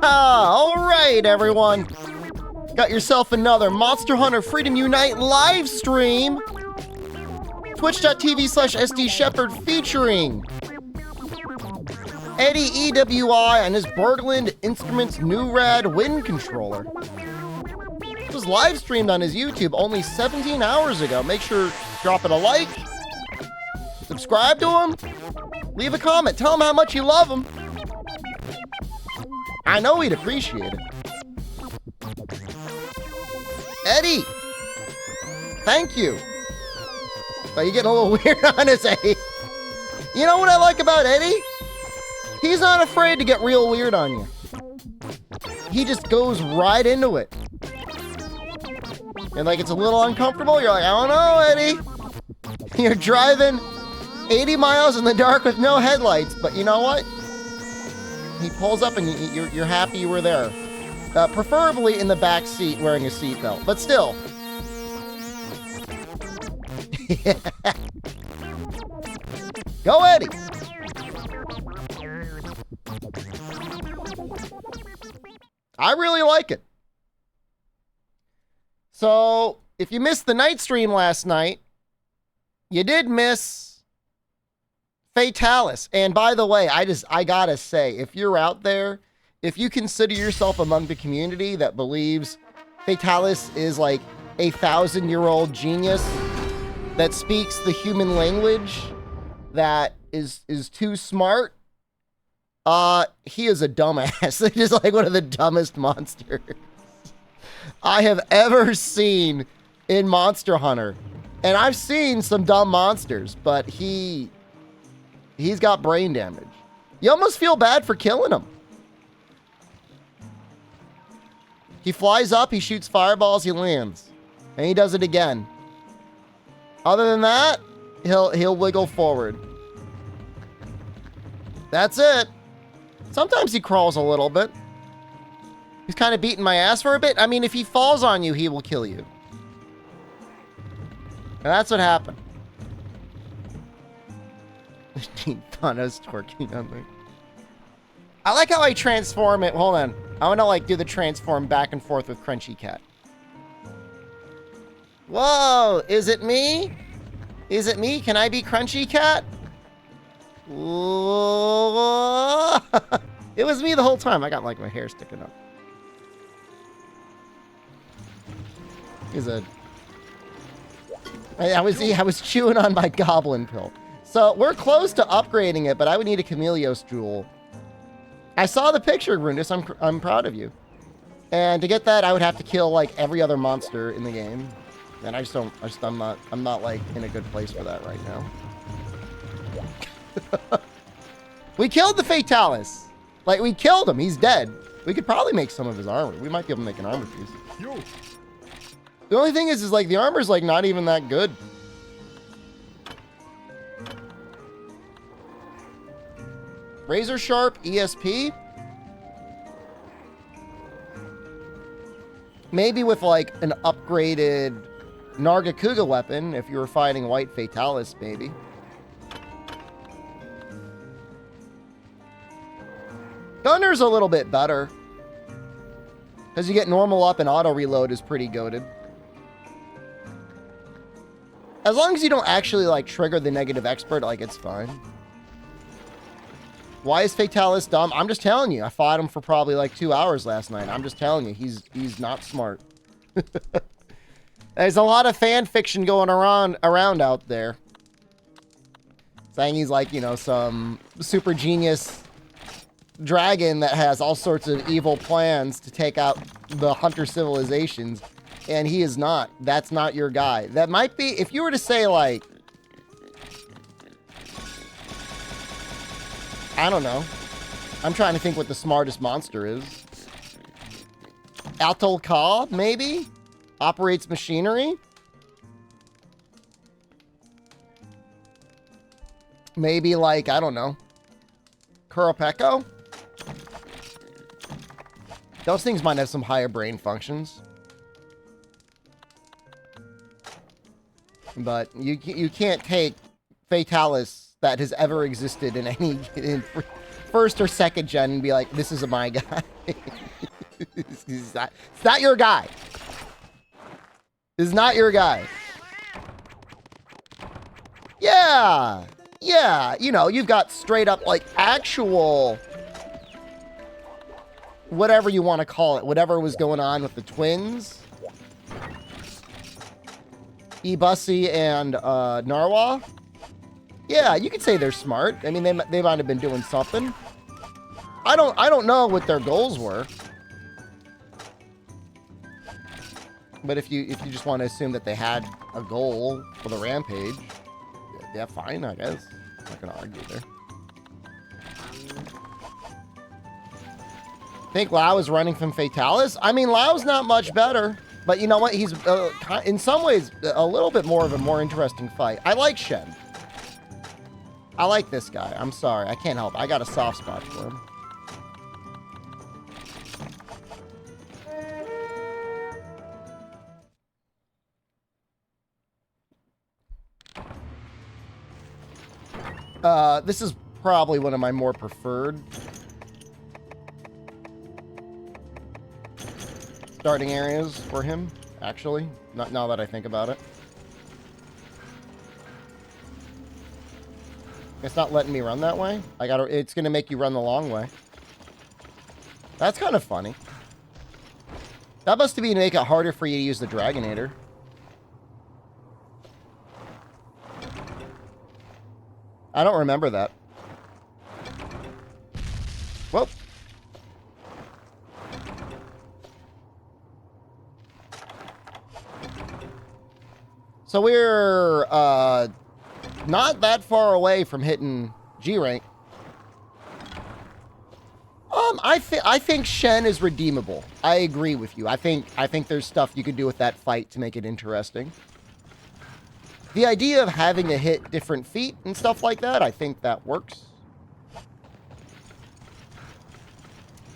Alright, everyone. Got yourself another Monster Hunter Freedom Unite live stream. Twitch.tv/SDShepard featuring Eddie EWI and his Berglund Instruments new rad wind controller. It was live streamed on his YouTube only 17 hours ago. Make sure drop it a like, subscribe to him, leave a comment, tell him how much you love him. I know he'd appreciate it. Eddie, thank you. Are you getting a little weird on his Eddie? You know what I like about Eddie? He's not afraid to get real weird on you. He just goes right into it. And like it's a little uncomfortable, you're like, I don't know, Eddie. You're driving 80 miles in the dark with no headlights, but you know what? He pulls up and you're happy you were there. Preferably in the back seat wearing a seatbelt, but still. Go, Eddie! I really like it. So, if you missed the night stream last night, you did miss Fatalis. And by the way, I gotta say, if you're out there, if you consider yourself among the community that believes Fatalis is like a 1,000-year-old genius that speaks the human language, that is too smart, he is a dumbass. It is like one of the dumbest monsters I have ever seen in Monster Hunter. And I've seen some dumb monsters, but he's got brain damage. You almost feel bad for killing him. He flies up, he shoots fireballs, he lands. And he does it again. Other than that, he'll wiggle forward. That's it. Sometimes he crawls a little bit. He's kind of beating my ass for a bit. I mean, if he falls on you, he will kill you. And that's what happened. Thana's twerking on me. I like how I transform it. Hold on. I want to like do the transform back and forth with Crunchy Cat. Whoa, is it me? Is it me? Can I be Crunchy Cat? It was me the whole time. I got like my hair sticking up. I was chewing on my goblin pill. So we're close to upgrading it, but I would need a Chameleos jewel. I saw the picture, Rundus. I'm proud of you. And to get that, I would have to kill like every other monster in the game. And I'm not like in a good place for that right now. We killed the Fatalis. Like we killed him. He's dead. We could probably make some of his armor. We might be able to make an armor piece. The only thing is like the armor's like not even that good. Razor Sharp ESP. Maybe with like an upgraded Nargacuga weapon if you were fighting White Fatalis, maybe. Gunner's a little bit better. Because you get normal up and auto reload is pretty goated. As long as you don't actually like trigger the negative expert, like it's fine. Why is Fatalis dumb? I'm just telling you. I fought him for probably like 2 hours last night. I'm just telling you. He's not smart. There's a lot of fan fiction going around out there. Saying he's like, you know, some super genius dragon that has all sorts of evil plans to take out the hunter civilizations. And he is not. That's not your guy. That might be, if you were to say like, I don't know. I'm trying to think what the smartest monster is. Atol Ka, maybe? Operates machinery? Maybe like, I don't know. Kuropeko? Those things might have some higher brain functions. But you can't take Fatalis that has ever existed in any first or second gen and be like, this is my guy. It's not your guy. This is not your guy. Yeah. Yeah. You know, you've got straight up like actual, whatever you want to call it, whatever was going on with the twins. Ebussy and Narwa. Yeah, you could say they're smart. I mean, they might have been doing something. I don't know what their goals were. But if you just want to assume that they had a goal for the rampage, yeah, fine, I guess. I'm not gonna argue there. Think Lao is running from Fatalis? I mean, Lao's not much better. But you know what? He's, in some ways, a little bit more of a more interesting fight. I like Shen. I like this guy. I'm sorry. I can't help it. I got a soft spot for him. This is probably one of my more preferred starting areas for him, actually. Not now that I think about it. It's not letting me run that way. It's gonna make you run the long way. That's kind of funny. That must be to make it harder for you to use the Dragonator. I don't remember that. Whoa. So we're not that far away from hitting G rank. I think Shen is redeemable. I agree with you. I think there's stuff you could do with that fight to make it interesting. The idea of having to hit different feet and stuff like that, I think that works.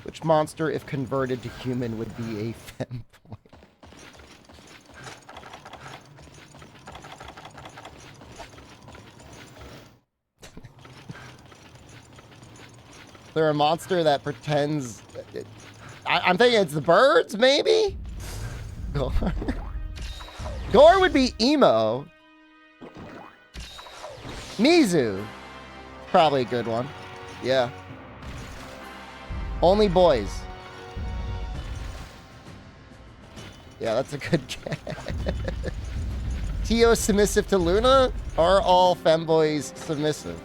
Which monster, if converted to human, would be a femboy? They're a monster that pretends... I'm thinking it's the birds, maybe? Gore. Gore would be emo. Mizu. Probably a good one. Yeah. Only boys. Yeah, that's a good guess. Tio submissive to Luna? Are all femboys submissive?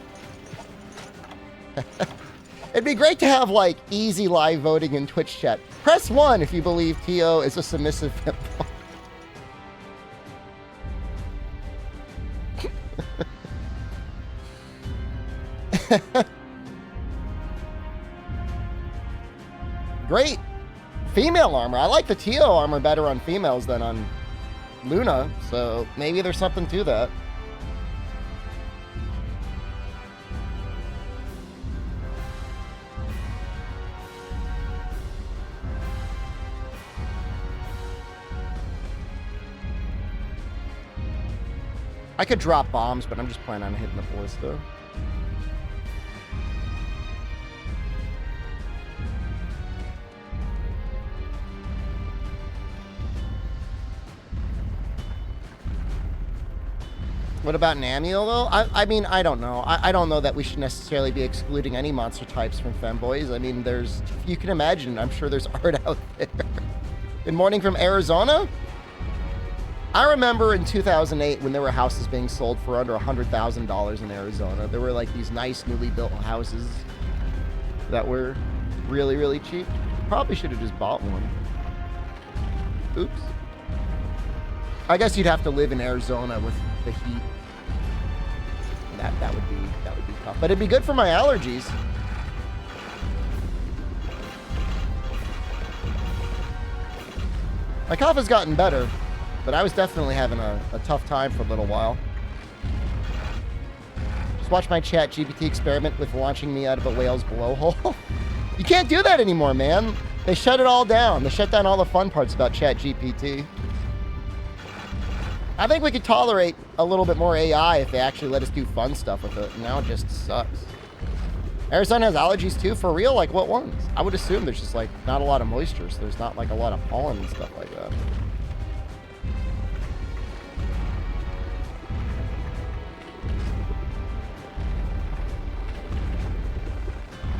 It'd be great to have, like, easy live voting in Twitch chat. Press 1 if you believe Tio is a submissive femboy. Great. Female armor. I like the Tio armor better on females than on Luna, so maybe there's something to that. I could drop bombs, but I'm just planning on hitting the ballista. What about Namiel, though? I mean, I don't know. I don't know that we should necessarily be excluding any monster types from femboys. I mean, you can imagine, I'm sure there's art out there. Good morning from Arizona? I remember in 2008 when there were houses being sold for under $100,000 in Arizona. There were like these nice newly built houses that were really, really cheap. Probably should have just bought one. Oops. I guess you'd have to live in Arizona with the heat. That would be tough. But it'd be good for my allergies. My cough has gotten better, but I was definitely having a tough time for a little while. Just watch my chat GPT experiment with launching me out of a whale's blowhole. You can't do that anymore, man. They shut it all down. They shut down all the fun parts about chat GPT. I think we could tolerate a little bit more AI if they actually let us do fun stuff with it. Now it just sucks. Arizona has allergies too, for real? Like what ones? I would assume there's just like not a lot of moisture, so there's not like a lot of pollen and stuff like that.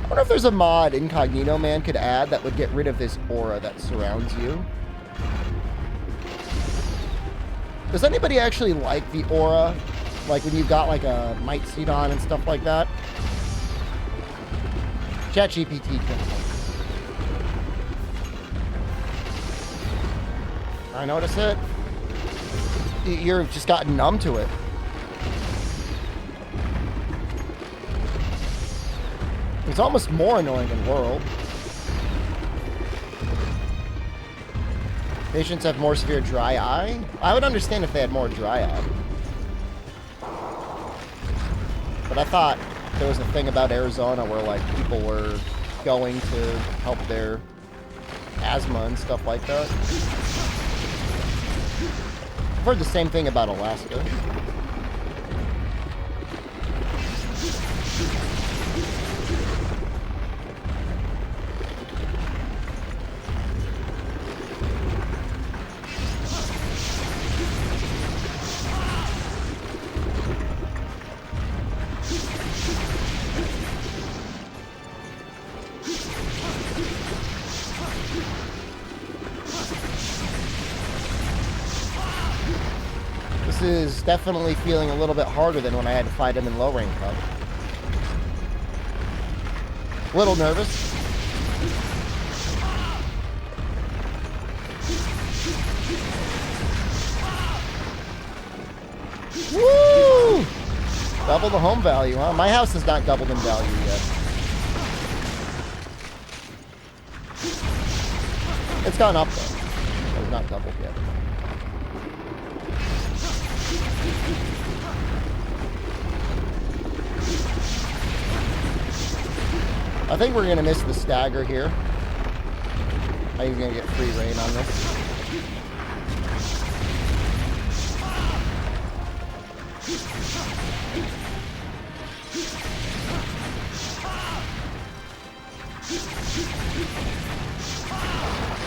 I wonder if there's a mod Incognito Man could add that would get rid of this aura that surrounds you. Does anybody actually like the aura? Like when you've got like a might seat on and stuff like that? ChatGPT can. I notice it. You've just gotten numb to it. It's almost more annoying in World. Patients have more severe dry eye? I would understand if they had more dry eye. But I thought there was a thing about Arizona where like people were going to help their asthma and stuff like that. I've heard the same thing about Alaska. This is definitely feeling a little bit harder than when I had to fight him in low rank club. A little nervous. Woo! Double the home value, huh? My house has not doubled in value yet. It's gone up though. It's not doubled yet. I think we're going to miss the stagger here. I think he's going to get free reign on this.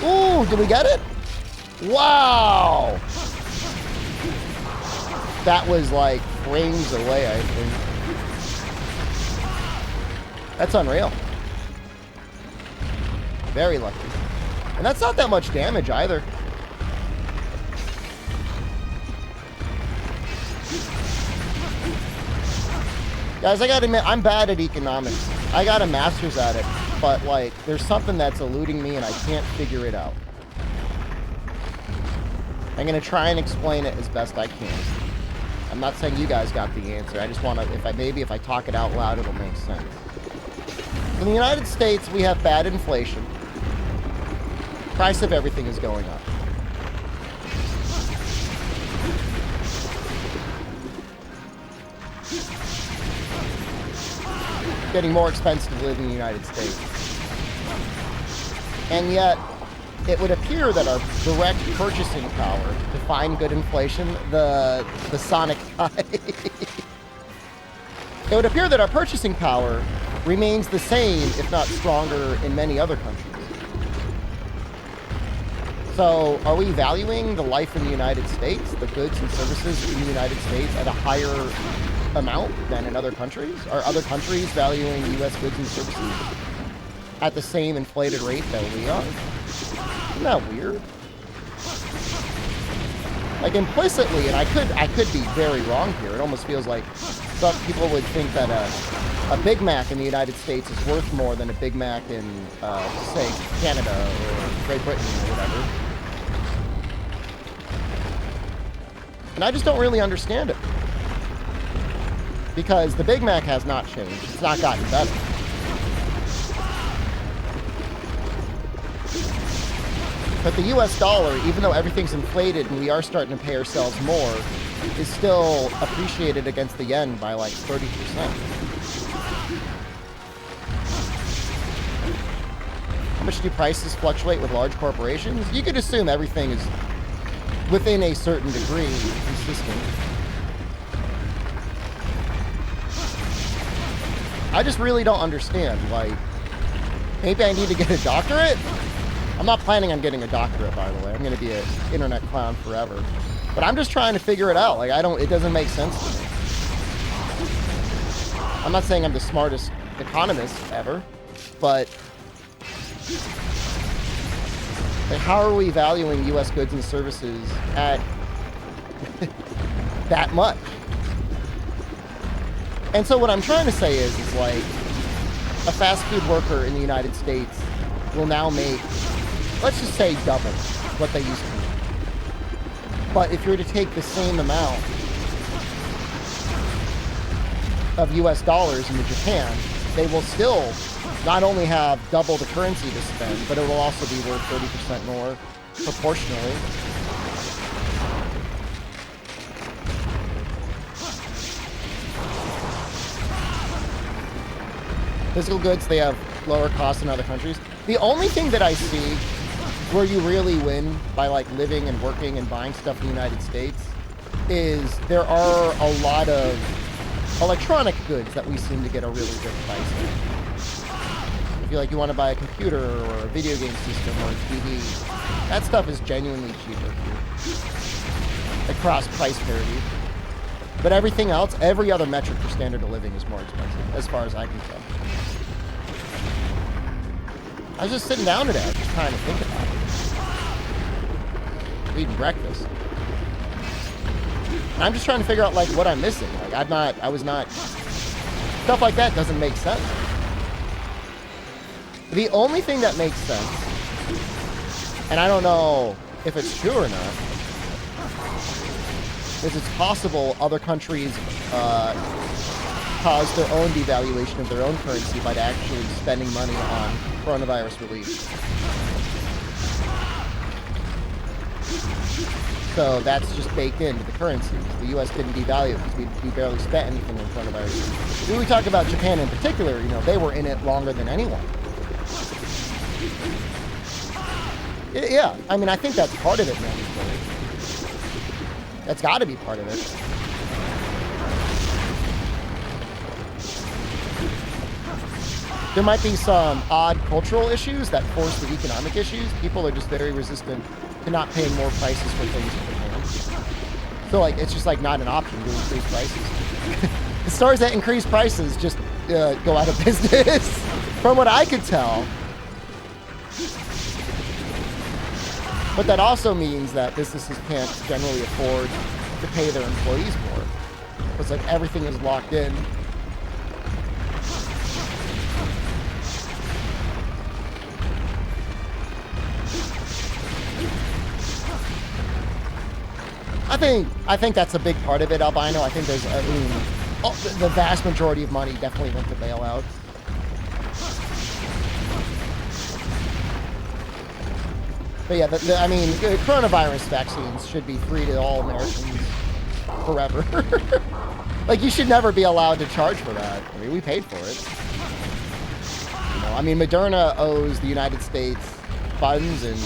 Ooh, did we get it? Wow! That was like frames away, I think. That's unreal. Very lucky. And that's not that much damage either. Guys, I gotta admit, I'm bad at economics. I got a master's at it, but like, there's something that's eluding me and I can't figure it out. I'm gonna try and explain it as best I can. I'm not saying you guys got the answer. I just want to, if I talk it out loud, it'll make sense. In the United States, we have bad inflation. Price of everything is going up. Getting more expensive to live in the United States. And yet, it would appear that our direct purchasing power, define good inflation, the Sonic guy. It would appear that our purchasing power remains the same, if not stronger, in many other countries. So, are we valuing the life in the United States, the goods and services in the United States at a higher amount than in other countries? Are other countries valuing U.S. goods and services at the same inflated rate that we are? Isn't that weird? Like implicitly, and I could be very wrong here. It almost feels like some people would think that a Big Mac in the United States is worth more than a Big Mac in, say, Canada or Great Britain or whatever. And I just don't really understand it. Because the Big Mac has not changed. It's not gotten better. But the US dollar, even though everything's inflated and we are starting to pay ourselves more, is still appreciated against the yen by like 30%. How much do prices fluctuate with large corporations? You could assume everything is, within a certain degree, consistent. I just really don't understand. Like, maybe I need to get a doctorate? I'm not planning on getting a doctorate, by the way. I'm going to be an internet clown forever. But I'm just trying to figure it out. Like, it doesn't make sense to me. I'm not saying I'm the smartest economist ever, but like, how are we valuing U.S. goods and services at that much? And so what I'm trying to say is like, a fast food worker in the United States will now make, let's just say, double what they used to make. But if you were to take the same amount of US dollars into Japan, they will still not only have double the currency to spend, but it will also be worth 30% more proportionally. Physical goods, they have lower costs in other countries. The only thing that I see where you really win by like living and working and buying stuff in the United States is there are a lot of electronic goods that we seem to get a really good price on. If you want to buy a computer or a video game system or a TV, that stuff is genuinely cheaper here. Across price parity. But everything else, every other metric for standard of living is more expensive, as far as I can tell. I was just sitting down today, just trying to think about it. Eating breakfast. And I'm just trying to figure out, like, what I'm missing. Like, I was not... Stuff like that doesn't make sense. The only thing that makes sense, and I don't know if it's true or not, is it's possible other countries cause their own devaluation of their own currency by actually spending money on coronavirus relief. So that's just baked into the currency. The U.S. didn't devalue because we barely spent anything on coronavirus. When we talk about Japan in particular, you know, they were in it longer than anyone. Yeah, I mean, I think that's part of it, man. That's got to be part of it. There might be some odd cultural issues that force the economic issues. People are just very resistant to not paying more prices for things that they can. So, like, it's just, like, not an option to increase prices. The stores that increase prices just go out of business. From what I could tell. But that also means that businesses can't generally afford to pay their employees more. It's like everything is locked in. I think that's a big part of it, Albino. I think there's, the vast majority of money definitely went to bailouts. But yeah, I mean, coronavirus vaccines should be free to all Americans forever. Like, you should never be allowed to charge for that. I mean, we paid for it. You know, I mean, Moderna owes the United States funds and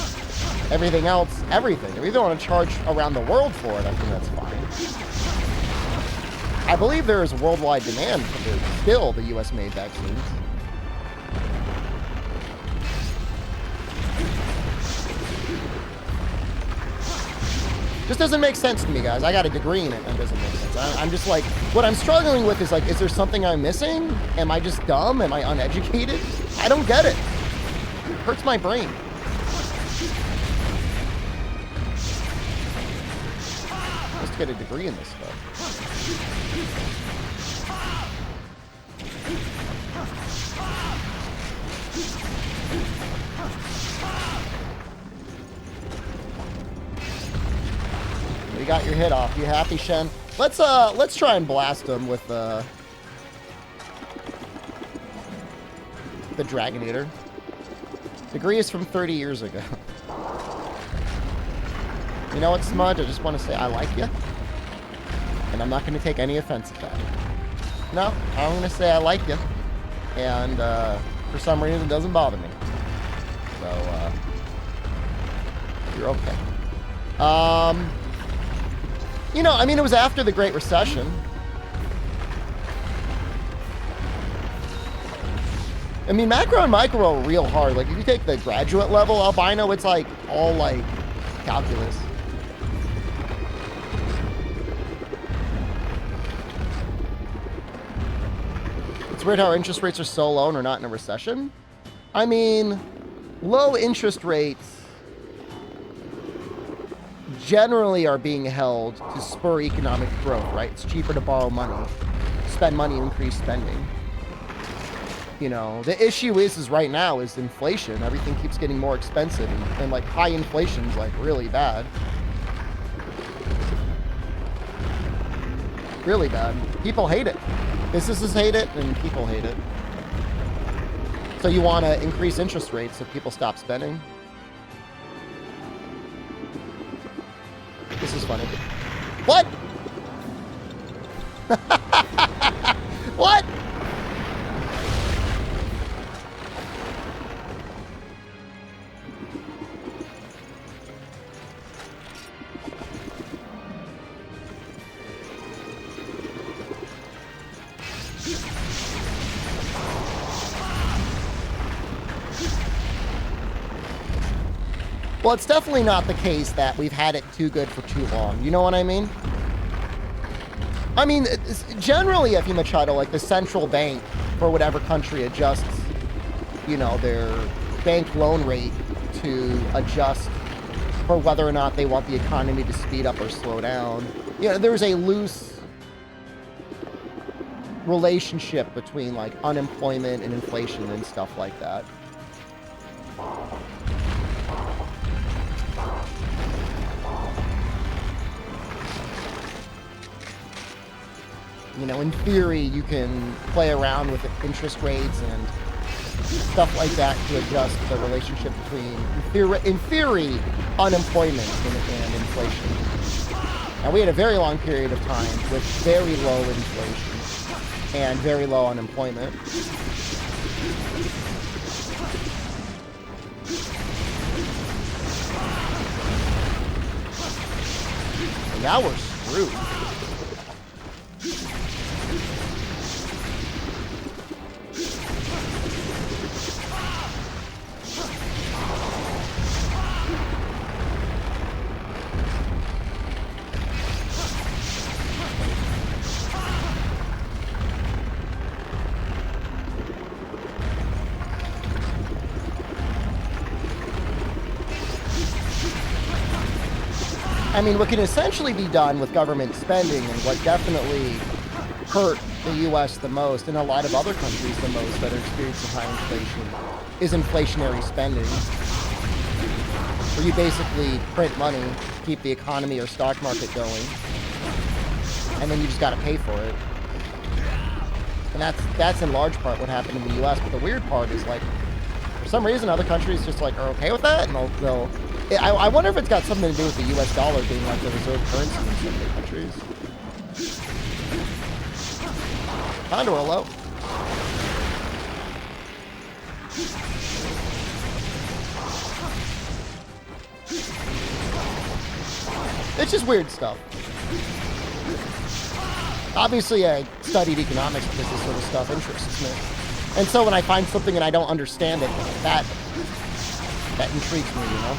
everything else, everything. If you don't want to charge around the world for it, I think that's fine. I believe there is worldwide demand for still the U.S.-made vaccines. Just doesn't make sense to me, guys. I got a degree in it, and it doesn't make sense. I'm just like, what I'm struggling with is like, is there something I'm missing? Am I just dumb? Am I uneducated? I don't get it. It hurts my brain. Just get a degree in this stuff. You got your hit off. You happy, Shen? Let's try and blast him with the Dragonator. Degree is from 30 years ago. You know what, Smudge? I just want to say I like you, and I'm not going to take any offense at that. No, I'm going to say I like you, and for some reason it doesn't bother me. So you're okay. You know, I mean, it was after the Great Recession. I mean, macro and micro are real hard. Like, if you take the graduate level albino, it's like all like calculus. It's weird how interest rates are so low and we're not in a recession. I mean, low interest rates generally are being held to spur economic growth, right? It's cheaper to borrow money, spend money, increase spending. You know, the issue is right now is inflation. Everything keeps getting more expensive, and like high inflation's like really bad. Really bad. People hate it. Businesses hate it, and people hate it. So you want to increase interest rates so people stop spending. This is funny. What? What? Well, it's definitely not the case that we've had it too good for too long. You know what I mean? I mean, generally, F.E. Machado, like the central bank for whatever country adjusts, you know, their bank loan rate to adjust for whether or not they want the economy to speed up or slow down. You know, there's a loose relationship between like unemployment and inflation and stuff like that. You know, in theory, you can play around with interest rates and stuff like that to adjust the relationship between, in theory, unemployment and inflation. Now, we had a very long period of time with very low inflation and very low unemployment. And now we're screwed. I mean, what can essentially be done with government spending, and what definitely hurt the U.S. the most, and a lot of other countries the most that are experiencing high inflation, is inflationary spending, where you basically print money, keep the economy or stock market going, and then you just got to pay for it. And that's in large part what happened in the U.S. But the weird part is, like, for some reason, other countries just like are okay with that, and they'll I wonder if it's got something to do with the U.S. dollar being like the reserve currency in some of the countries. Condor low. It's just weird stuff. Obviously, I studied economics because this sort of stuff interests me. And so when I find something and I don't understand it, that intrigues me, you know?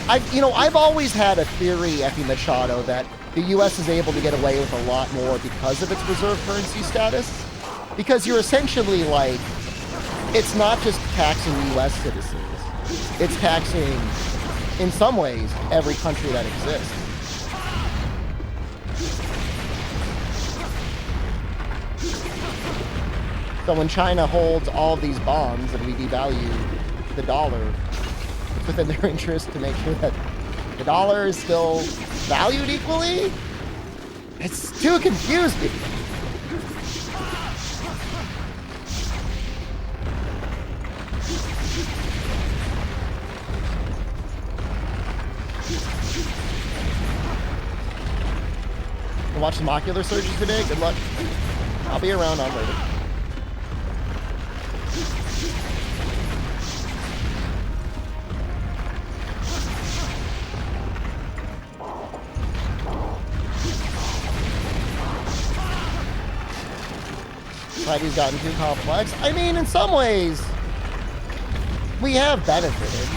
I've always had a theory, F.E. Machado, that the U.S. is able to get away with a lot more because of its reserve currency status. Because you're essentially like, it's not just taxing U.S. citizens. It's taxing, in some ways, every country that exists. So when China holds all of these bonds and we devalue the dollar, it's within their interest to make sure that the dollar is still valued equally. It's too confusing. Watch some ocular surgery today. Good luck. I'll be around on later. society's gotten too complex. I mean, in some ways, we have benefited.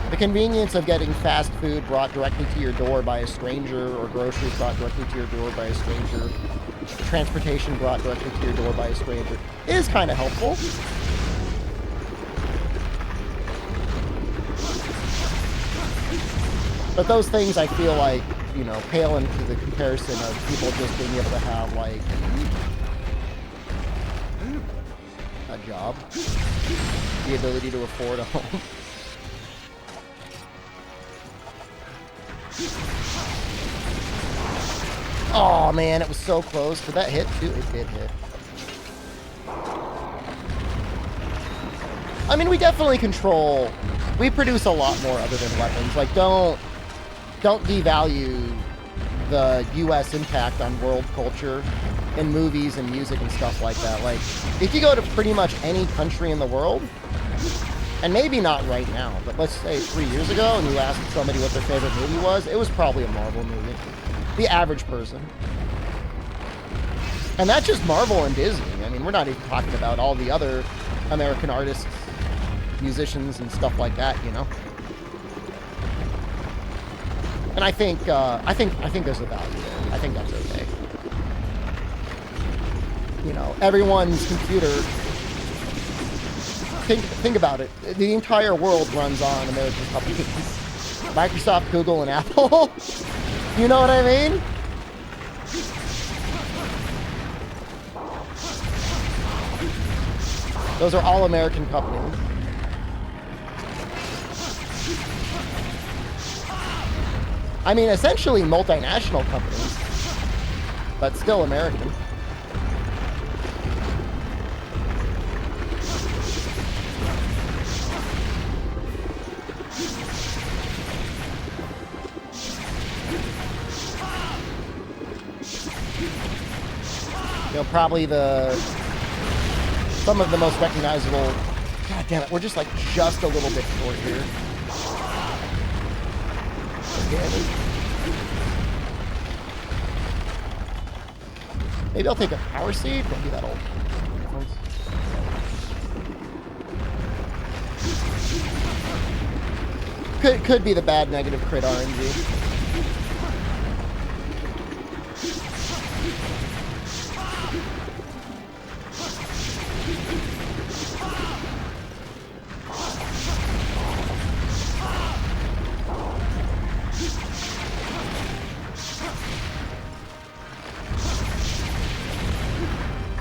The convenience of getting fast food brought directly to your door by a stranger, or groceries brought directly to your door by a stranger, transportation brought directly to your door by a stranger, is kind of helpful. But those things, I feel like, you know, pale into the comparison of people just being able to have, like, a job, the ability to afford a home. Oh man, it was so close. Did that hit too? It did hit. I mean, we definitely control. We produce a lot more other than weapons. Like, don't devalue the U.S. impact on world culture in movies and music and stuff like that. Like, if you go to pretty much any country in the world, and maybe not right now, but let's say 3 years ago, and you asked somebody what their favorite movie was, it was probably a Marvel movie. The average person. And that's just Marvel and Disney. I mean, we're not even talking about all the other American artists, musicians, and stuff like that, you know? And I think there's a value there. I think that's okay. You know, everyone's computer. Think about it. The entire world runs on American companies. Microsoft, Google, and Apple. You know what I mean? Those are all American companies. I mean, essentially multinational companies, but still American. You know, probably some of the most recognizable. God damn it, we're just like just a little bit short here. Maybe I'll take a power seed. Maybe that'll. Could be the bad negative crit RNG.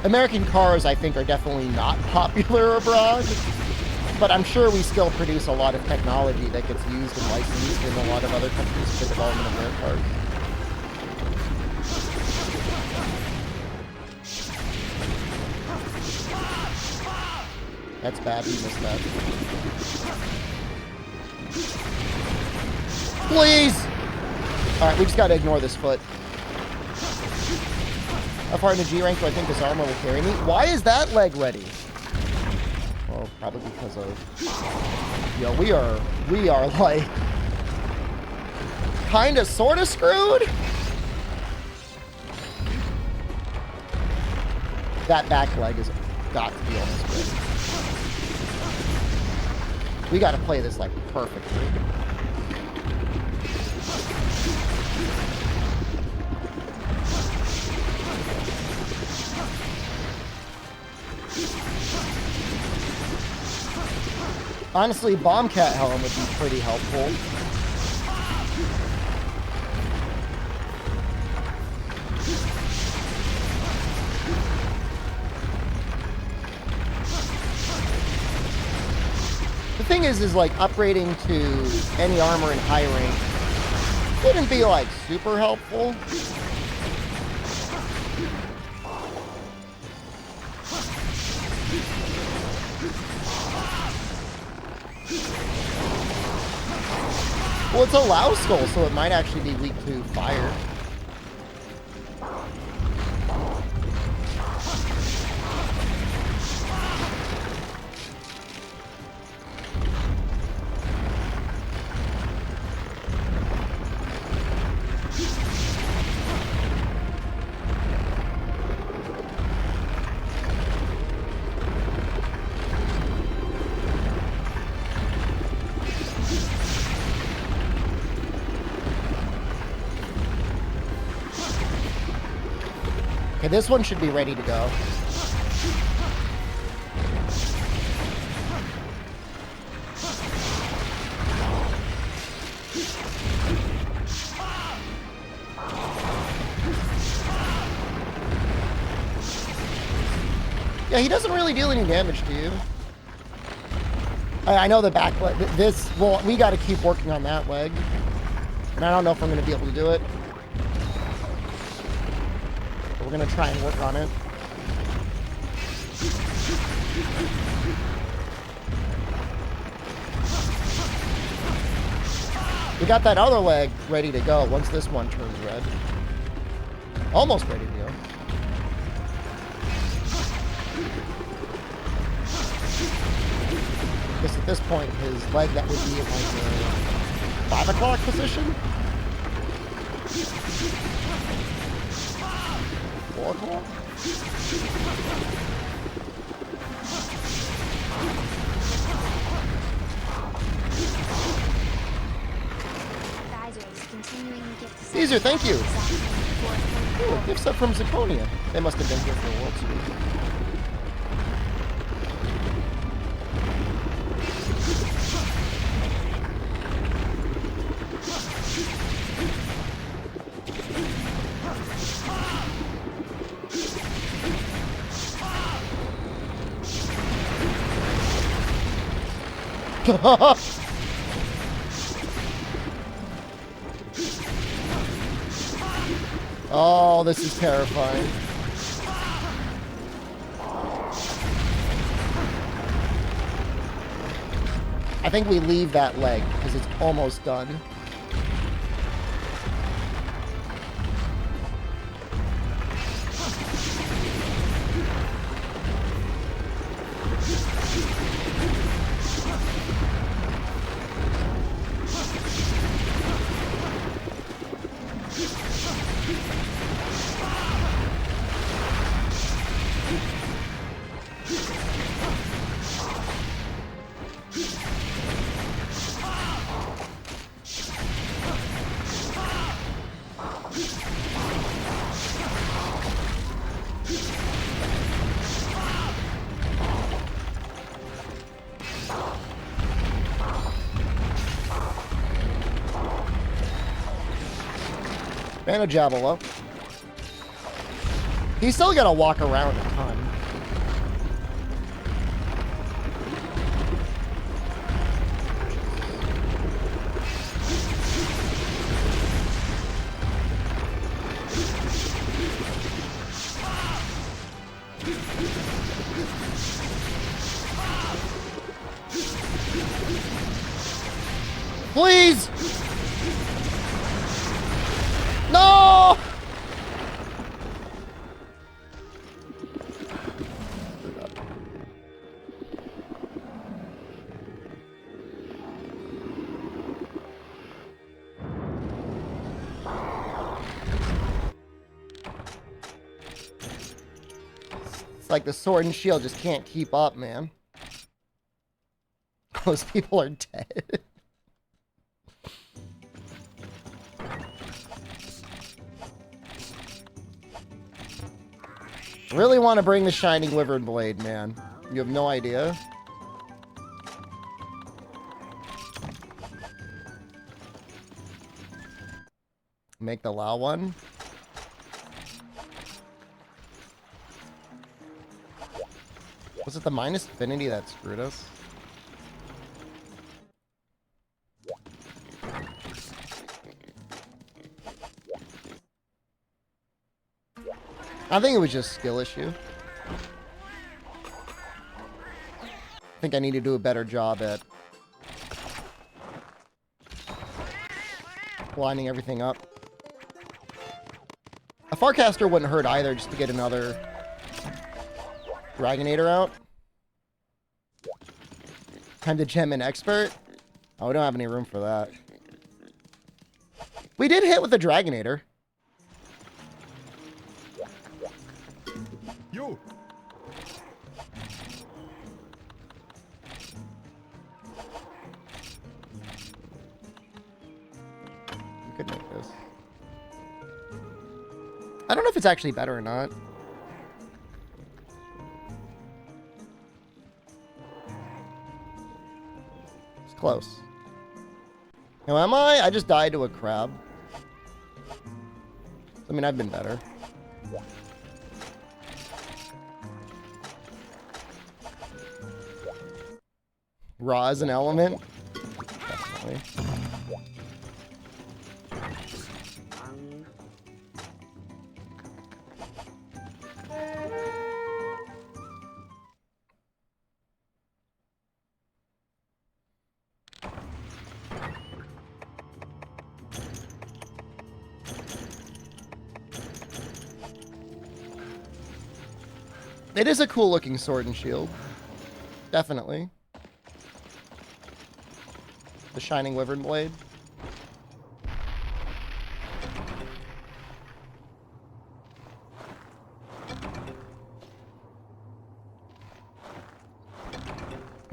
American cars, I think, are definitely not popular abroad, but I'm sure we still produce a lot of technology that gets used and licensed in a lot of other countries for the development of their cars. That's bad, we missed that. Please! Alright, we just gotta ignore this foot. How far in the G rank do I think this armor will carry me? Why is that leg ready? Well, probably because of... Yo, we are like... Kinda sorta screwed? That back leg has got to be almost ready. We gotta play this like perfectly. Honestly, Bombcat helm would be pretty helpful. The thing is like upgrading to any armor in high rank wouldn't be like super helpful. Well, it's a Lao skull, so it might actually be weak to fire. Okay, this one should be ready to go. Yeah, he doesn't really deal any damage to you. I know the back leg. This, well, we got to keep working on that leg. And I don't know if I'm going to be able to do it. But we're going to try and work on it. We got that other leg ready to go once this one turns red. Almost ready to go. I guess at this point, his leg that would be in like the 5 o'clock position? 4 o'clock? Caesar, thank you. Ooh, a gift set from Zaconia. They must have been here for a World Series. Oh, this is terrifying. I think we leave that leg because it's almost done. And a Javello. He's still gonna walk around a ton. Please! No! It's like the sword and shield just can't keep up, man. Those people are dead. Really want to bring the Shining Wyvern Blade, man. You have no idea. Make the Lao one. Was it the minus affinity that screwed us? I think it was just skill issue. I think I need to do a better job at lining everything up. A Farcaster wouldn't hurt either, just to get another Dragonator out. Time to gem an expert. Oh, we don't have any room for that. We did hit with the Dragonator. You. We could make this. I don't know if it's actually better or not. Close. Who am I? I just died to a crab. I mean, I've been better. Raw is an element? Definitely. It is a cool looking sword and shield. Definitely. The shining wyvern blade.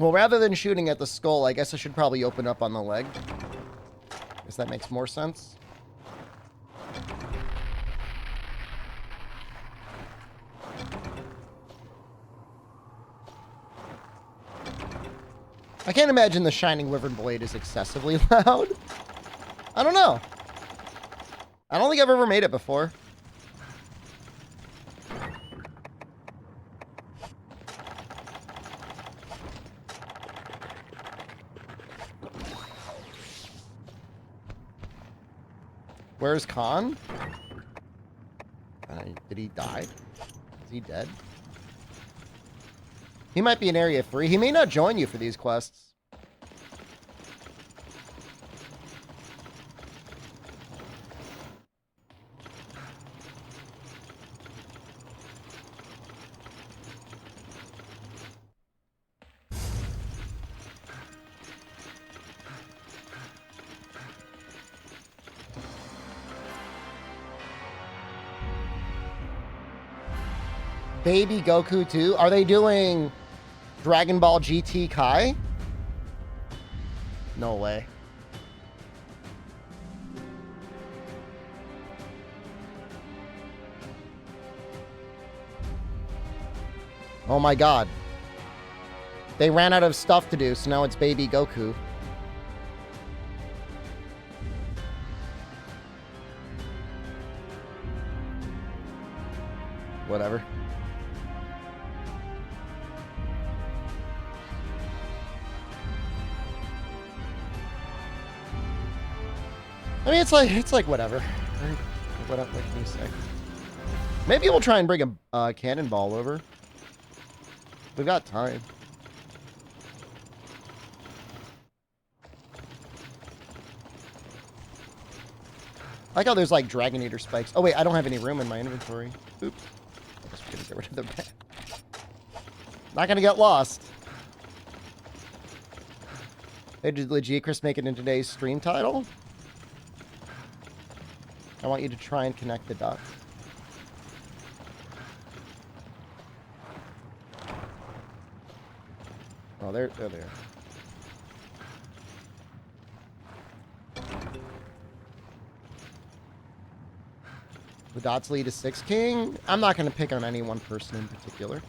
Well, rather than shooting at the skull, I guess I should probably open up on the leg. Guess that makes more sense. I can't imagine the shining wyvern blade is excessively loud. I don't know. I don't think I've ever made it before. Where's Khan? Did he die? Is he dead? He might be in Area 3. He may not join you for these quests. Baby Goku 2? Are they doing Dragon Ball GT Kai? No way. Oh my god. They ran out of stuff to do, so now it's Baby Goku. Whatever. I mean, it's like whatever. What can you say? Maybe we'll try and bring a cannonball over. We've got time. I like how there's like Dragon Eater spikes. Oh wait, I don't have any room in my inventory. Oops. I guess we're gonna get rid of the bat. Not gonna get lost. Hey, did Legicris make it in today's stream title? I want you to try and connect the dots. Oh, they're there. The dots lead to 6 King. I'm not going to pick on any one person in particular.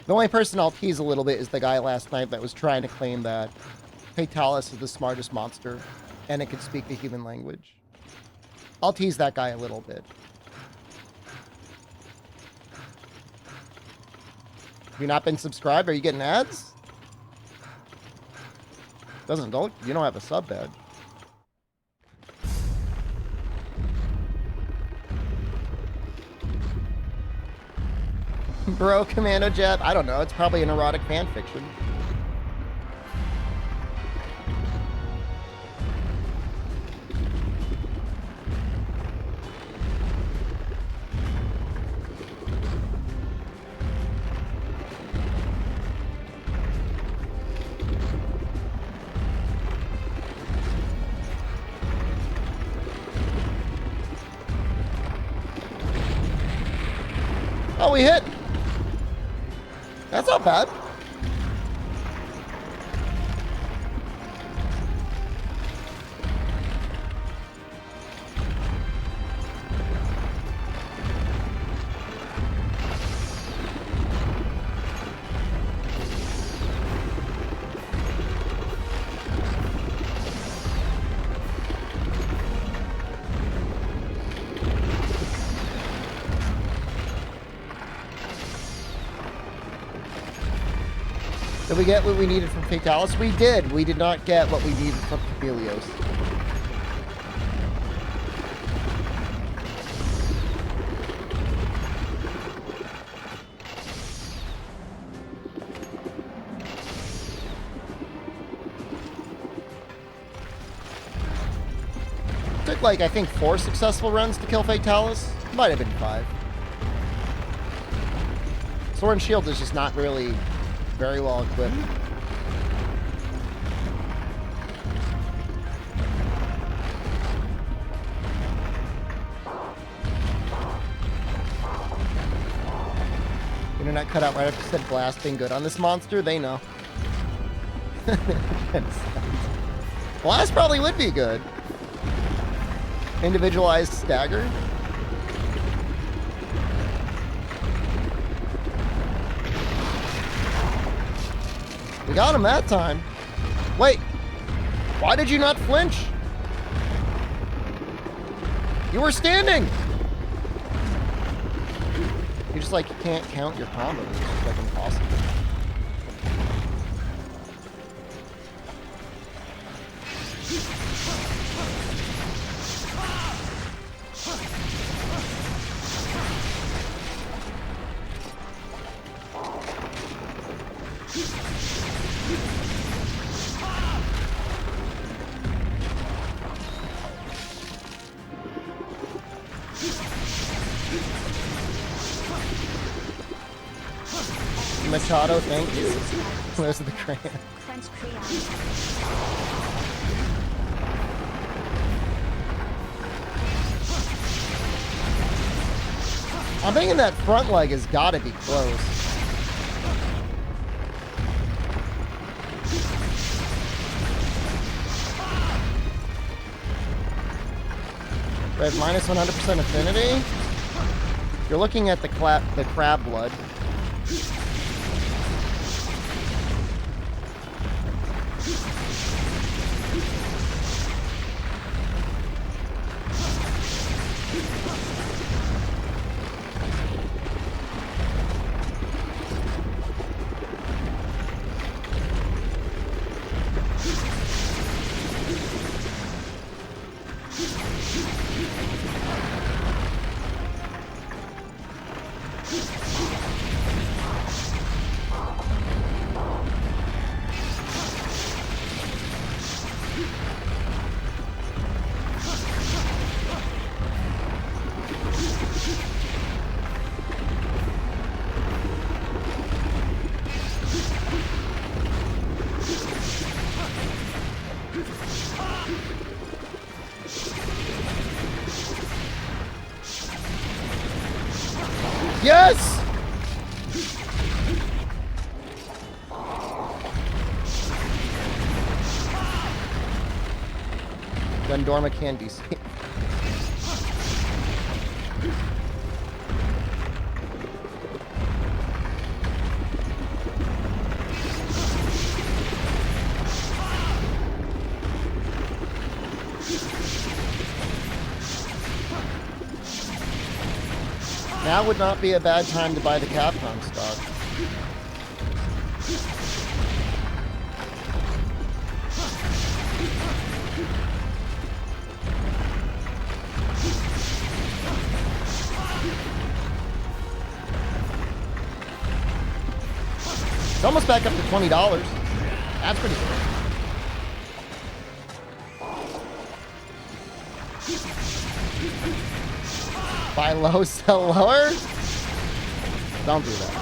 The only person I'll tease a little bit is the guy last night that was trying to claim that Fatalis is the smartest monster and it could speak the human language. I'll tease that guy a little bit. Have you not been subscribed? Are you getting ads? You don't have a sub badge. Bro, Commando Jet. I don't know. It's probably an erotic fan fiction. Oh, we hit. That's not bad. Did we get what we needed from Fatalis? We did. We did not get what we needed from Capelios. Took like, I think 4 successful runs to kill Fatalis. Might have been 5. Sword and Shield is just not really very well equipped. Internet cut out right after said blast being good on this monster. They know. Blast probably would be good. Individualized stagger. We got him that time. Wait, why did you not flinch? You were standing. You just like can't count your combos. It's just like impossible. Machado, thank you. Where's the crayon? I'm thinking that front leg has got to be close. We have minus 100% affinity. You're looking at the crab blood. Yes! Gundorma can DC. Now would not be a bad time to buy the Capcom stock. It's almost back up to $20. That's pretty good. Buy low, sell lower? Don't do that.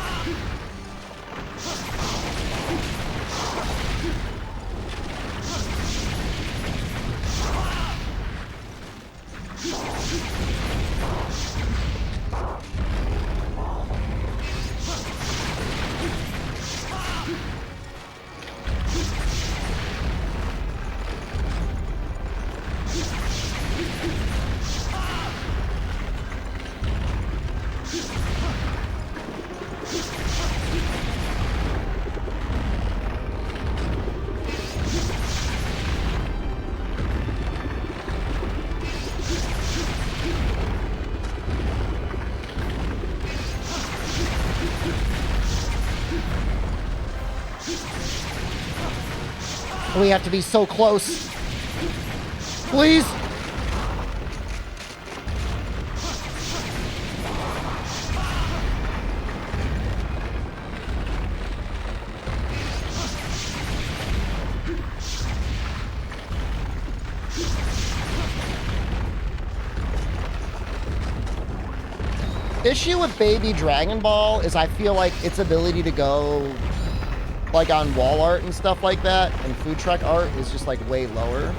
We have to be so close. Please. Issue with Baby Dragon Ball is I feel like its ability to go like on wall art and stuff like that and food truck art is just like way lower.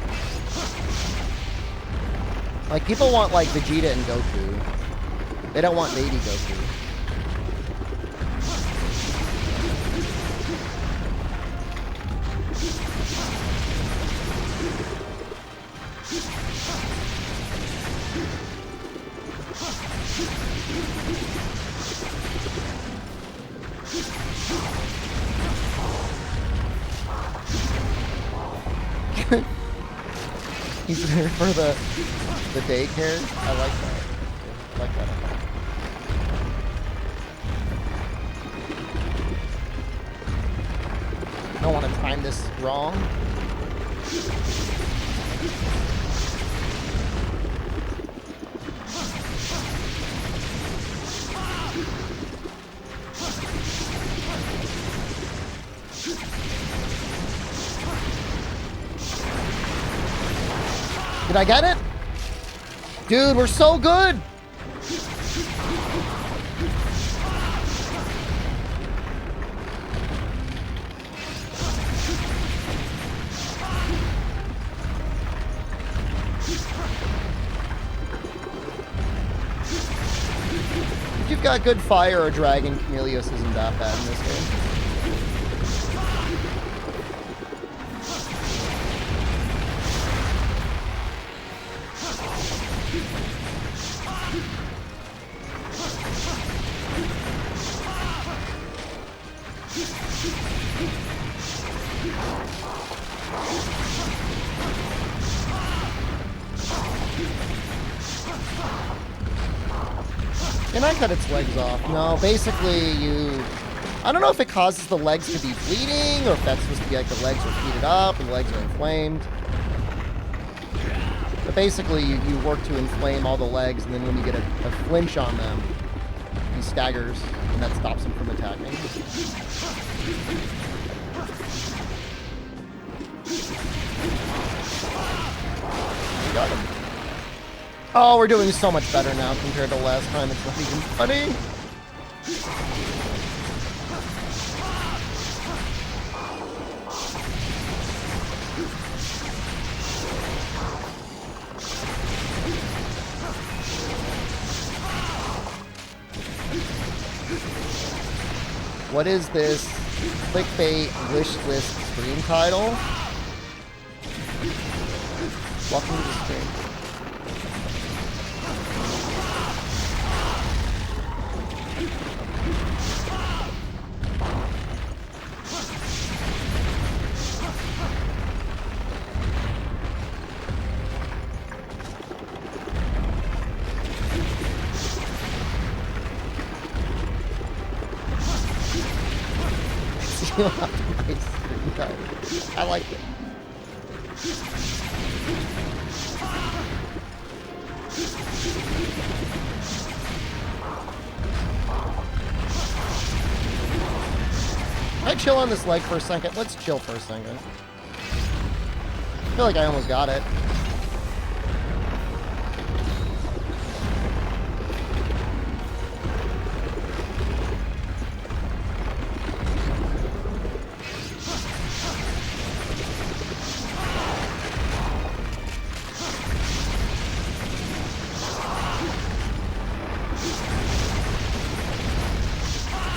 Like people want like Vegeta and Goku. They don't want Baby Goku. He's there for the daycare. I like that. I like that a lot. I don't want to time this wrong. Did I get it? Dude, we're so good. If you've got good fire or dragon, Chameleos isn't that bad in this game. Can I cut its legs off? No, basically I don't know if it causes the legs to be bleeding or if that's supposed to be like the legs are heated up and the legs are inflamed. But basically you work to inflame all the legs, and then when you get a flinch on them, he staggers and that stops him from attacking. We got him. Oh, we're doing so much better now compared to last time. It's not even funny. What is this clickbait wish list stream title? Welcome to the stream. I like it. Can I chill on this leg for a second? Let's chill for a second. I feel like I almost got it.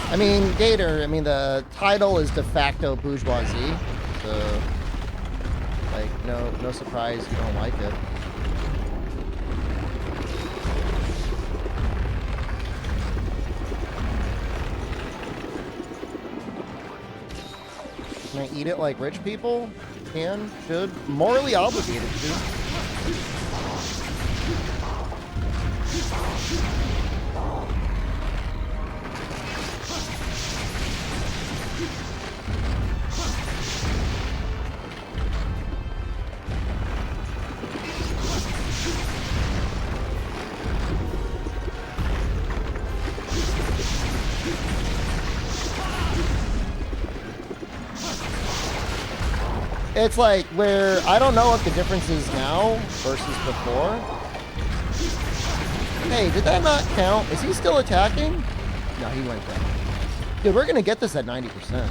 I mean, Gator, I mean, the title is de facto bourgeoisie, so, like, no surprise you don't like it. Can I eat it like rich people? Can, should, morally obligated to. It's like where I don't know what the difference is now versus before. Hey, did that not count? Is he still attacking? No, he went down. Dude, we're gonna get this at 90%.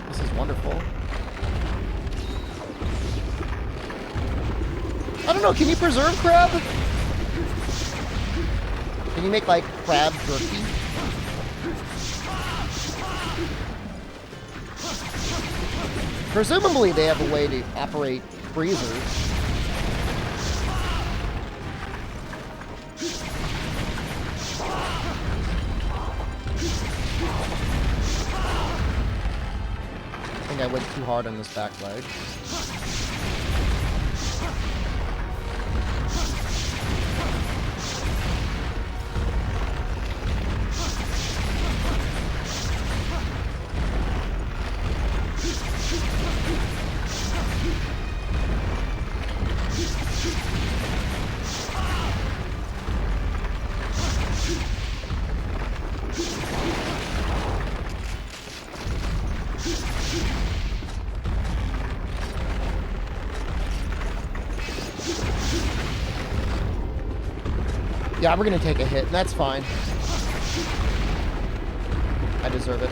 This is wonderful. I don't know, can you preserve crab? Can you make like crab jerky? Presumably they have a way to operate freezers. I think I went too hard on this back leg. Yeah, we're gonna take a hit, and that's fine. I deserve it.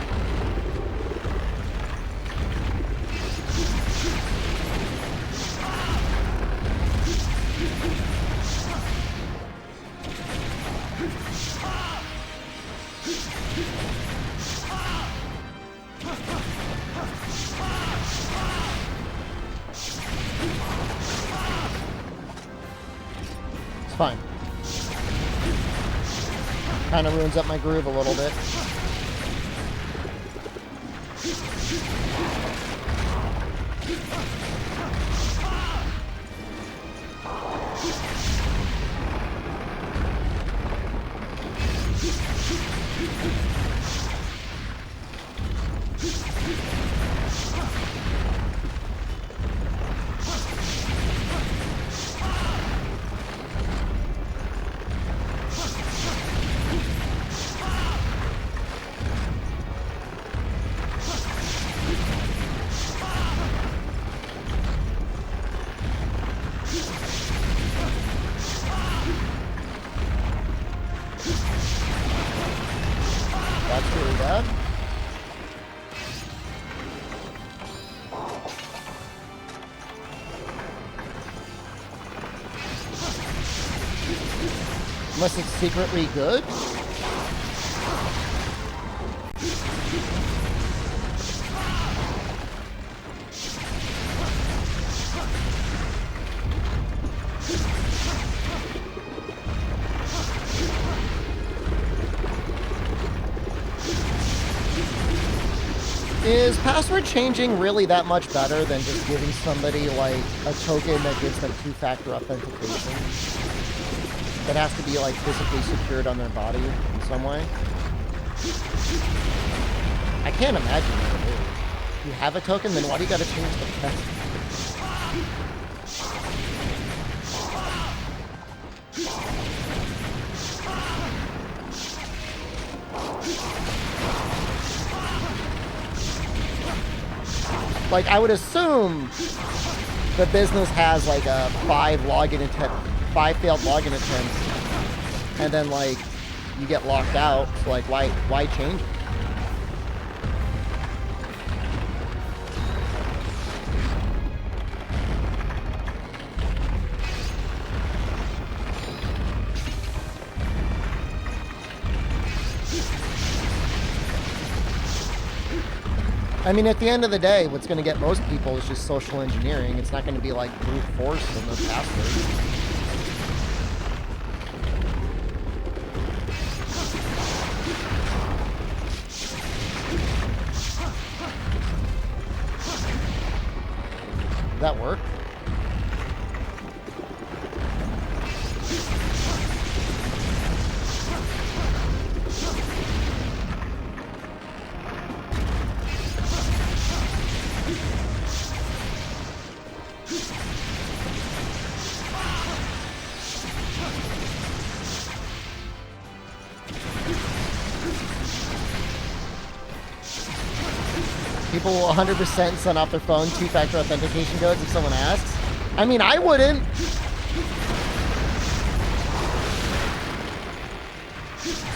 It's fine. Kind of ruins up my groove a little bit. That's really bad. Unless it's secretly good. Is password changing really that much better than just giving somebody like a token that gives them two-factor authentication? That has to be like physically secured on their body in some way? I can't imagine what it is. If you have a token, then why do you gotta change the password? Like, I would assume the business has like a 5 failed login attempts, and then like you get locked out. So like, why change it? I mean, at the end of the day, what's going to get most people is just social engineering. It's not going to be like brute force in the password. Did that work? People will 100% send off their phone two-factor authentication codes if someone asks. I mean, I wouldn't.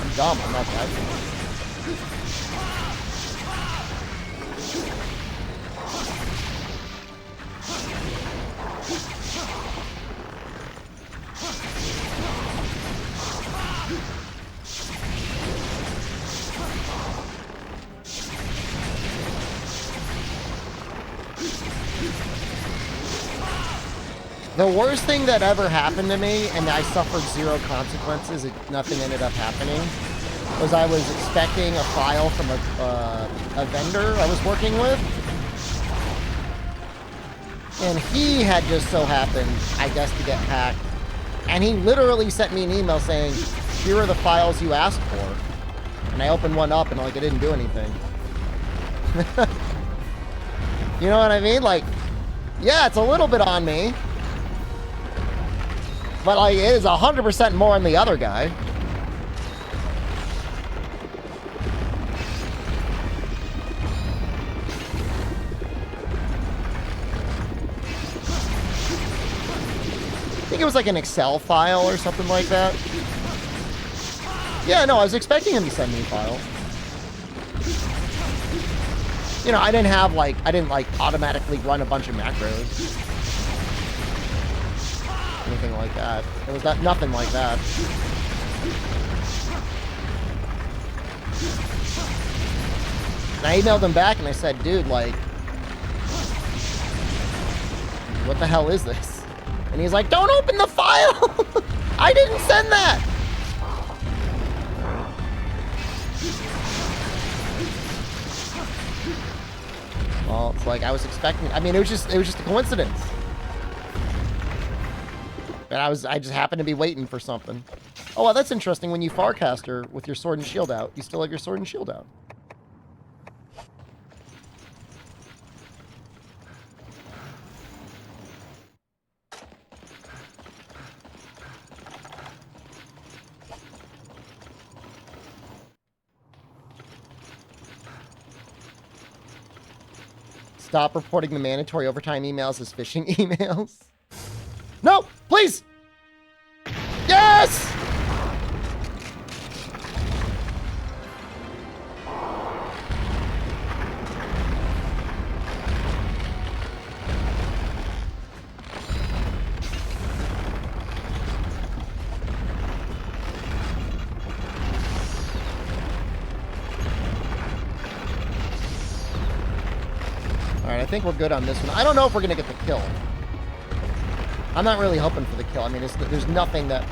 I'm dumb. I'm not that dumb. The worst thing that ever happened to me, and I suffered zero consequences, nothing ended up happening, was I was expecting a file from a vendor I was working with. And he had just so happened, I guess, to get hacked. And he literally sent me an email saying, here are the files you asked for. And I opened one up and like it didn't do anything. You know what I mean? Like, yeah, it's a little bit on me. But like, it is 100% more on the other guy. I think it was like an Excel file or something like that. Yeah, no, I was expecting him to send me a file. You know, I didn't automatically run a bunch of macros. Anything like that. It was nothing like that. And I emailed him back and I said, dude, like, what the hell is this? And he's like, don't open the file! I didn't send that! Well, it's like I was expecting. I mean, it was just a coincidence. And I just happened to be waiting for something. Oh, well, that's interesting. When you Farcaster with your sword and shield out, you still have your sword and shield out. Stop reporting the mandatory overtime emails as phishing emails. No, please. Yes! All right, I think we're good on this one. I don't know if we're going to get the kill. I'm not really hoping for the kill. I mean, there's nothing that...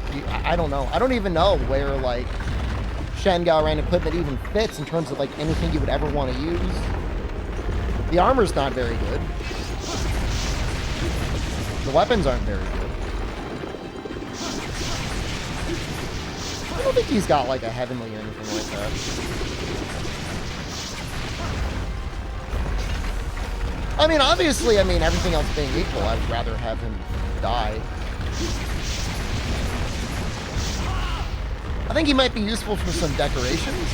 I don't know. I don't even know where, like, Shengal equipment even fits in terms of, like, anything you would ever want to use. The armor's not very good. The weapons aren't very good. I don't think he's got, like, a heavenly or anything like that. I mean, obviously, everything else being equal, I'd rather have him die. I think he might be useful for some decorations.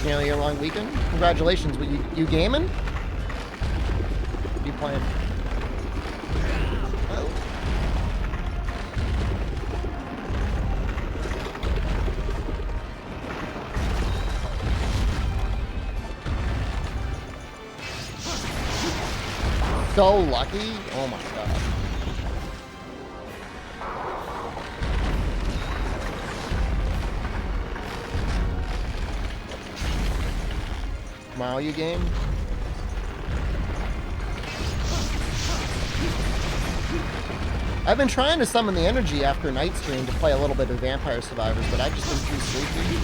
Nearly a long weekend. Congratulations. You gaming? What are you playing? Oh. So lucky. Oh my god. Mario game. I've been trying to summon the energy after Night Stream to play a little bit of Vampire Survivors, but I've just been too sleepy.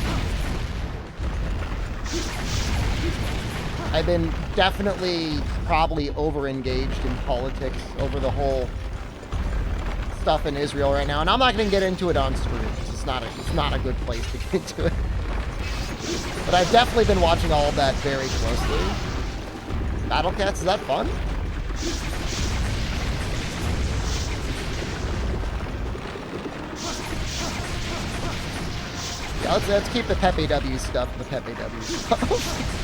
I've been definitely probably over-engaged in politics over the whole stuff in Israel right now. And I'm not going to get into it on stream because it's not a good place to get into it. But I've definitely been watching all of that very closely. Battle Cats, is that fun? Yeah, let's keep the Pepe W stuff, the Pepe W stuff.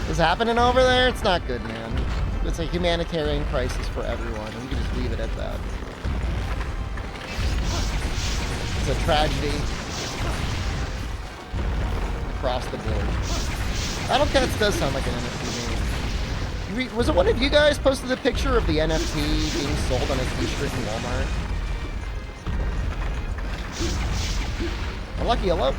What's happening over there? It's not good, man. It's a humanitarian crisis for everyone, and we can just leave it at that. It's a tragedy across the board. Battle Cats does sound like an NFT name. Was it one of you guys posted a picture of the NFT being sold on a t-shirt in Walmart? Lucky hello.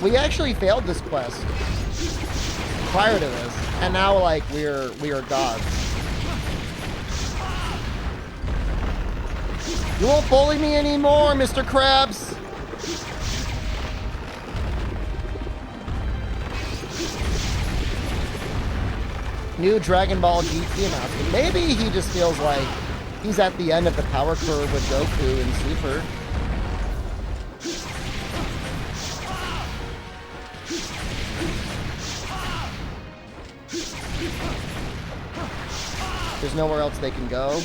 We actually failed this quest prior to this, and now like we are gods. You won't bully me anymore, Mr. Krabs. New Dragon Ball GT announcement. Maybe he just feels like he's at the end of the power curve with Goku and Super. There's nowhere else they can go.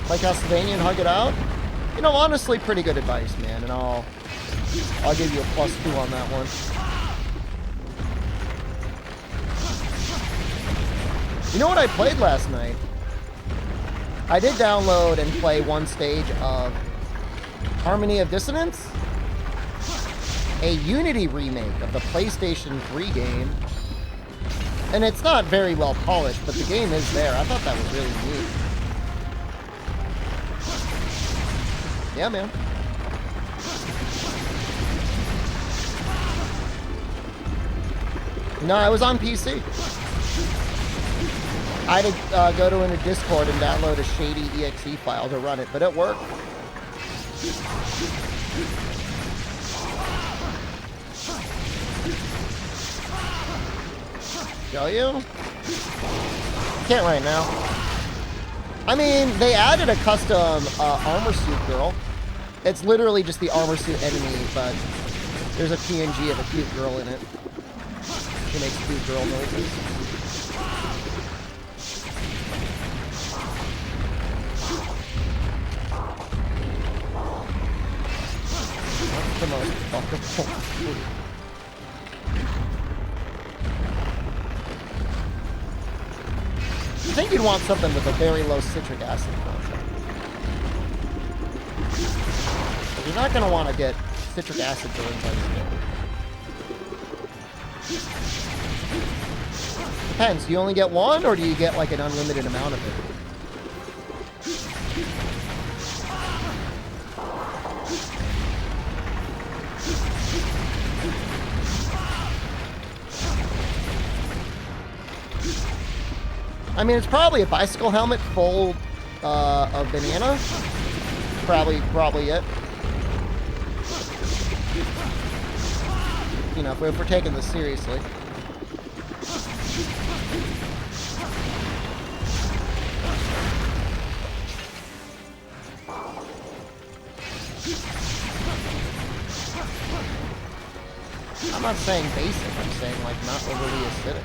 Like Castlevania and hug it out? You know, honestly, pretty good advice, man, and I'll give you a +2 on that one. You know what I played last night? I did download and play one stage of Harmony of Dissonance, a Unity remake of the PlayStation 3 game. And it's not very well polished, but the game is there. I thought that was really neat. Yeah, man. No, I was on PC. I had to go to a Discord and download a shady exe file to run it, but it worked. Show you? Can't right now. I mean, they added a custom armor suit girl. It's literally just the armor suit enemy, but there's a PNG of a cute girl in it. She makes cute girl noises. What's the most fuckable? I think you'd want something with a very low citric acid content. But you're not going to want to get citric acid burned by the skin. Depends. Do you only get one, or do you get like an unlimited amount of it? I mean, it's probably a bicycle helmet full of banana. Probably it. You know, if we're taking this seriously. I'm not saying basic, I'm saying like not overly acidic.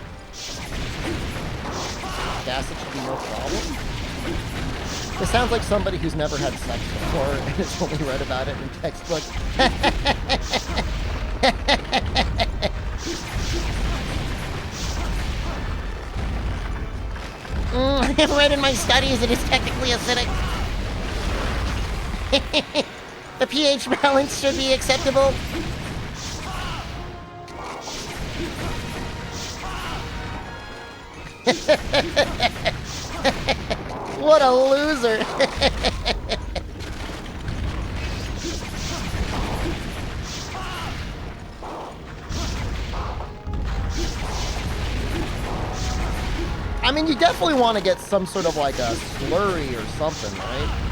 Acid should be no problem. It sounds like somebody who's never had sex before and has only read about it in textbook. I have read in my studies it is technically acidic. The pH balance should be acceptable. What a loser. I mean, you definitely want to get some sort of like a slurry or something, right?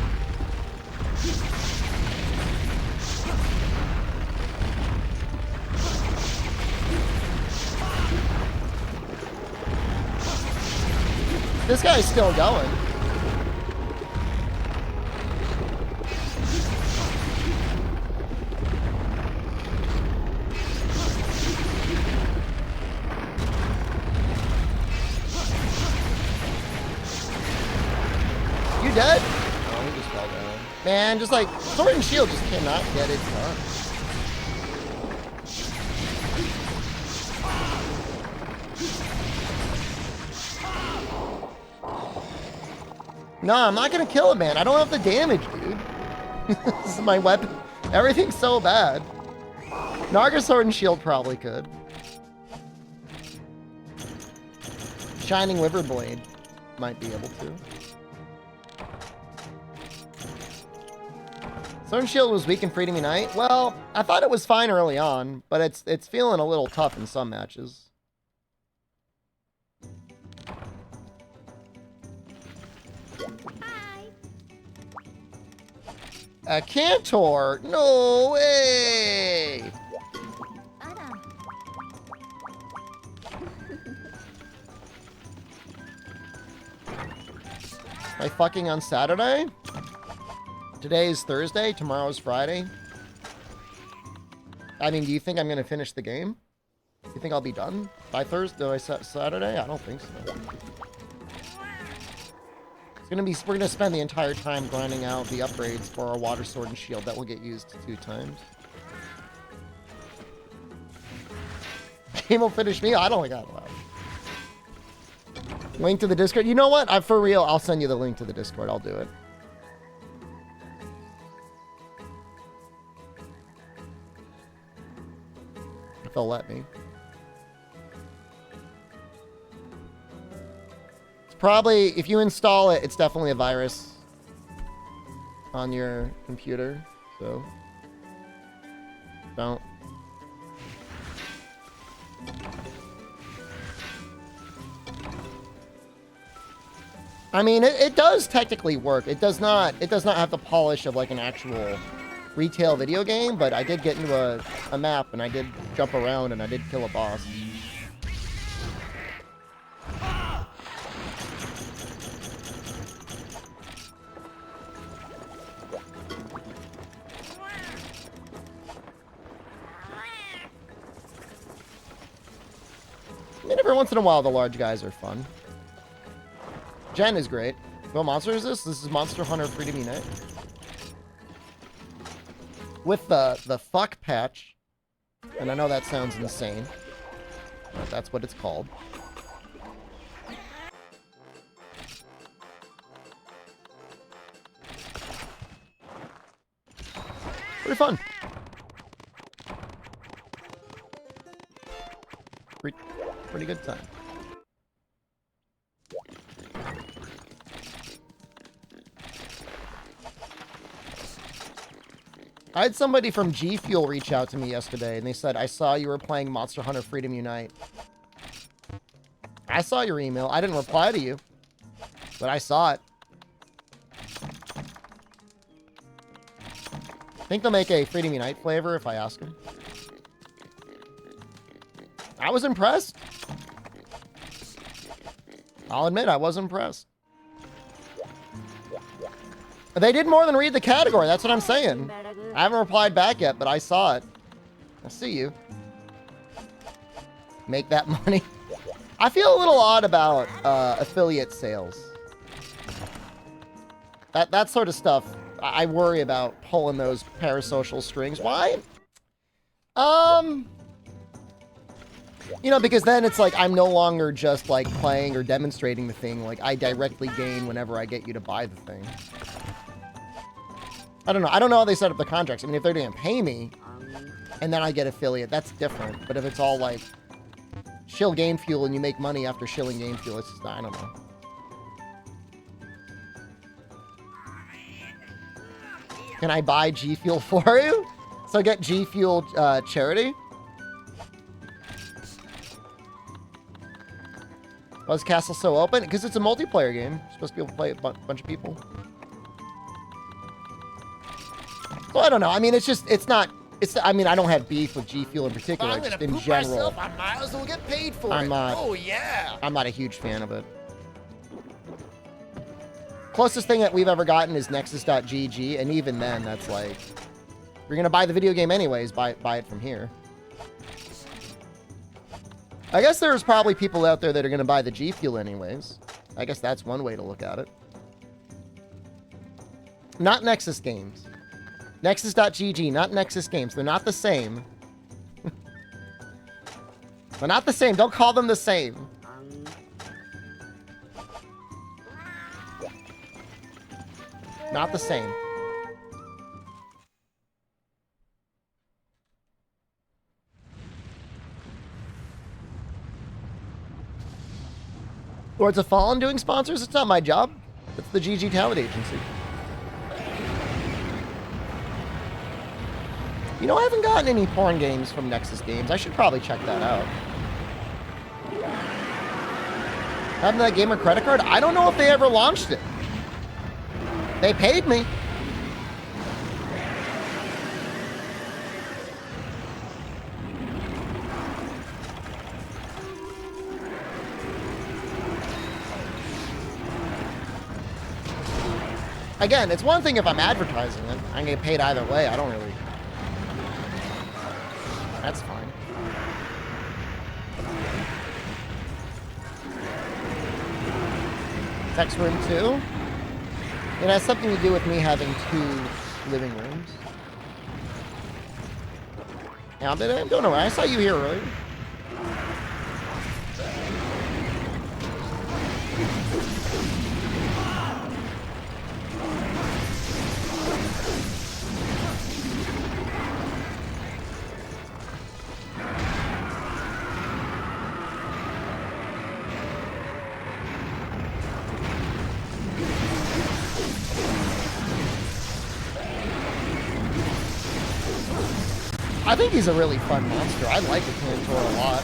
This guy's still going. You dead? Oh, he just fell down. Man, just like, Sword and Shield just cannot get it done. No, I'm not gonna kill him, man. I don't have the damage, dude. This is my weapon. Everything's so bad. Naga Sword and Shield probably could. Shining Wyvern Blade might be able to. Sword and Shield was weak in Freedom Unite. Well, I thought it was fine early on, but it's feeling a little tough in some matches. A Cantor? No way! Am I fucking on Saturday? Today is Thursday, tomorrow is Friday. I mean, do you think I'm gonna finish the game? You think I'll be done by Thursday or Saturday? I don't think so. We're gonna spend the entire time grinding out the upgrades for our Water Sword and Shield that will get used 2 times. Game will finish me? I don't think I'll allow it. Link to the Discord. You know what? For real, I'll send you the link to the Discord. I'll do it. If they'll let me. Probably, if you install it, it's definitely a virus on your computer, so don't. I mean, it does technically work. It does not have the polish of like an actual retail video game, but I did get into a map and I did jump around and I did kill a boss. I mean, every once in a while, the large guys are fun. Jen is great. What monster is this? This is Monster Hunter Freedom Unite. With the fuck patch. And I know that sounds insane. But that's what it's called. Pretty fun. Pretty good time. I had somebody from G Fuel reach out to me yesterday, and they said, I saw you were playing Monster Hunter Freedom Unite. I saw your email. I didn't reply to you, but I saw it. I think they'll make a Freedom Unite flavor if I ask them. I was impressed. I'll admit, I was impressed. They did more than read the category. That's what I'm saying. I haven't replied back yet, but I saw it. I see you. Make that money. I feel a little odd about affiliate sales. That sort of stuff, I worry about pulling those parasocial strings. Why? You know, because then it's like I'm no longer just like playing or demonstrating the thing. Like I directly gain whenever I get you to buy the thing. I don't know. I don't know how they set up the contracts. I mean, if they're going to pay me and then I get affiliate, that's different. But if it's all like shill game fuel and you make money after shilling game fuel, it's just, I don't know. Can I buy G Fuel for you? So get G Fuel charity? Why is Castle so open? Because it's a multiplayer game. You're supposed to be able to play a bunch of people. Well, I don't know. I mean, it's just, it's not, it's, I mean, I don't have beef with G Fuel in particular, just in general. Myself, I might as well get paid for it. Oh, yeah. I'm not a huge fan of it. Closest thing that we've ever gotten is Nexus.gg, and even then, that's like, if you're going to buy the video game anyways, buy it from here. I guess there's probably people out there that are going to buy the G Fuel anyways. I guess that's one way to look at it. Not Nexus Games. Nexus.gg, not Nexus Games. They're not the same. They're not the same. Don't call them the same. Not the same. Lords of Fallen doing sponsors? It's not my job. It's the GG Talent Agency. You know, I haven't gotten any porn games from Nexus Games. I should probably check that out. Having that gamer credit card? I don't know if they ever launched it. They paid me. Again, it's one thing if I'm advertising it. I can get paid either way. I don't really... That's fine. Text room 2? It has something to do with me having 2 living rooms. Yeah, I'm doing alright. I saw you here earlier. I think he's a really fun monster. I like the Cantor a lot.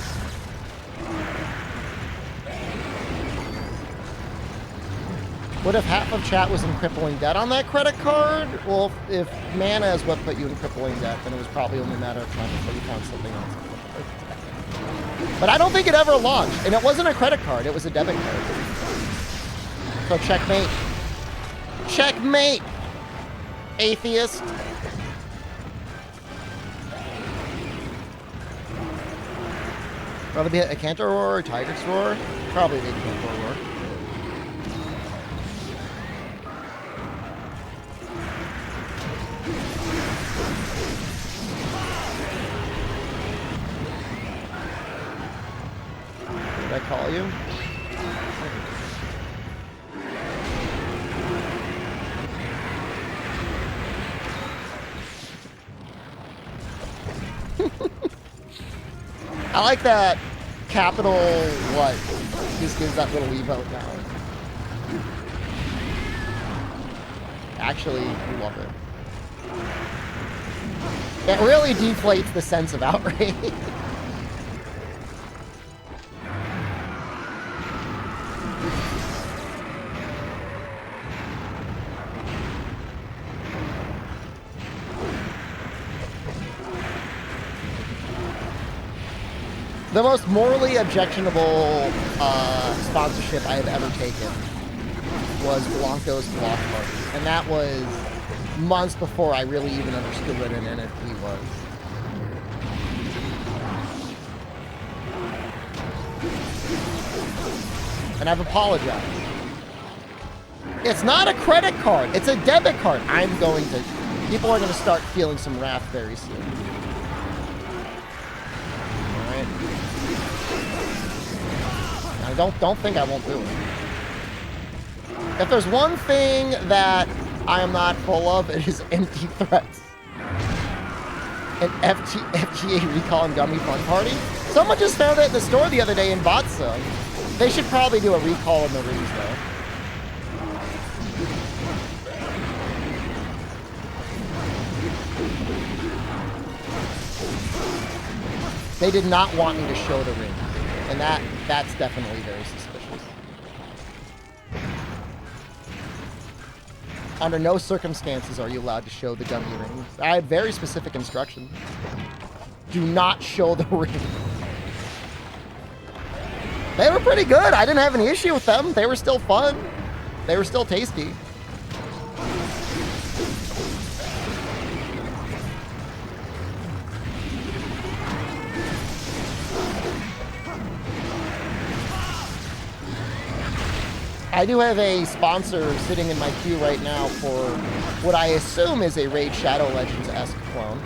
What if half of chat was in crippling debt on that credit card? Well, if mana is what put you in crippling debt, then it was probably only a matter of time before you found something else. But I don't think it ever launched. And it wasn't a credit card. It was a debit card. So checkmate. Checkmate! Atheist. Rather be a Cantor Roar or Tiger's Roar? Probably the Cantor Roar. Did I call you? I like that capital what? Just gives that little emote now. Actually, I love it. It really deflates the sense of outrage. The most morally objectionable sponsorship I have ever taken was Blanco's Block Party. And that was months before I really even understood what an NFT was. And I've apologized. It's not a credit card. It's a debit card. People are going to start feeling some wrath very soon. Don't think I won't do it. If there's one thing that I am not full of, it is empty threats. An FGA recall and gummy fun party? Someone just found it in the store the other day and bought some. They should probably do a recall in the rooms though. They did not want me to show the ring. And that's definitely very suspicious. Under no circumstances are you allowed to show the dummy rings. I had very specific instructions. Do not show the ring. They were pretty good. I didn't have any issue with them. They were still fun. They were still tasty. I do have a sponsor sitting in my queue right now for what I assume is a Raid Shadow Legends-esque clone.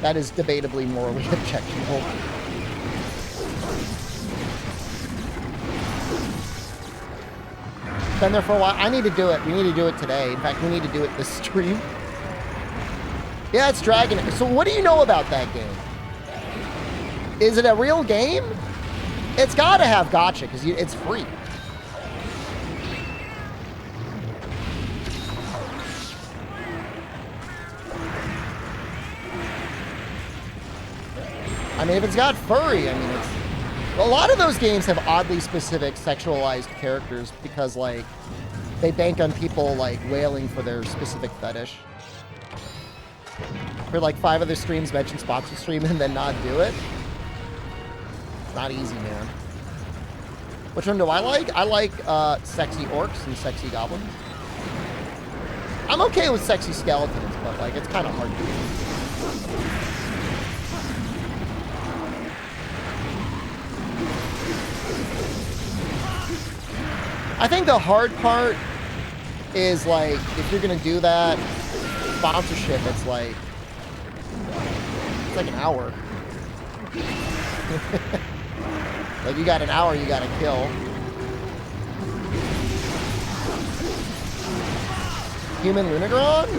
That is debatably morally objectionable. Been there for a while. I need to do it. We need to do it today. In fact, we need to do it this stream. Yeah, it's Dragon. So what do you know about that game? Is it a real game? It's got to have gacha because it's free. I mean, if it's got furry, I mean, it's... A lot of those games have oddly specific sexualized characters because, like, they bank on people, like, wailing for their specific fetish. For, like, 5 other streams mention sponsor stream and then not do it. It's not easy, man. Which one do I like? I like sexy orcs and sexy goblins. I'm okay with sexy skeletons, but, like, it's kind of hard to do. I think the hard part is, like, if you're going to do that sponsorship, it's like an hour. Like, you got an hour you got to kill. Human Lunagron?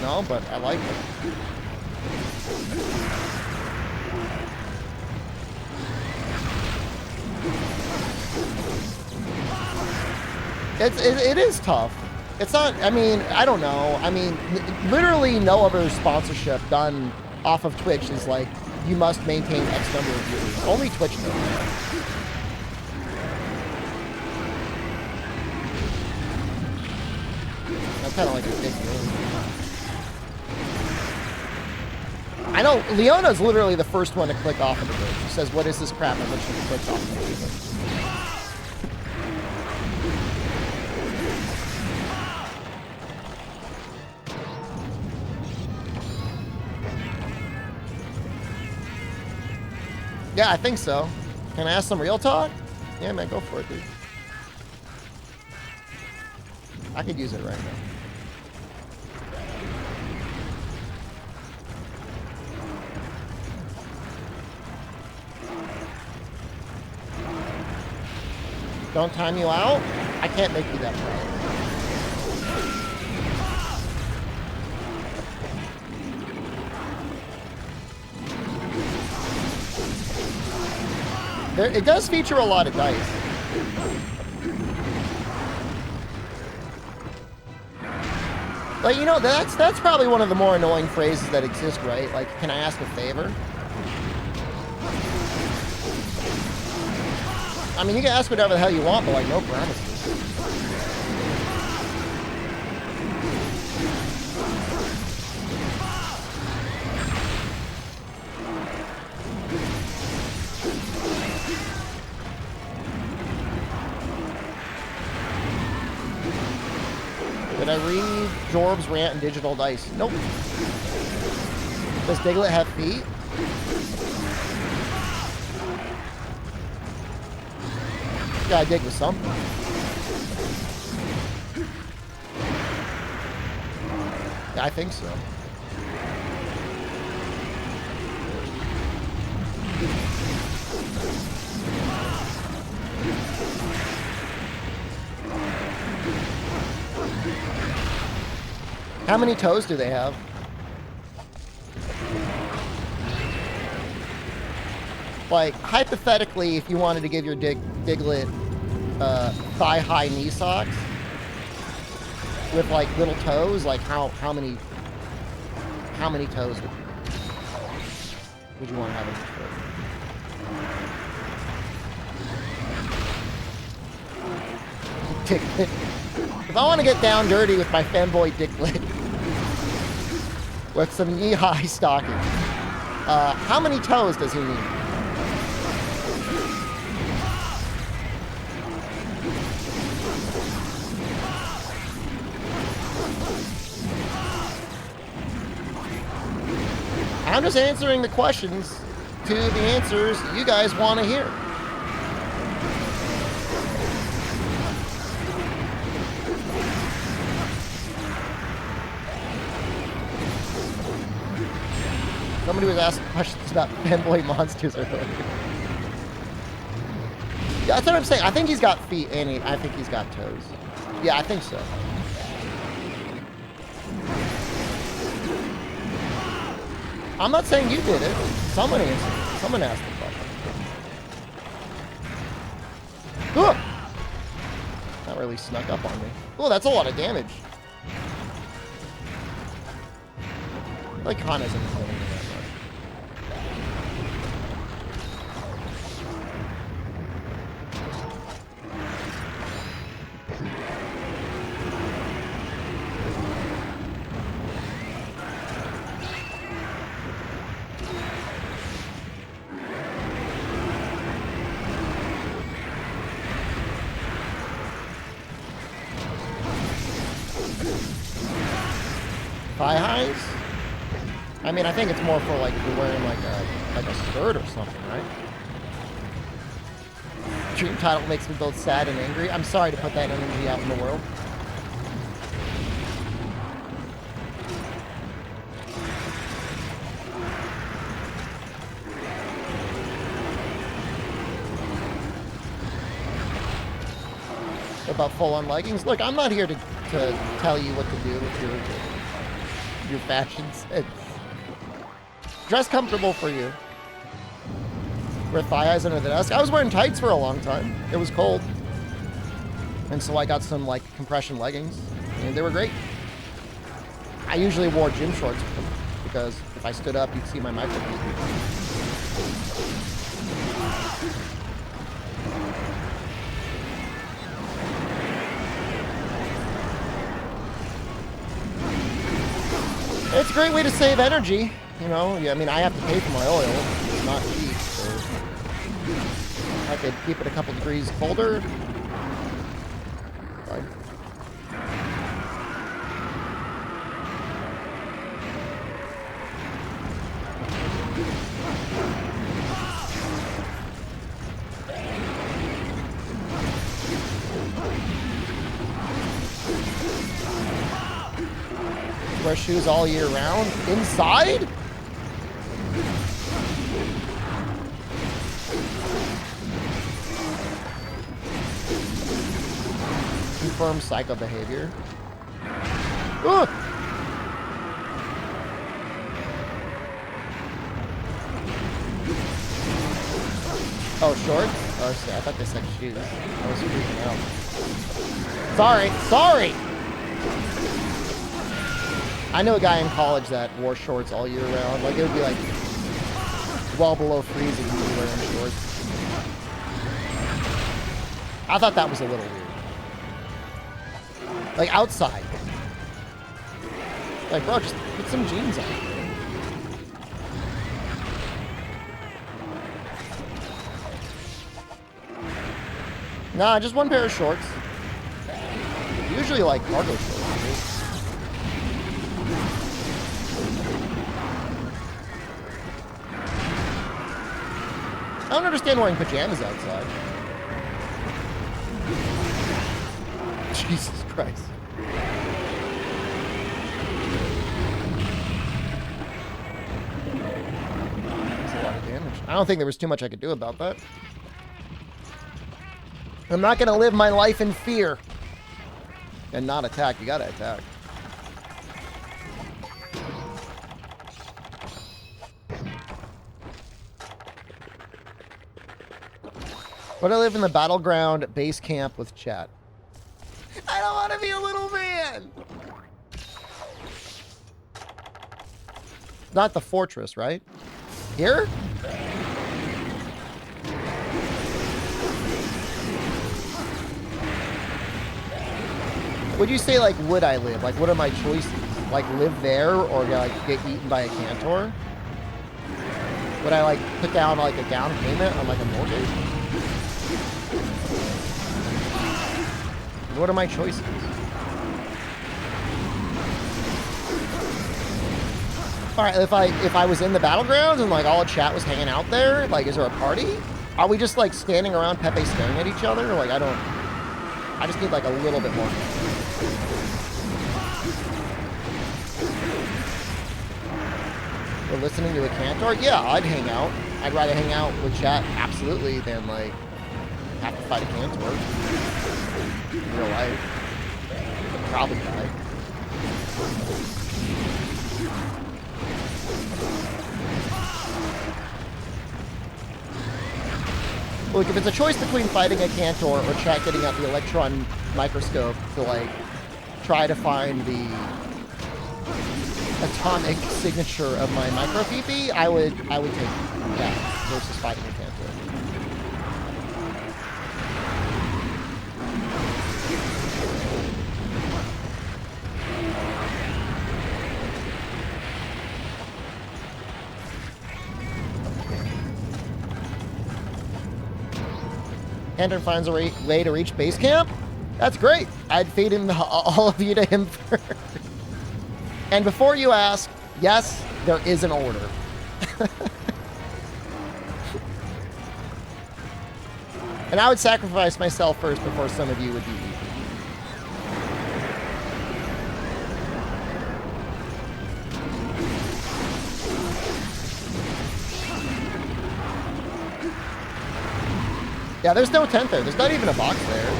No, but I like it. It is tough. It's not, I mean, I don't know. I mean, literally no other sponsorship done off of Twitch is like, you must maintain X number of viewers. Only Twitch does. That's kind of like ridiculous. I know, Leona's literally the first one to click off of the bridge. She says, what is this crap? And then she clicks off of the bridge. Yeah, I think so. Can I ask some real talk? Yeah, man, go for it, dude. I could use it right now. Don't time you out? I can't make you that proud. It does feature a lot of dice. Like, you know, that's probably one of the more annoying phrases that exist, right? Like, can I ask a favor? I mean, you can ask whatever the hell you want, but, like, no promises. Did I read Jorb's rant in Digital Dice? Nope. Does Diglett have feet? Gotta dig with something. Yeah, I think so. How many toes do they have? Like, hypothetically, if you wanted to give your Diglett thigh-high knee socks with, like, little toes, like, how many toes would you? would you want to have in your shirt? Dicklet. If I want to get down dirty with my fanboy Dicklet, with some knee-high stocking, how many toes does he need? I'm just answering the questions to the answers you guys want to hear. Somebody was asking questions about fanboy monsters earlier. Yeah, that's what I'm saying. I think he's got feet and I think he's got toes. Yeah, I think so. I'm not saying you did it. Someone answered it. Someone asked the question. Ugh! That really snuck up on me. Oh, that's a lot of damage. Like Khan isn't killing me that much. Thigh highs? I mean, I think it's more for like if you're wearing like a skirt or something, right? Dream title makes me both sad and angry. I'm sorry to put that energy out in the world. About full-on leggings. Look, I'm not here to tell you what to do with your fashion sense. Dress comfortable for you. Wear thigh highs under the desk. I was wearing tights for a long time. It was cold. And so I got some like compression leggings and they were great. I usually wore gym shorts with them because if I stood up, you'd see my microphone. It's a great way to save energy, you know. Yeah, I mean, I have to pay for my oil. It's not cheap, so I could keep it a couple degrees colder. Fine. Wear shoes all year round? Inside? Confirm psycho behavior. Ugh! Oh, shorts? Oh, shit. I thought they said shoes. I was freaking out. Sorry! I know a guy in college that wore shorts all year round. Like, it would be like well below freezing when he was wearing shorts. I thought that was a little weird. Like, outside. Like, bro, just put some jeans on. Nah, just one pair of shorts. Usually, like, cargo shorts. I don't understand wearing pajamas outside. Jesus Christ. That's a lot of damage. I don't think there was too much I could do about that. I'm not going to live my life in fear. And not attack. You got to attack. But I live in the battleground base camp with chat. I don't want to be a little man. Not the fortress, right? Here? Would you say, like, would I live? Like, what are my choices? Like, live there or, like, get eaten by a cantor? Would I, like, put down, like, a down payment on, like, a mortgage? What are my choices? All right, if I was in the battlegrounds and, like, all the chat was hanging out there, like, is there a party? Are we just, like, standing around Pepe staring at each other? Like, I just need, like, a little bit more. We're listening to a cantor? Yeah, I'd hang out. I'd rather hang out with chat, absolutely, than, like, have to fight a cantor. In real life. I'd probably die. Look, if it's a choice between fighting a cantor or chat getting out the electron microscope to, like, try to find the atomic signature of my micro-PP, I would take that versus fighting a cantor. Hendon finds a way to reach base camp? That's great. I'd feed him all of you to him first. And before you ask, yes, there is an order. And I would sacrifice myself first before some of you would be eaten. Yeah, there's no tent there. There's not even a box there.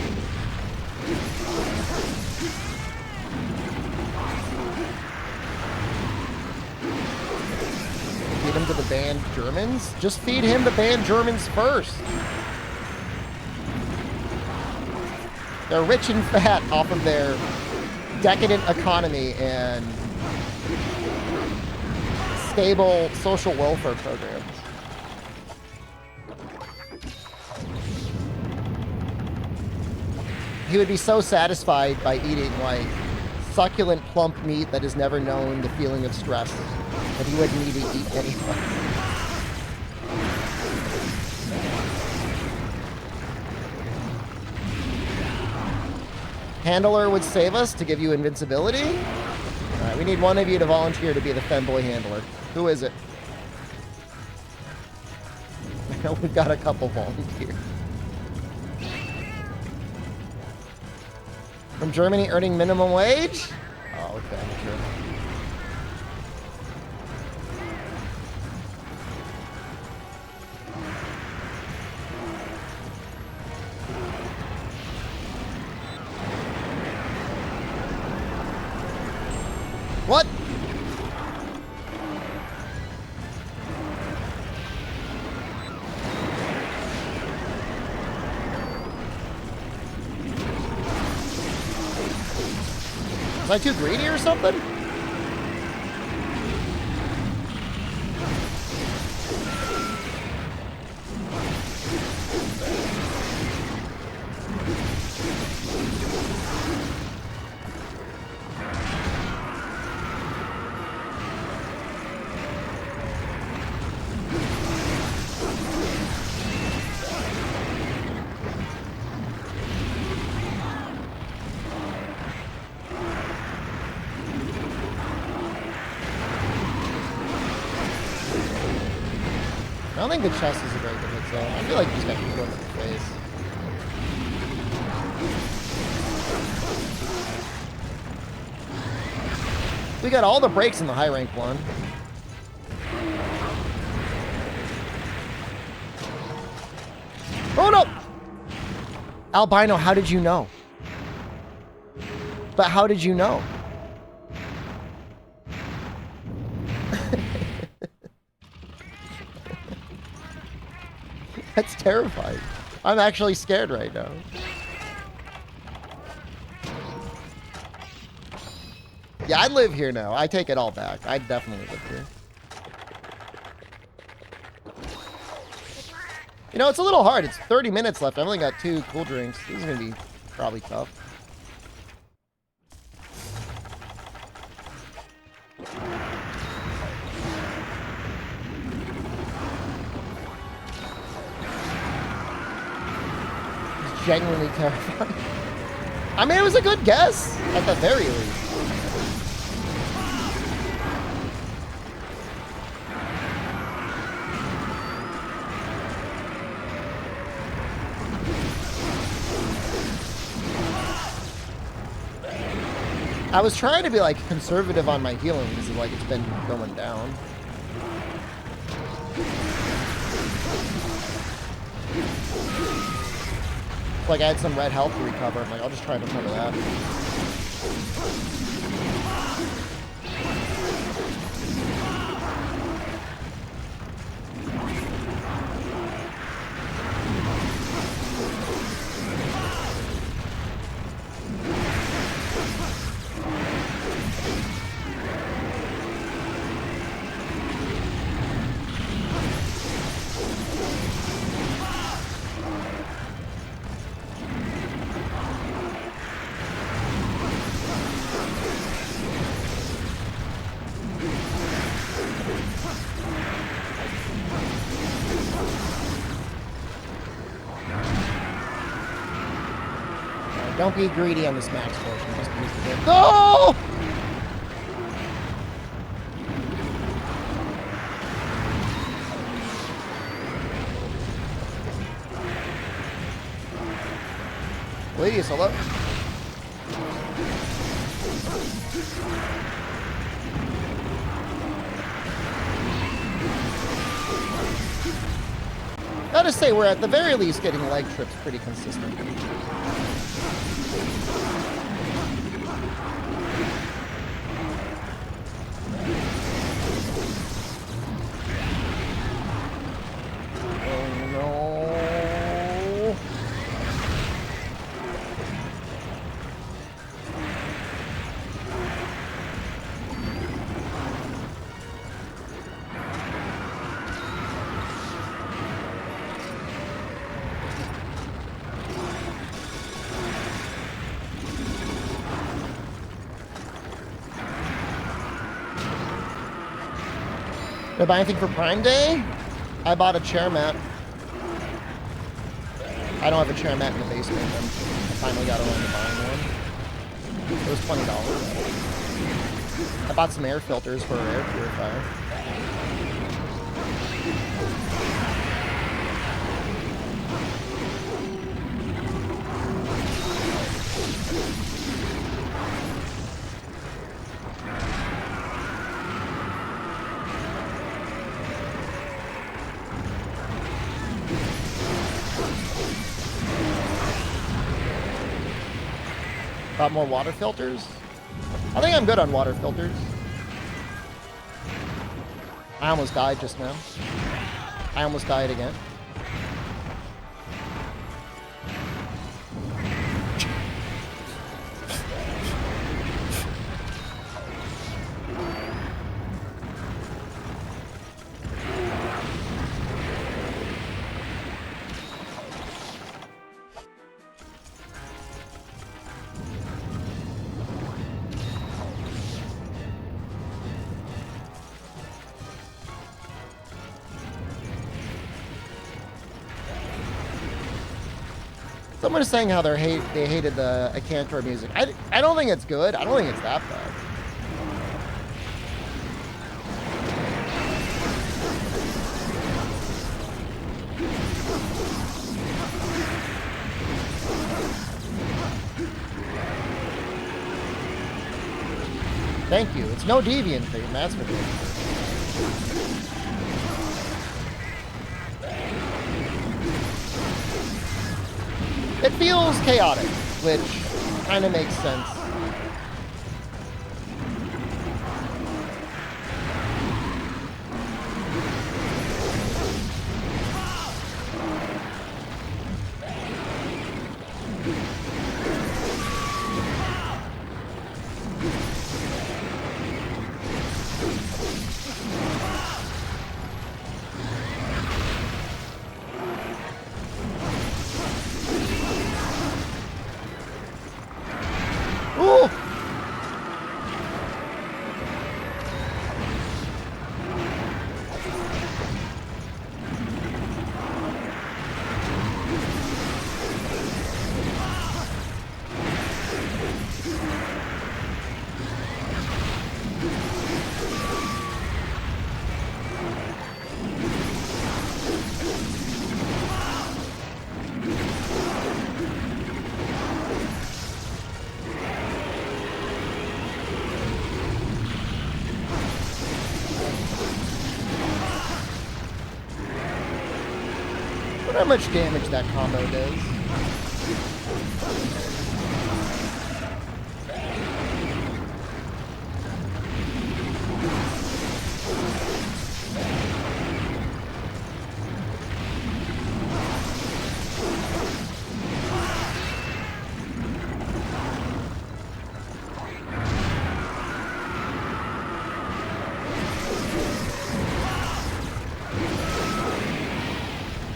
Feed him to the banned Germans? Just feed him the banned Germans first. They're rich and fat off of their decadent economy and stable social welfare programs. He would be so satisfied by eating, like, succulent, plump meat that has never known the feeling of stress that he wouldn't need to eat anyway. Handler would save us to give you invincibility? Alright, we need one of you to volunteer to be the femboy handler. Who is it? I know we've got a couple volunteers. From Germany earning minimum wage? Oh, okay, sure. What? Was I too greedy or something? I don't think the chest is a very good hit zone. I feel like you just got to keep going to the face. We got all the breaks in the high rank one. Oh no! Albino, how did you know? But how did you know? That's terrifying. I'm actually scared right now. Yeah, I live here now. I take it all back. I definitely live here. You know, it's a little hard. It's 30 minutes left. I've only got 2 cool drinks. This is going to be probably tough. It's genuinely terrifying. I mean, it was a good guess, at the very least. I was trying to be, like, conservative on my healing because, like, it's been going down. Like, I had some red health to recover. I'm like, I'll just try to recover that. Don't be greedy on this max portion. Just use the hit. No! Please, hello? Gotta say, we're at the very least getting leg trips pretty consistently. Did I buy anything for Prime Day? I bought a chair mat. I don't have a chair mat in the basement. I finally got around to buying one. It was $20. I bought some air filters for an air purifier. Got more water filters? I think I'm good on water filters. I almost died just now. I almost died again. Someone is saying how they hated the Acantor music. I don't think it's good. I don't think it's that bad. Thank you. It's no deviant thing, that's for sure. It feels chaotic, which kind of makes sense. how much damage that combo does.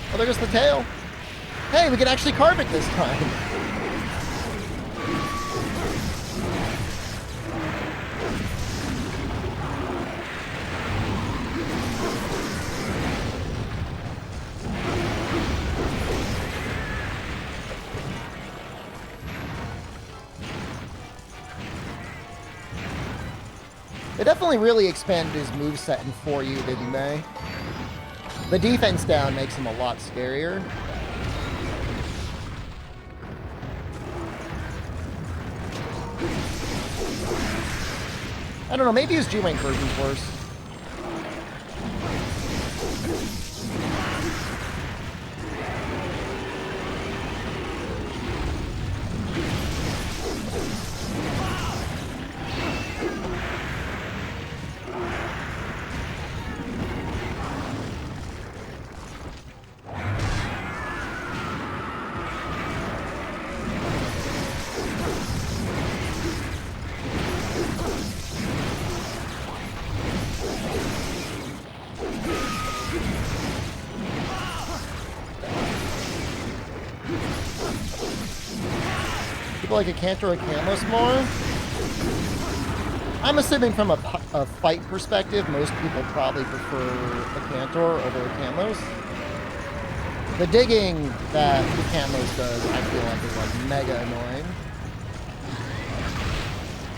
Oh, there goes the tail. Hey, we can actually carve it this time. They definitely really expanded his moveset in 4U, didn't they? The defense down makes him a lot scarier. I don't know, maybe his G-Wing version's worse. People like a Cantor or Camos more? I'm assuming from a fight perspective, most people probably prefer a Cantor over a Camos. The digging that the Camos does, I feel like, is like mega annoying.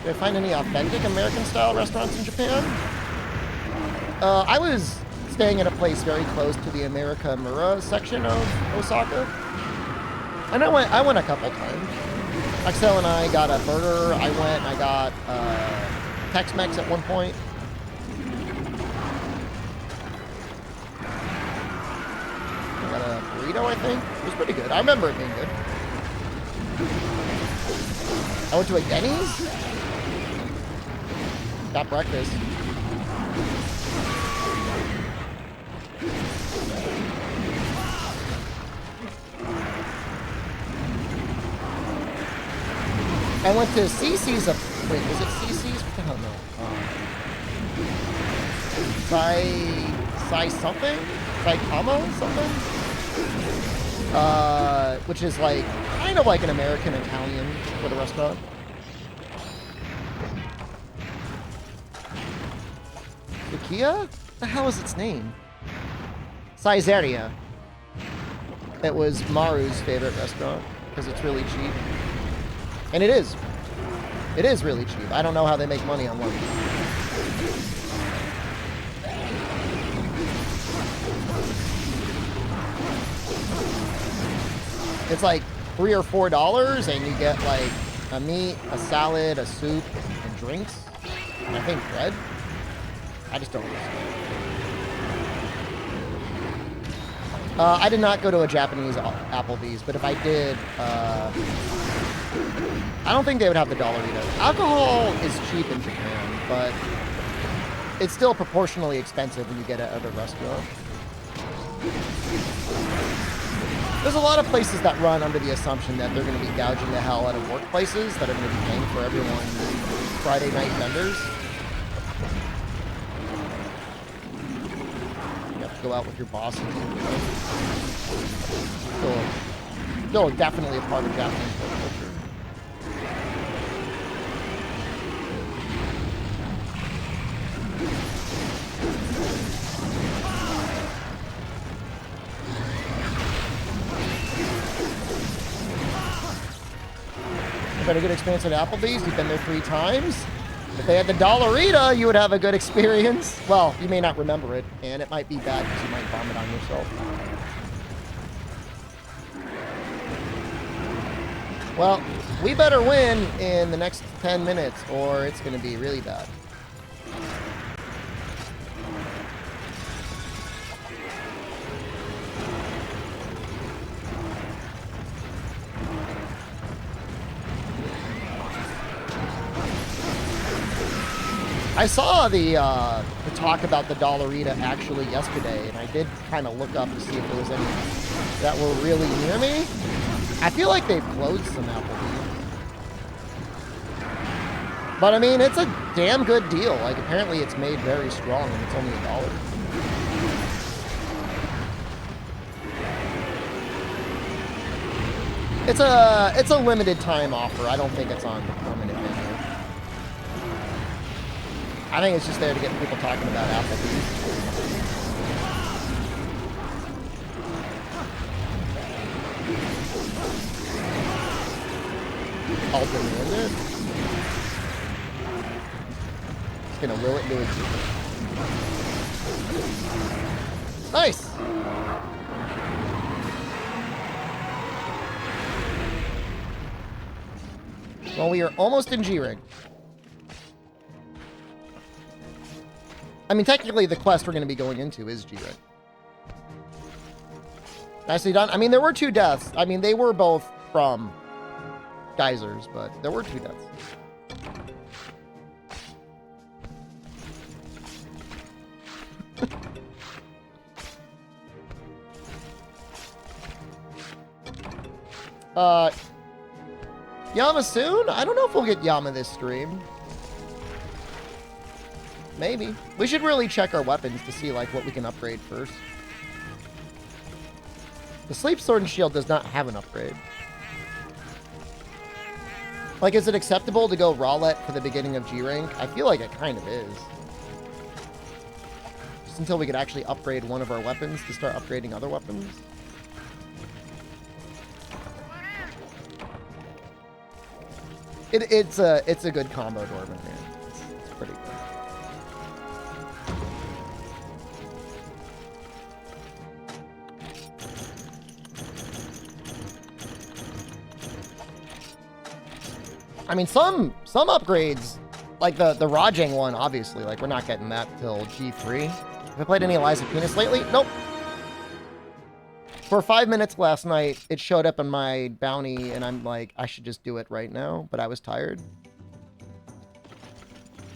Did I find any authentic American-style restaurants in Japan? I was staying at a place very close to the Amerikamura section of Osaka. And I went a couple times. Axel and I got a burger. I went and I got Tex-Mex at one point. I got a burrito, I think. It was pretty good. I remember it being good. I went to a Denny's. Got breakfast. I went to CC's. Wait, was it CC's? What the hell? No. Sai something? Sai Kamo something? Which is like kind of like an American Italian for the restaurant. Lucia? What the hell is its name? Saizeria. It was Maru's favorite restaurant because it's really cheap. And it is. It is really cheap. I don't know how they make money on lunch. It's like $3 or $4, and you get like a meat, a salad, a soup, and drinks. And I think bread. I just don't understand. I did not go to a Japanese Applebee's, but if I did, I don't think they would have the Dollarita. Alcohol is cheap in Japan, but it's still proportionally expensive when you get it at a restaurant. There's a lot of places that run under the assumption that they're going to be gouging the hell out of workplaces that are going to be paying for everyone's Friday night vendors. You have to go out with your bosses. Still definitely a part of Japanese work culture. You've had a good experience at Applebee's. You've been there 3 times. If they had the Dollarita, you would have a good experience. Well, you may not remember it, and it might be bad because you might vomit on yourself. Well, we better win in the next 10 minutes, or it's going to be really bad. I saw the talk about the Dollarita actually yesterday, and I did kind of look up to see if there was any that were really near me. I feel like they've closed some Applebee's. But I mean, it's a damn good deal. Like, apparently it's made very strong, and it's only $1. It's a limited time offer. I don't think it's on the permanent menu. I think it's just there to get people talking about Applebee's. I'll demand it. It's gonna will it do it. Nice. Well, we are almost in G-Ring. I mean, technically, the quest we're going to be going into is G-Ring. Nicely done. I mean, there were 2 deaths. I mean, they were both from geysers, but there were 2 deaths. Yama soon? I don't know if we'll get Yama this stream. Maybe. We should really check our weapons to see, like, what we can upgrade first. The Sleep Sword and Shield does not have an upgrade. Like, is it acceptable to go Rowlet for the beginning of G-Rank? I feel like it kind of is. Just until we could actually upgrade one of our weapons to start upgrading other weapons. It's a good combo, Dorman, man. It's pretty good. I mean, some upgrades, like the Rajang one, obviously, like, we're not getting that till G3. Have I played any Eliza Penis lately? Nope. For 5 minutes last night, it showed up in my bounty, and I'm like, I should just do it right now, but I was tired.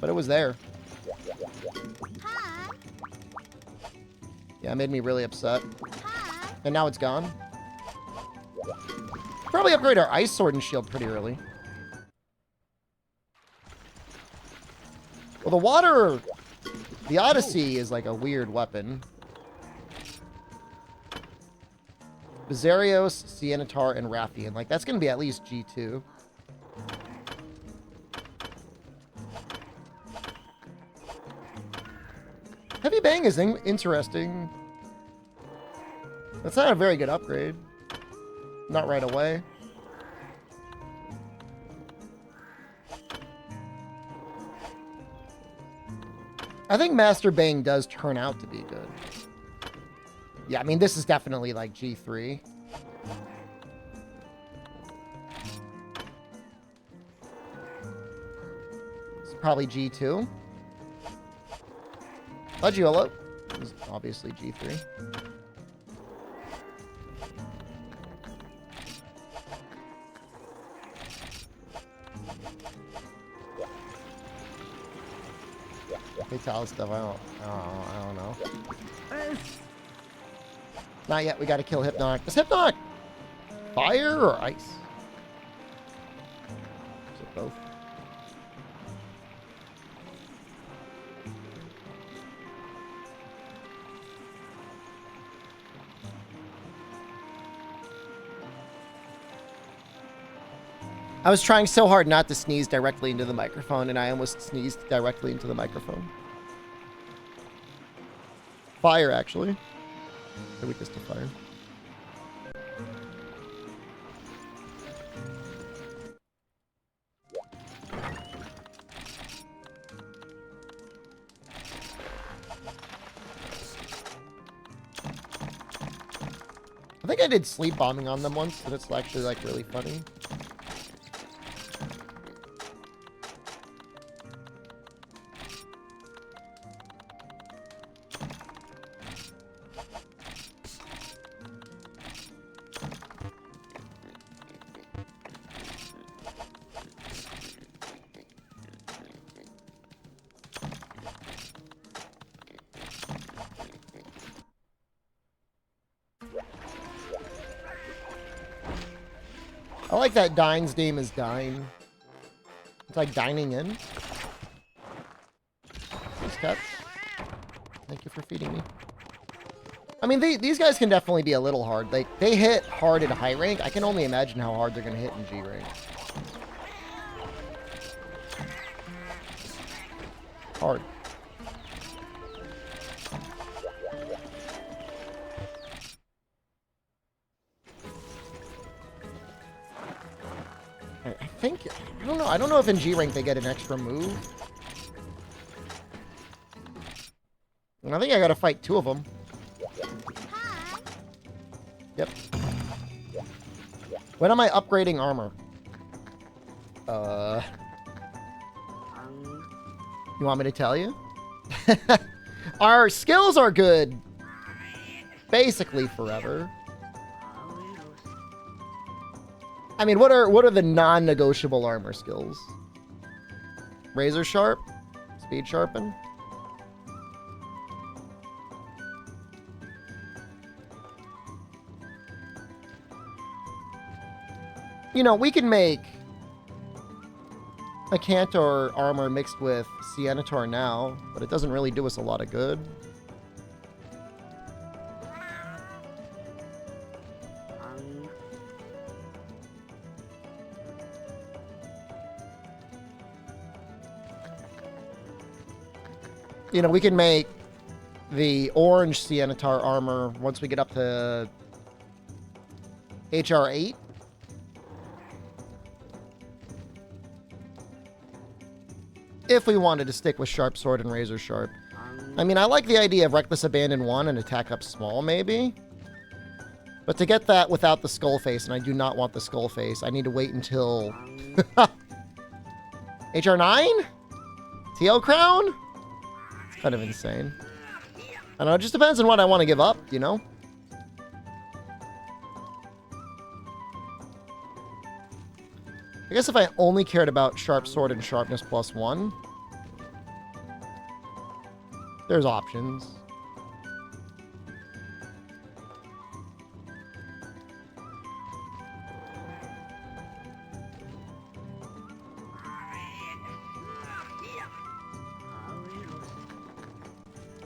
But it was there. Hi. Yeah, it made me really upset. Hi. And now it's gone. Probably upgrade our Ice Sword and Shield pretty early. Well, the water... The Odyssey is like a weird weapon. Bizarios, Sienitar, and Rathian. Like, that's going to be at least G2. Heavy Bang is interesting. That's not a very good upgrade. Not right away. I think Master Bang does turn out to be good. Yeah, I mean, this is definitely like G3. It's probably G2. Leggiolo is obviously G3. Fatal stuff, I don't know. Not yet, we gotta kill Hypnotic. Is Hypnotic fire or ice? Is it both? I was trying so hard not to sneeze directly into the microphone, and I almost sneezed directly into the microphone. Fire, actually. Or weakness to fire. I think I did sleep bombing on them once, but it's actually like really funny. I like that Dine's name is Dine. It's like dining in. Thanks, cats. Thank you for feeding me. I mean, these guys can definitely be a little hard. They hit hard in high rank. I can only imagine how hard they're going to hit in G rank. Hard. I think, I don't know. I don't know if in G rank they get an extra move. I think I gotta fight 2 of them. Yep. When am I upgrading armor? You want me to tell you? Our skills are good basically forever. I mean, what are the non-negotiable armor skills? Razor sharp? Speed sharpen? You know, we can make a Cantor armor mixed with Siennator now, but it doesn't really do us a lot of good. You know, we can make the orange Siennator armor once we get up to HR 8. If we wanted to stick with Sharp Sword and Razor Sharp. I mean, I like the idea of Reckless Abandon 1 and Attack Up Small, maybe. But to get that without the Skull Face, and I do not want the Skull Face, I need to wait until... HR 9? TL Crown? It's kind of insane. I don't know, it just depends on what I want to give up, you know? I guess if I only cared about Sharp Sword and Sharpness +1, there's options.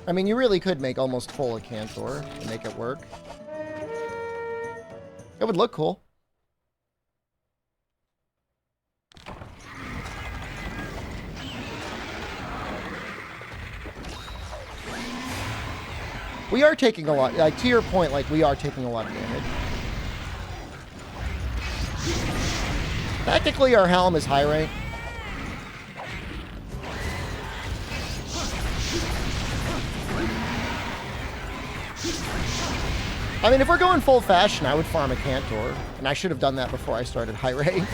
I mean, you really could make almost full a Cantor and make it work. It would look cool. We are taking a lot, like, to your point, like, we are taking a lot of damage. Technically, our helm is high rank. I mean, if we're going full fashion, I would farm a Cantor, and I should have done that before I started high rank.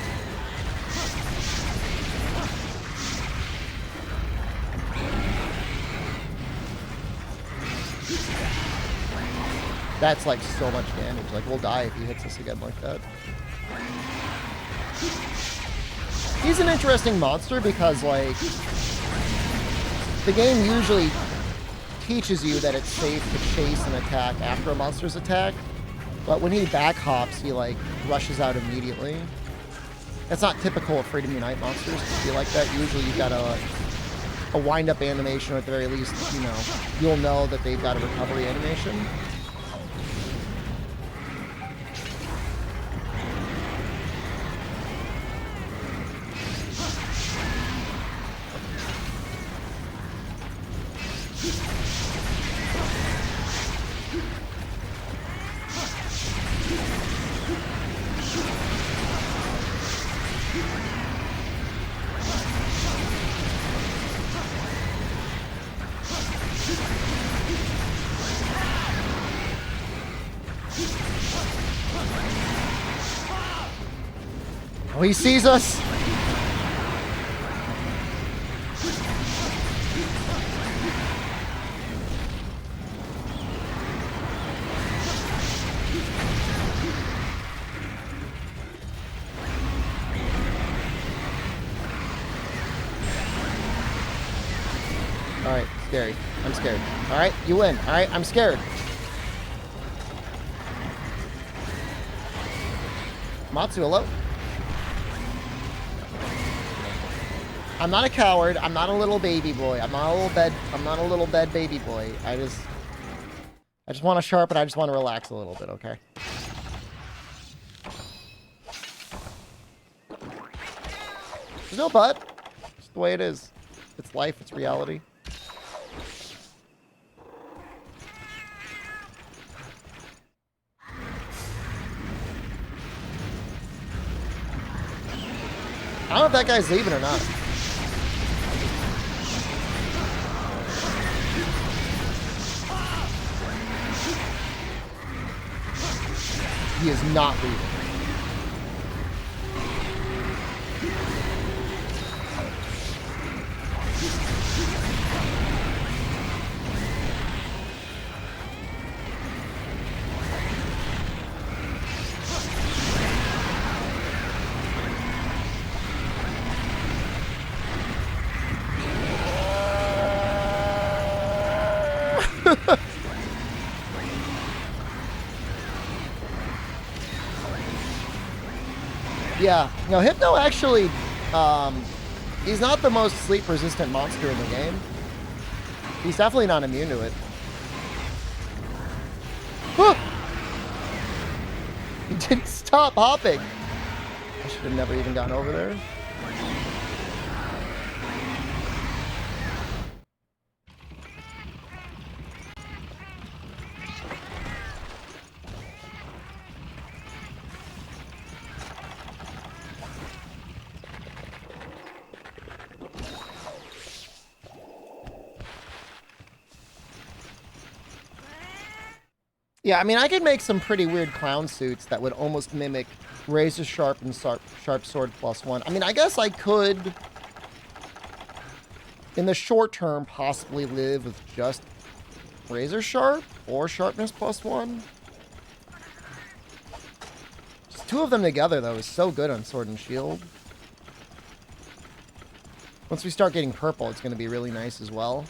That's like so much damage. Like, we'll die if he hits us again like that. He's an interesting monster because, like, the game usually teaches you that it's safe to chase an attack after a monster's attack. But when he back hops, he, like, rushes out immediately. That's not typical of Freedom Unite monsters to be like that. Usually you've got a wind-up animation, or at the very least, you know, you'll know that they've got a recovery animation. Oh, he sees us. All right, scary. I'm scared. All right, you win. All right, I'm scared. Matsu, hello? I'm not a coward. I'm not a little baby boy. I'm not a little bed baby boy. I just want to sharpen. I just want to relax a little bit, okay? There's no but. It's the way it is. It's life. It's reality. I don't know if that guy's leaving or not. He is not leaving. Yeah, you know, Hypno actually, he's not the most sleep-resistant monster in the game. He's definitely not immune to it. Ah! He didn't stop hopping. I should have never even gone over there. Yeah, I mean, I could make some pretty weird clown suits that would almost mimic Razor Sharp and Sharp Sword +1. I mean, I guess I could, in the short term, possibly live with just Razor Sharp or Sharpness +1. Just two of them together, though, is so good on Sword and Shield. Once we start getting purple, it's going to be really nice as well.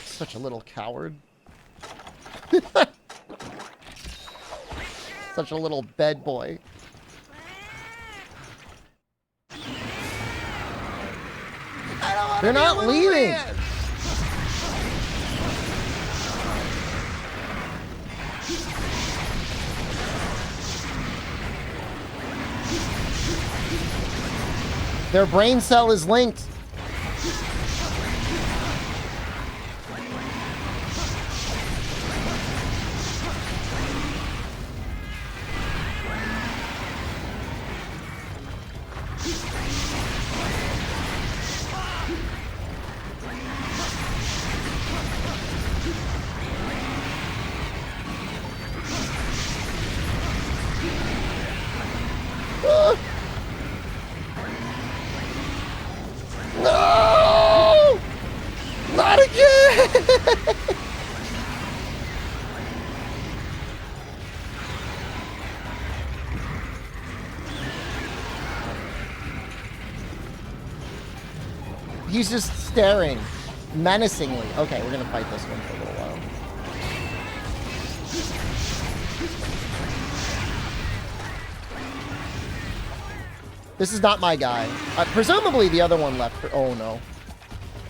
Such a little coward. Such a little bed boy. They're not leaving. Their brain cell is linked. No! Not again! He's just staring menacingly. Okay, we're gonna fight this one for a little while. This is not my guy. Presumably the other one left. Oh no.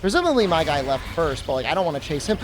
Presumably my guy left first, but like I don't want to chase him.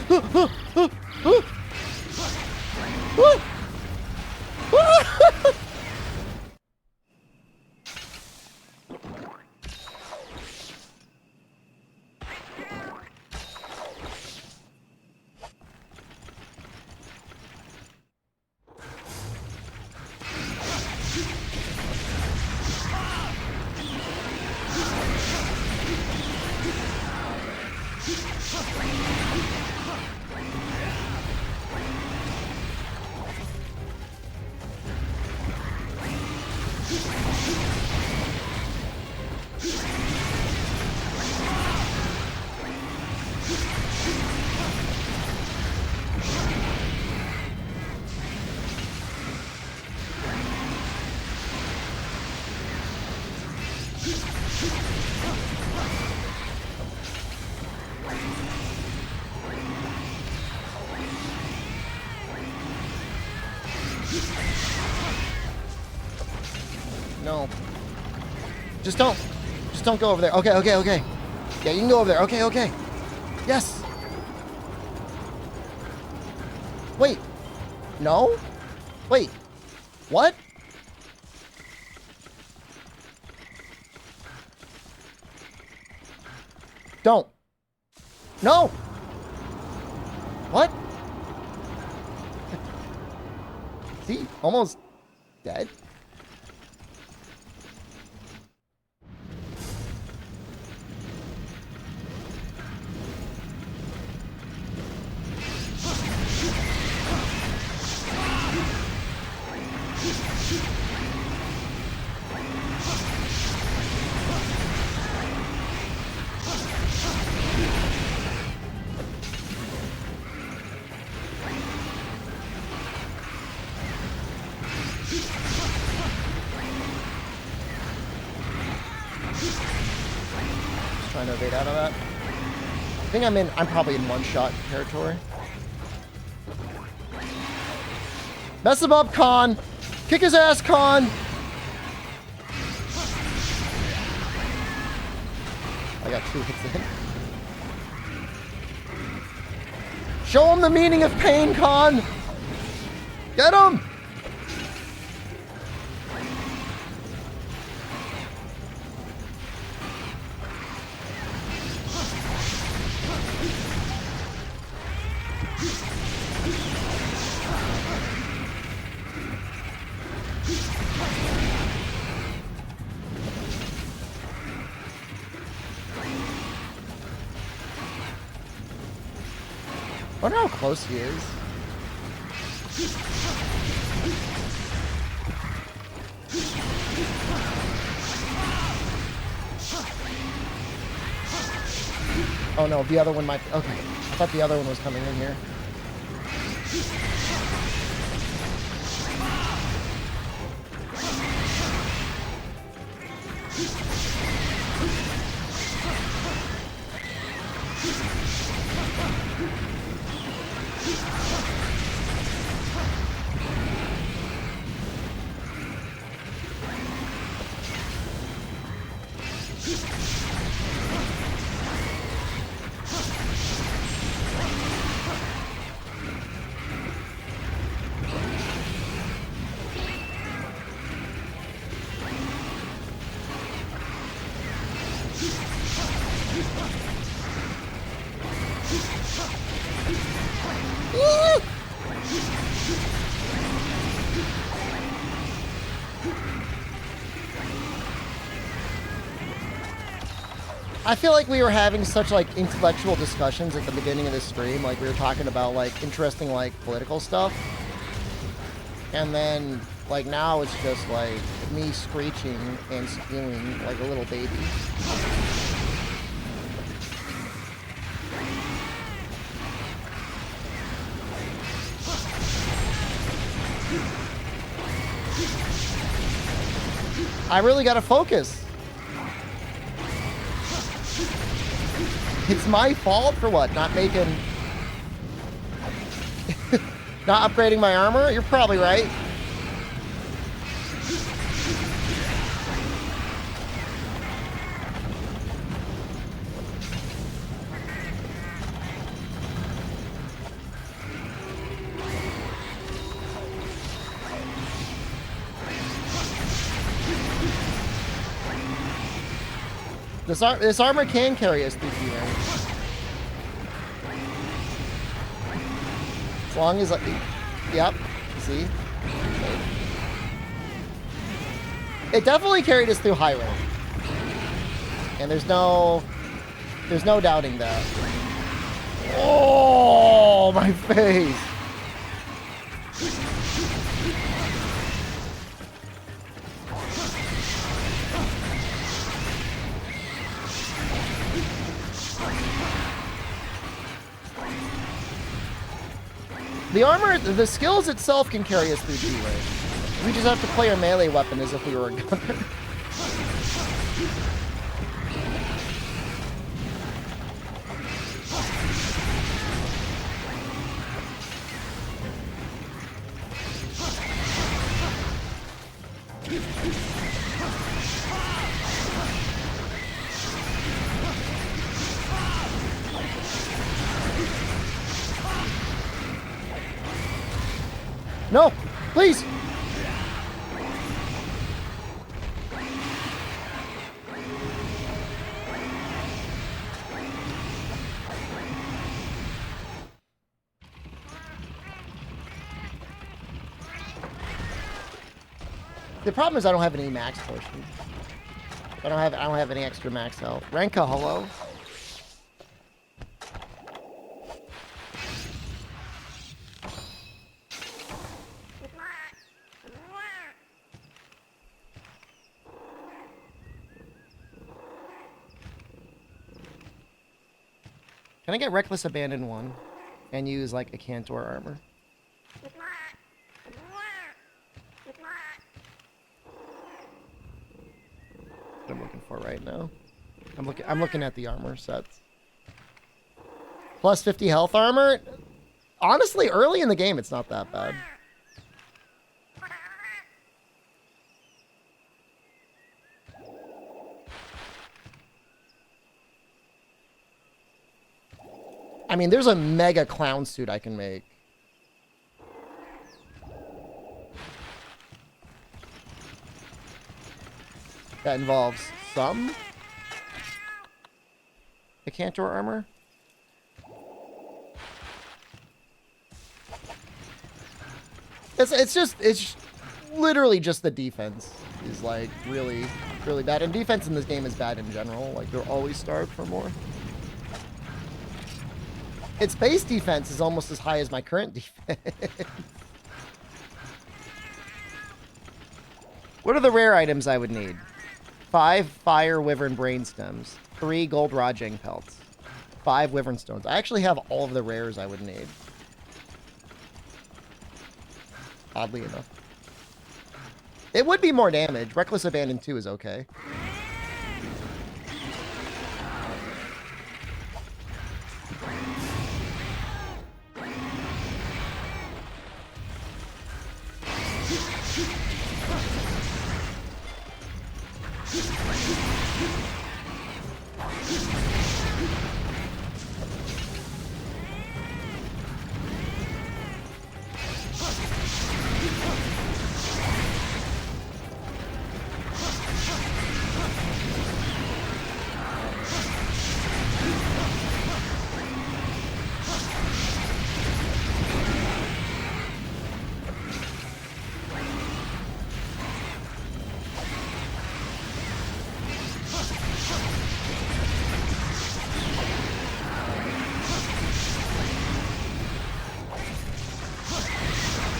Just don't go over there. Okay, okay, okay. Yeah, you can go over there. Okay, okay. Yes. Wait. No? Wait. What? Don't. No. What? See? Almost dead. Trying to evade out of that. I think I'm probably in one-shot territory. Mess him up, Khan! Kick his ass, Khan! I got 2 hits in. Show him the meaning of pain, Khan! Get him! I wonder how close he is. Oh no, the other one might... Okay, I thought the other one was coming in here. I feel like we were having such like intellectual discussions at the beginning of this stream. Like we were talking about like interesting like political stuff. And then like now it's just like me screeching and spewing like a little baby. I really gotta focus. It's my fault for what? Not making... Not upgrading my armor? You're probably right. This armor can carry us through the range. As long as, yep, see? It definitely carried us through high range. And there's no doubting that. Oh, my face. The armor, the skills itself can carry us through G-range. We just have to play our melee weapon as if we were a gunner. No, please. The problem is I don't have any max potions. I don't have any extra max health. Renka, hello. Can I get Reckless Abandon 1 and use like a Cantor armor? What I'm looking for right now. I'm looking at the armor sets. Plus 50 health armor. Honestly, early in the game, it's not that bad. I mean, there's a mega clown suit I can make. That involves some Cantor armor. It's literally just the defense is like really bad, and defense in this game is bad in general. Like they're always starved for more. Its base defense is almost as high as my current defense. What are the rare items I would need? 5 fire wyvern brain stems, 3 gold Rajang pelts, 5 wyvern stones. I actually have all of the rares I would need. Oddly enough. It would be more damage. Reckless Abandon 2 is okay.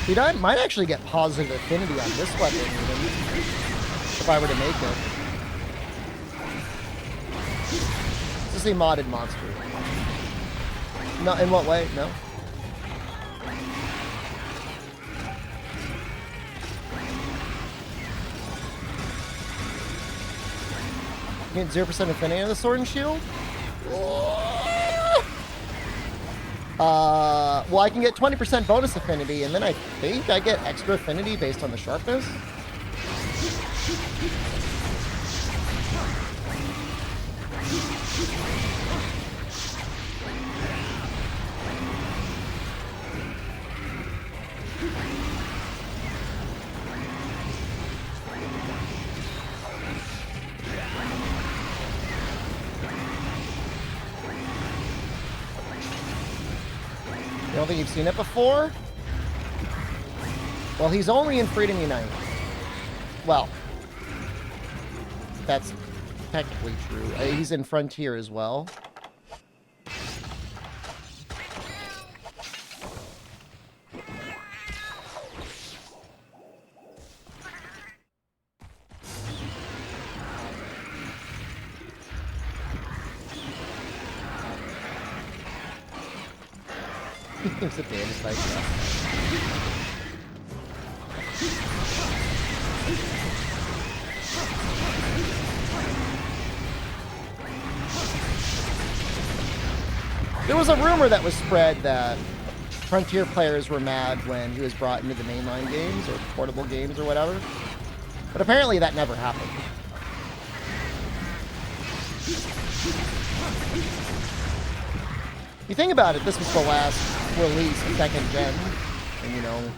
Dude, I might actually get positive affinity on this weapon even, if I were to make it. Is this a modded monster? No, in what way? No. You get 0% affinity on the sword and shield? Well, I can get 20% bonus affinity, and then I think I get extra affinity based on the sharpness. You don't think you've seen it before? Well, he's only in Freedom Unite. Well, that's technically true. He's in Frontier as well. There's a band fight. There was a rumor that was spread that Frontier players were mad when he was brought into the mainline games or portable games or whatever. But apparently that never happened. You think about it, this was the last release of second gen, and you know,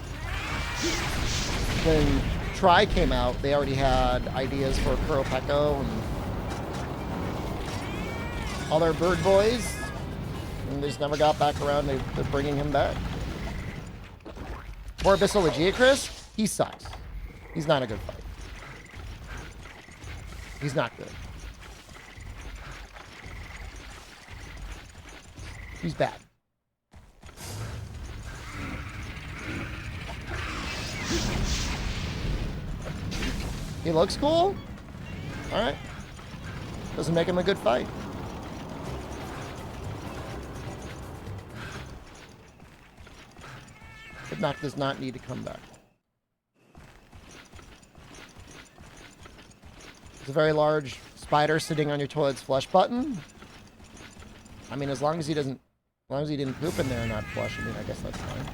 when Tri came out, they already had ideas for Kuropeko and other bird boys, and they just never got back around to bringing him back. Poor Abyssal Legiacris, he sucks. He's not a good fight. He's not good. He's bad. He looks cool? Alright. Doesn't make him a good fight. Knock does not need to come back. There's a very large spider sitting on your toilet's flush button. I mean, as long as he didn't poop in there and not flush, I mean, I guess that's fine.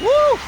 Woo!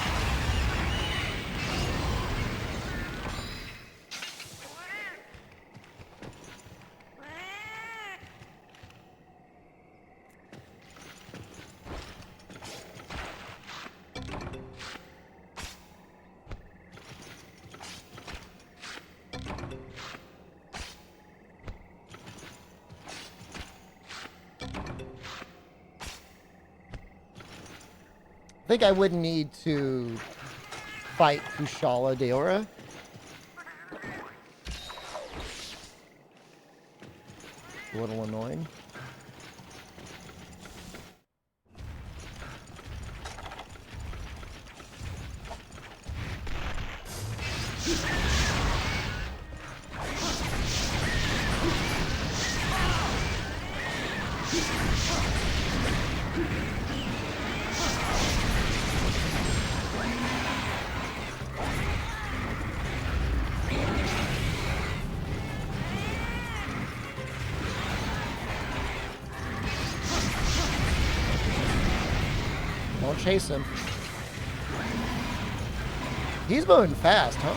I think I would need to fight Kushala Daora. A little annoying. Don't chase him. He's moving fast, huh?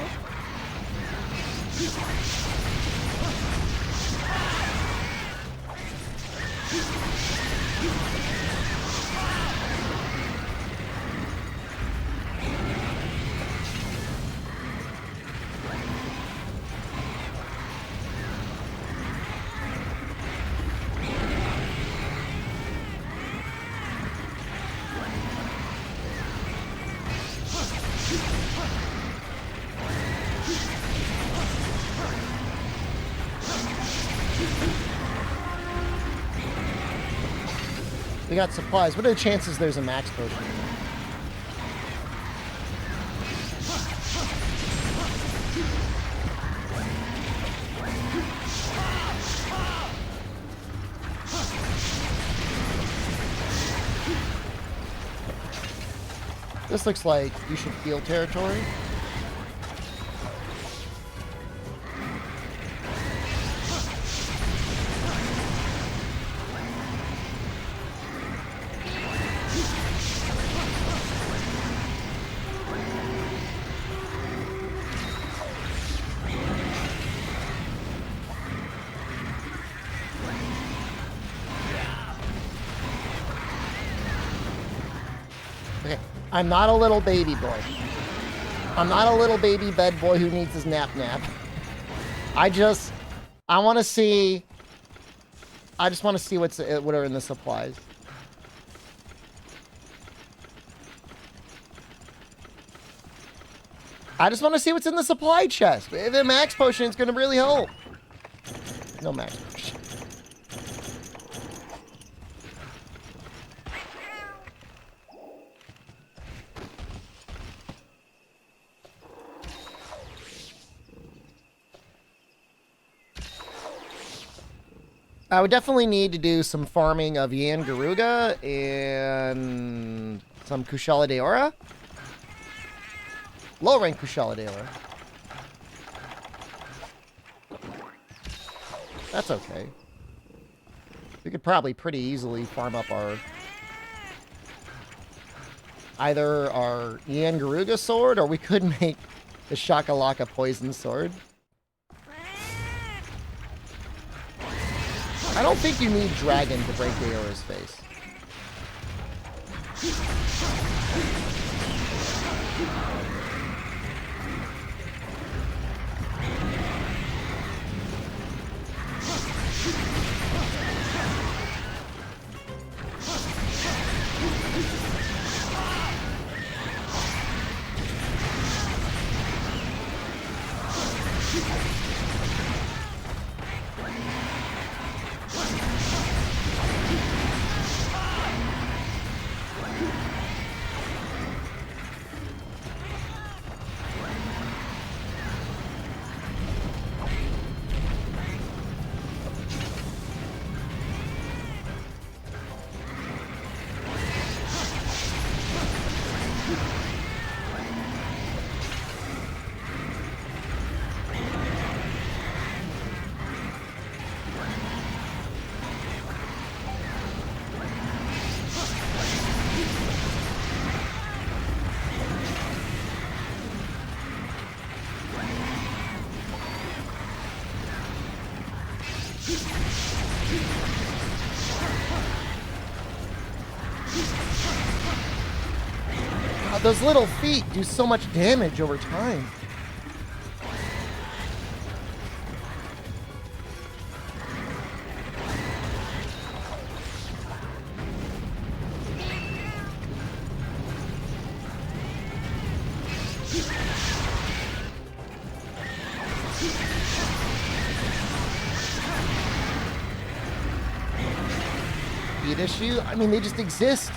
We got supplies. What are the chances there's a max potion in there? This looks like you should feel territory. Okay, I'm not a little baby boy. I'm not a little baby bed boy who needs his nap. I just want to see what are in the supplies. I just want to see what's in the supply chest. If a max potion is going to really help. No max potion. I would definitely need to do some farming of Yan Garuga and some Kushala Daora. Low rank Kushala. That's okay. We could probably pretty easily farm up our... either our Ian Garuga sword, or we could make the Shakalaka poison sword. I don't think you need Dragon to break Aora's face. God, those little feet do so much damage over time. Feet issue? I mean, they just exist.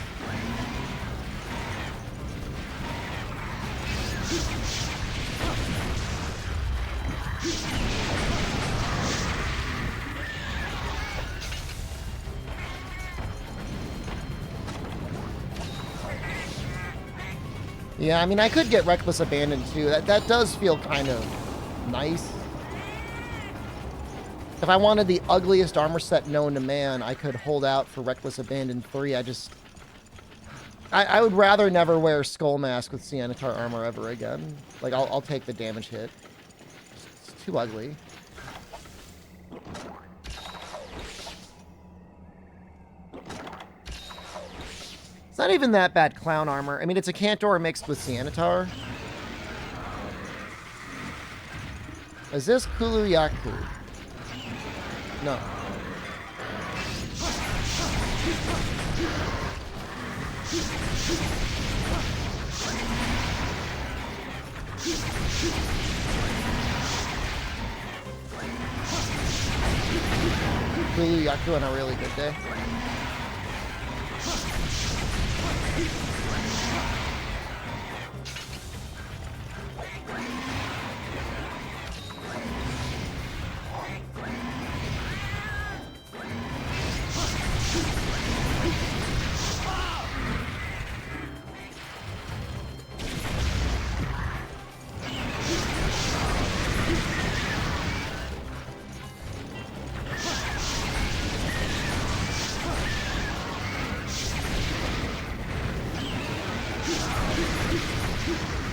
Yeah, I mean, I could get Reckless Abandon too. That does feel kind of nice. If I wanted the ugliest armor set known to man, I could hold out for Reckless Abandon 3. I would rather never wear Skull Mask with Sianitar armor ever again. Like, I'll take the damage hit. It's too ugly. It's not even that bad clown armor. I mean, it's a Cantor mixed with Sianitar. Is this Kuluyaku? No. Kuluyaku on a really good day.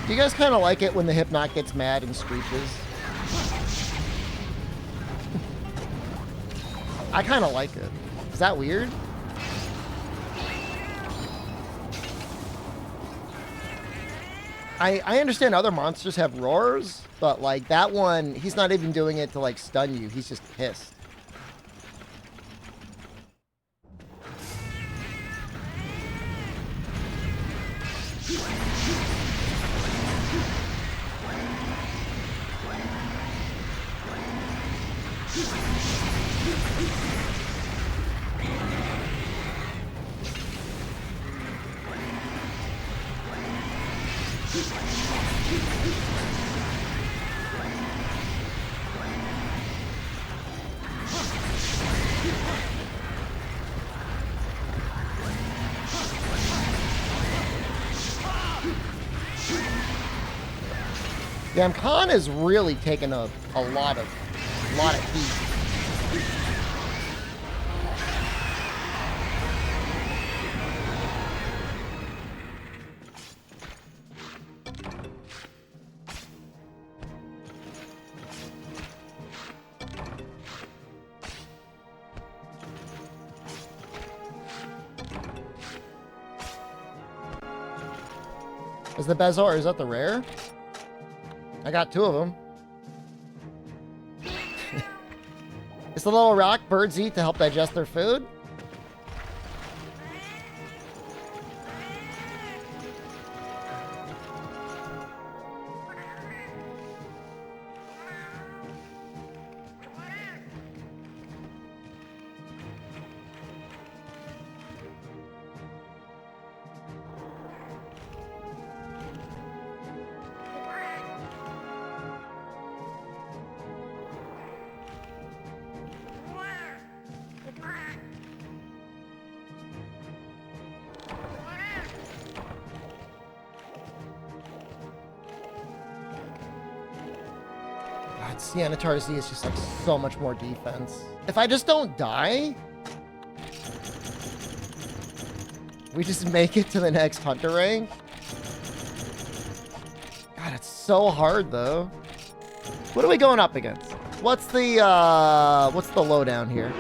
Do you guys kind of like it when the Hypnot gets mad and screeches? I kind of like it. Is that weird? I understand other monsters have roars, but like that one, he's not even doing it to like stun you. He's just pissed. Damn, Khan is really taking a lot of heat. Is the Bezor, is that the rare? I got 2 of them. It's the little rock birds eat to help digest their food. Siennatar Z is just like so much more defense. If I just don't die, we just make it to the next hunter rank. God, it's so hard though. What are we going up against? What's the lowdown here?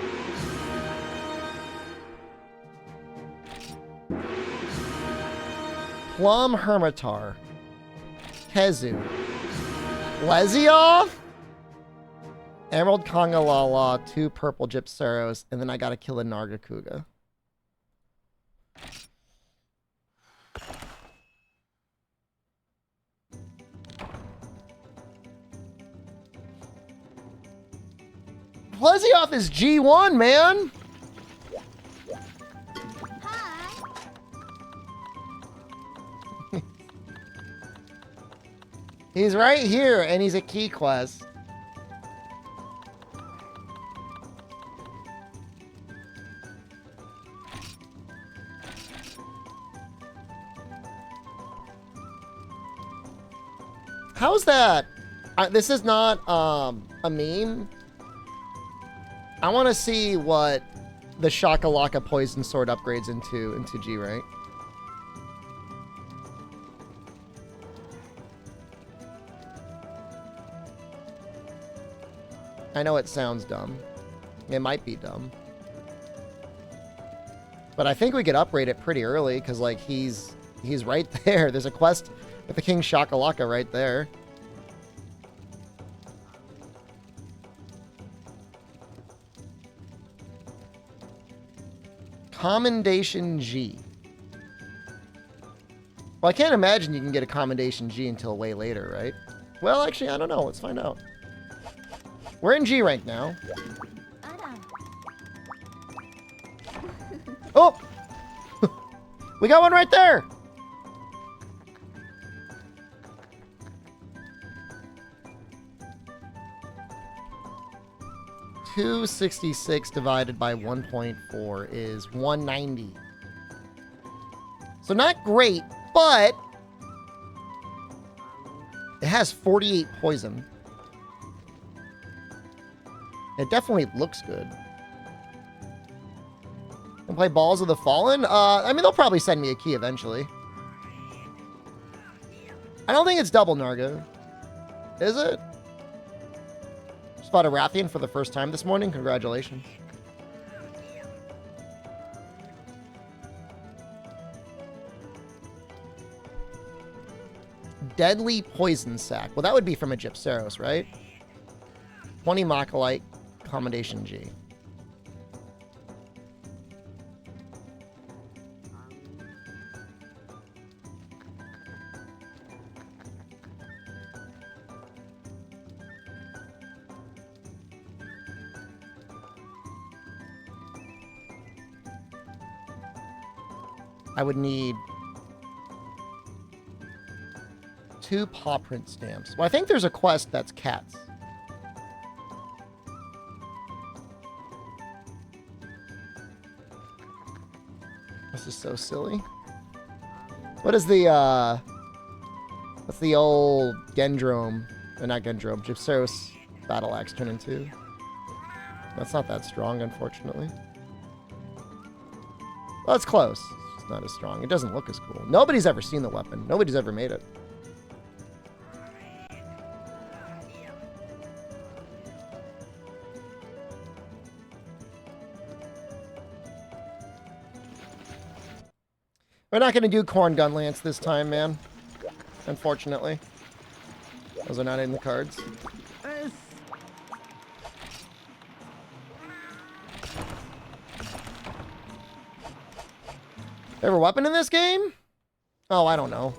Plum Hermitar. Kezu. Lesioff? Emerald Kongalala, 2 purple Gypceros, and then I gotta kill a Nargacuga. Lesioff is G1, man! Hi. He's right here, and he's a key quest. How's that? This is not a meme. I want to see what the Shakalaka Poison Sword upgrades into G rank. I know it sounds dumb. It might be dumb. But I think we could upgrade it pretty early because like he's right there. There's a quest with the King Shakalaka right there. Commendation G. Well, I can't imagine you can get a Commendation G until way later, right? Well, actually, I don't know. Let's find out. We're in G rank now. Oh! We got one right there! 266 divided by 1.4 is 190. So not great, but it has 48 poison. It definitely looks good. And play Balls of the Fallen? I mean, they'll probably send me a key eventually. I don't think it's double Narga. Is it? Spotted Rathian for the first time this morning. Congratulations. Deadly Poison Sac. Well, that would be from a Gypceros, right? 20 Machilite, Commendation G. I would need 2 paw print stamps. Well, I think there's a quest that's cats. This is so silly. What is the That's the old Gendrome. Not Gendrome, Gypceros battle axe turn into. That's not that strong, unfortunately. Well, it's close. It's not as strong. It doesn't look as cool. Nobody's ever seen the weapon. Nobody's ever made it. We're not going to do Corn Gun Lance this time, man. Unfortunately. Those are not in the cards. Favorite weapon in this game? Oh, I don't know.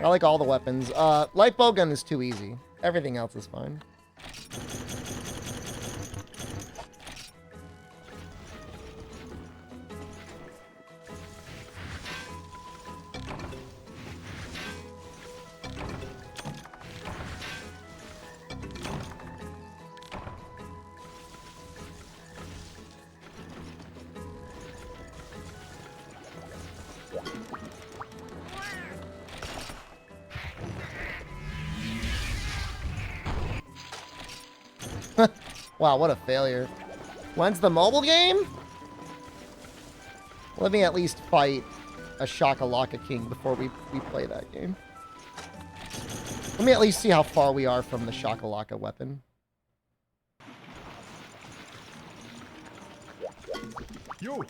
I like all the weapons. Light bowgun is too easy. Everything else is fine. Wow, what a failure. When's the mobile game? Let me at least fight a Shakalaka King before we play that game. Let me at least see how far we are from the Shakalaka weapon. You.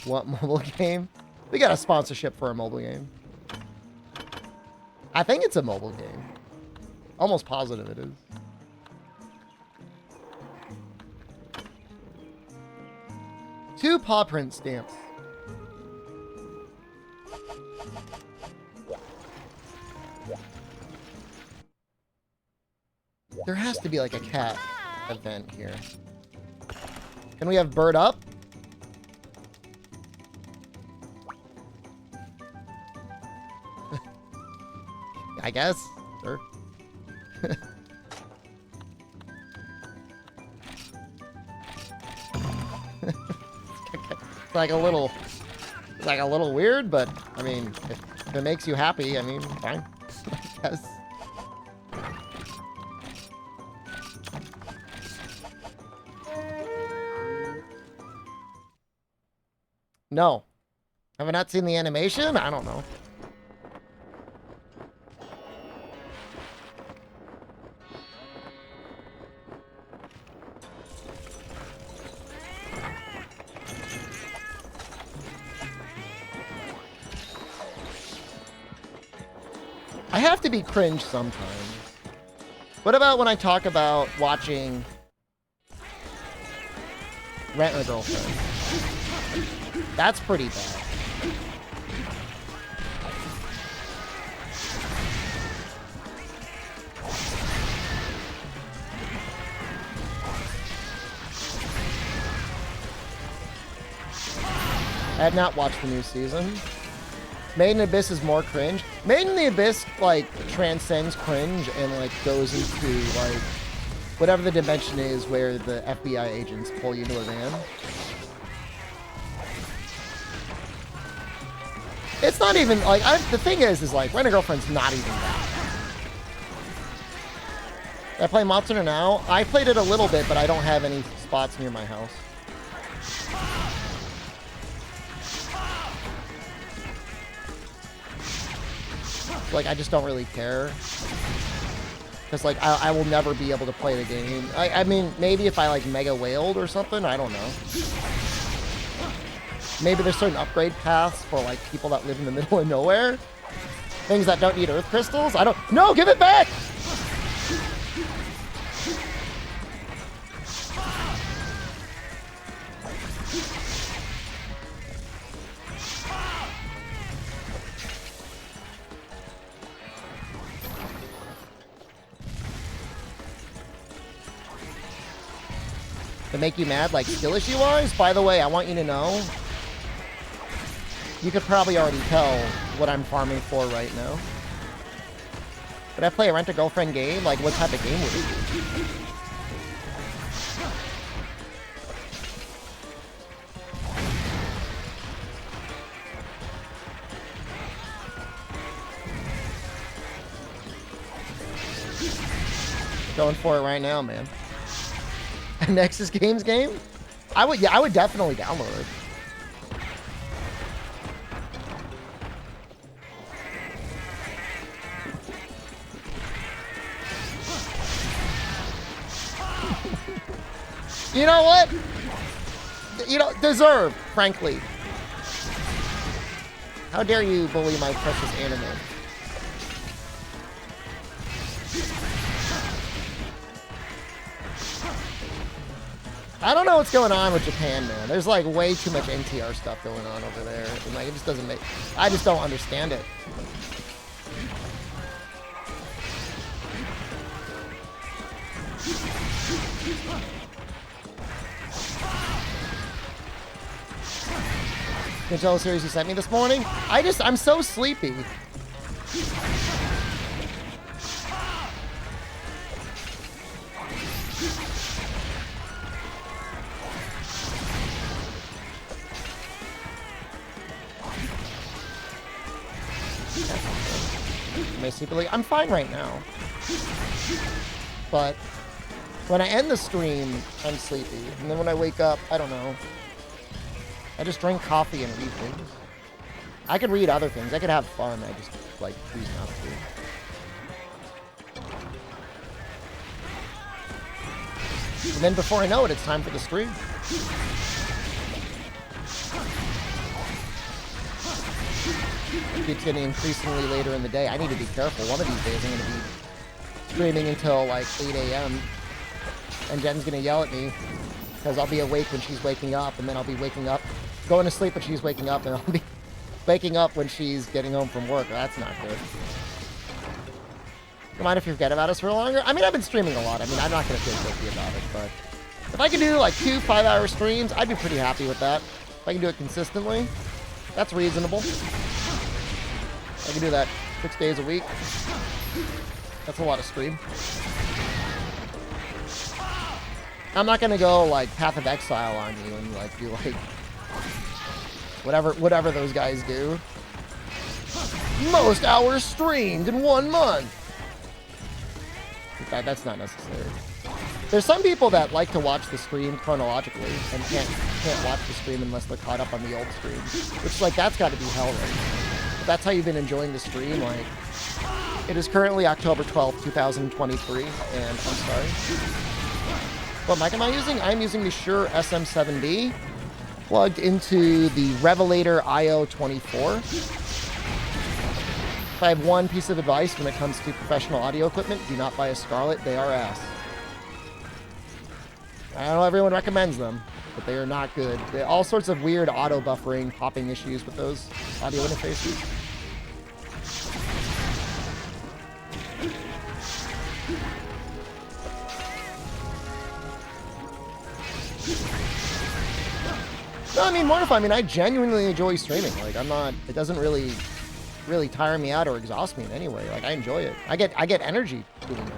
What mobile game? We got a sponsorship for a mobile game. I think it's a mobile game. Almost positive it is. Two paw print stamps. There has to be like a cat event here. Can we have bird up? I guess. Sure. It's like a little weird, but I mean, if it makes you happy, I mean, fine. I guess. No. Have I not seen the animation? I don't know. I have to be cringe sometimes. What about when I talk about watching Rent a Girlfriend? That's pretty bad. I have not watched the new season. Made in the Abyss is more cringe. Made in the Abyss, like, transcends cringe and, like, goes into, like, whatever the dimension is where the FBI agents pull you into a van. It's not even, like, the thing is like, Rent a Girlfriend's not even that. I play Monster Hunter now. I played it a little bit, but I don't have any spots near my house. Like, I just don't really care. Because, like, I will never be able to play the game. I mean, maybe if I, like, mega whaled or something, I don't know. Maybe there's certain upgrade paths for, like, people that live in the middle of nowhere. Things that don't need earth crystals. I don't... No, give it back! To make you mad, like, skill issue wise? By the way, I want you to know, you could probably already tell what I'm farming for right now. Would I play a Rent a Girlfriend game? Like, what type of game would it be? Going for it right now, man. Nexus Games game? I would definitely download it. You know what? You know, deserve, frankly. How dare you bully my precious anime? I don't know what's going on with Japan, man. There's like way too much NTR stuff going on over there. And like, it just doesn't make... I just don't understand it. The Jello series you sent me this morning? I'm so sleepy. I'm fine right now. But when I end the stream, I'm sleepy. And then when I wake up, I don't know. I just drink coffee and read things. I could read other things. I could have fun. I just, like, choose not to. And then before I know it, it's time for the stream. It keeps getting increasingly later in the day. I need to be careful. One of these days, I'm going to be streaming until, like, 8 a.m. And Jen's going to yell at me because I'll be awake when she's waking up, and then I'll be waking up, going to sleep when she's waking up, and I'll be waking up when she's getting home from work. That's not good. You mind if you forget about us for longer? I mean, I've been streaming a lot. I mean, I'm not going to feel guilty about it, but if I can do, like, 2 5-hour streams, I'd be pretty happy with that. If I can do it consistently, that's reasonable. I can do that 6 days a week. That's a lot of stream. I'm not gonna go like Path of Exile on you and like do like whatever those guys do. Most hours streamed in 1 month. That's not necessary. There's some people that like to watch the stream chronologically and can't watch the stream unless they're caught up on the old stream. Which, like, that's got to be hell, right? If that's how you've been enjoying the stream, like, it is currently October 12th, 2023, and I'm sorry. What mic am I using? I'm using the Shure SM7B plugged into the Revelator IO24. If I have one piece of advice when it comes to professional audio equipment, do not buy a Scarlett. They are ass. I know everyone recommends them, but they are not good. They all sorts of weird auto buffering, popping issues with those audio interfaces. No, I mean, Mortify, I genuinely enjoy streaming. Like, I'm not, it doesn't really tire me out or exhaust me in any way. Like, I enjoy it. I get energy doing it.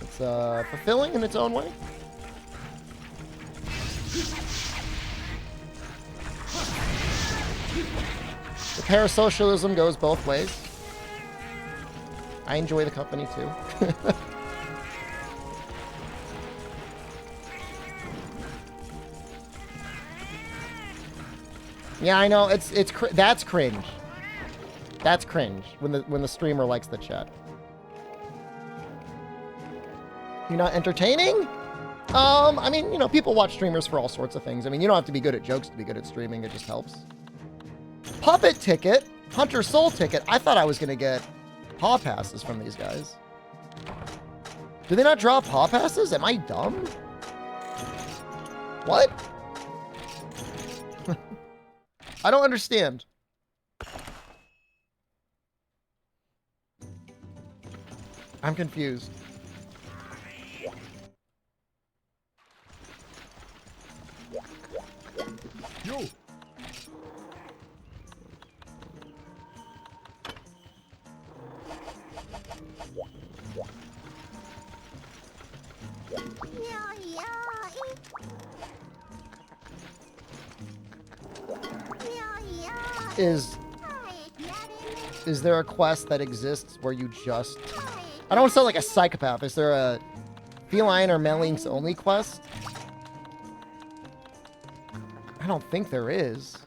It's fulfilling in its own way. The parasocialism goes both ways. I enjoy the company too. Yeah, I know. That's cringe. That's cringe when the streamer likes the chat. You're not entertaining? I mean, you know, people watch streamers for all sorts of things. I mean, you don't have to be good at jokes to be good at streaming. It just helps. Puppet Ticket, Hunter Soul Ticket. I thought I was gonna get paw passes from these guys. Do they not draw paw passes? Am I dumb? What? I don't understand. I'm confused. Yo. Is there a quest that exists where you just... I don't want to sound like a psychopath. Is there a feline or Mellinks only quest? I don't think there is.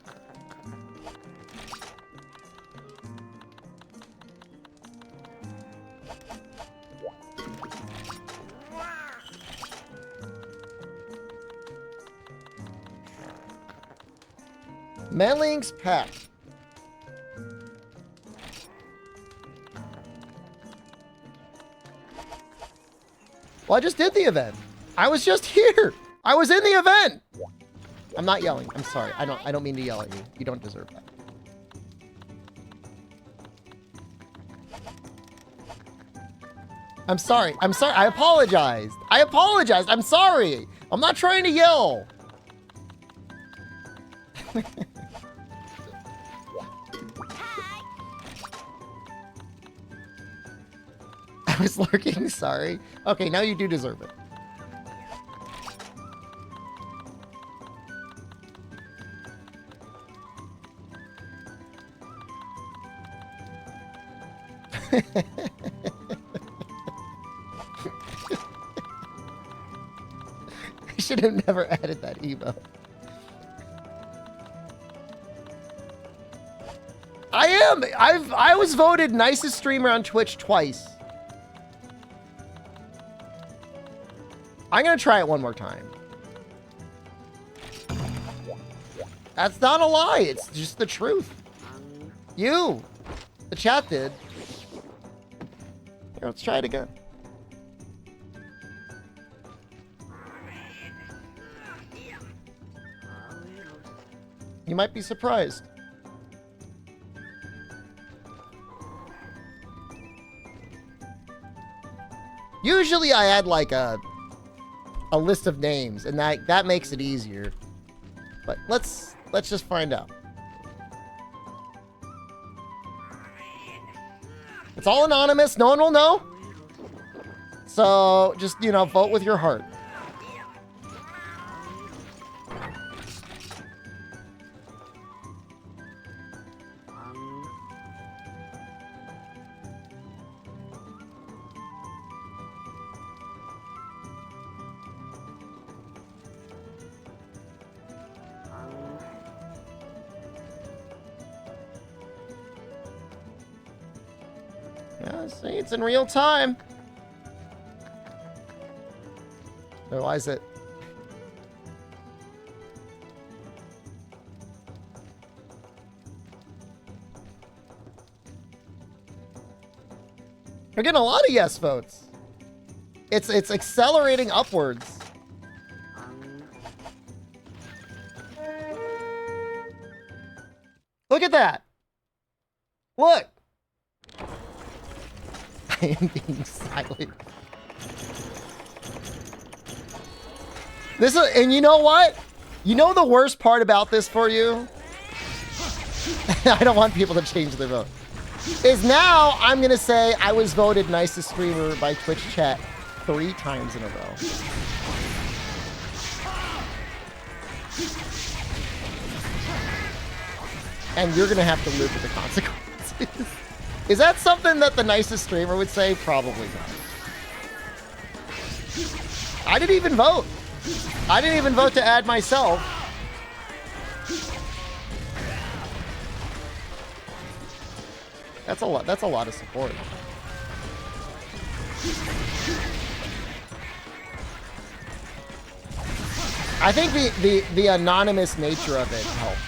Mellinks pack. Well, I just did the event. I was just here. I was in the event. I'm not yelling. I'm sorry. I don't mean to yell at you. You don't deserve that. I'm sorry. I'm sorry. I apologized. I apologized. I'm sorry. I'm not trying to yell. I was lurking. Sorry. Okay, now you do deserve it. I should have never added that emote. I am. I was voted nicest streamer on Twitch twice. I'm gonna try it one more time. That's not a lie. It's just the truth. You, the chat did. Here, let's try it again. You might be surprised. Usually I add like a list of names, and that makes it easier. But let's just find out. It's all anonymous. No one will know. So just, you know, vote with your heart. Yeah, see, it's in real time. So why is it? We're getting a lot of yes votes. It's accelerating upwards. Look at that. Look. I am being silent. This is, and you know what? You know the worst part about this for you? I don't want people to change their vote. Is now I'm gonna say I was voted nicest streamer by Twitch chat 3 times in a row. And you're gonna have to live with the consequences. Is that something that the nicest streamer would say? Probably not. I didn't even vote. I didn't even vote to add myself. That's a lot. That's a lot of support. I think the anonymous nature of it helped.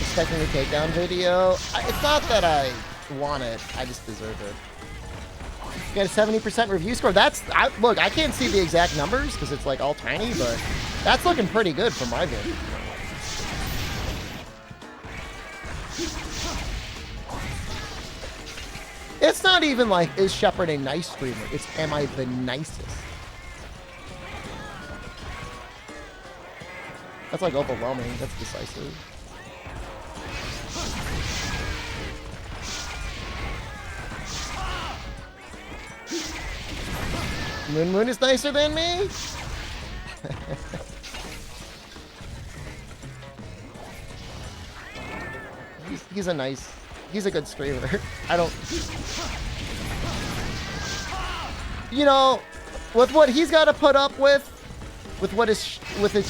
Expecting the takedown video. It's not that I want it. I just deserve it. You got a 70% review score. Look, I can't see the exact numbers because it's like all tiny, but that's looking pretty good for my vid. It's not even like, is Shepard a nice streamer? It's, am I the nicest? That's like overwhelming. That's decisive. Moon is nicer than me? He's a good streamer. I don't... You know, with what he's got to put up with what his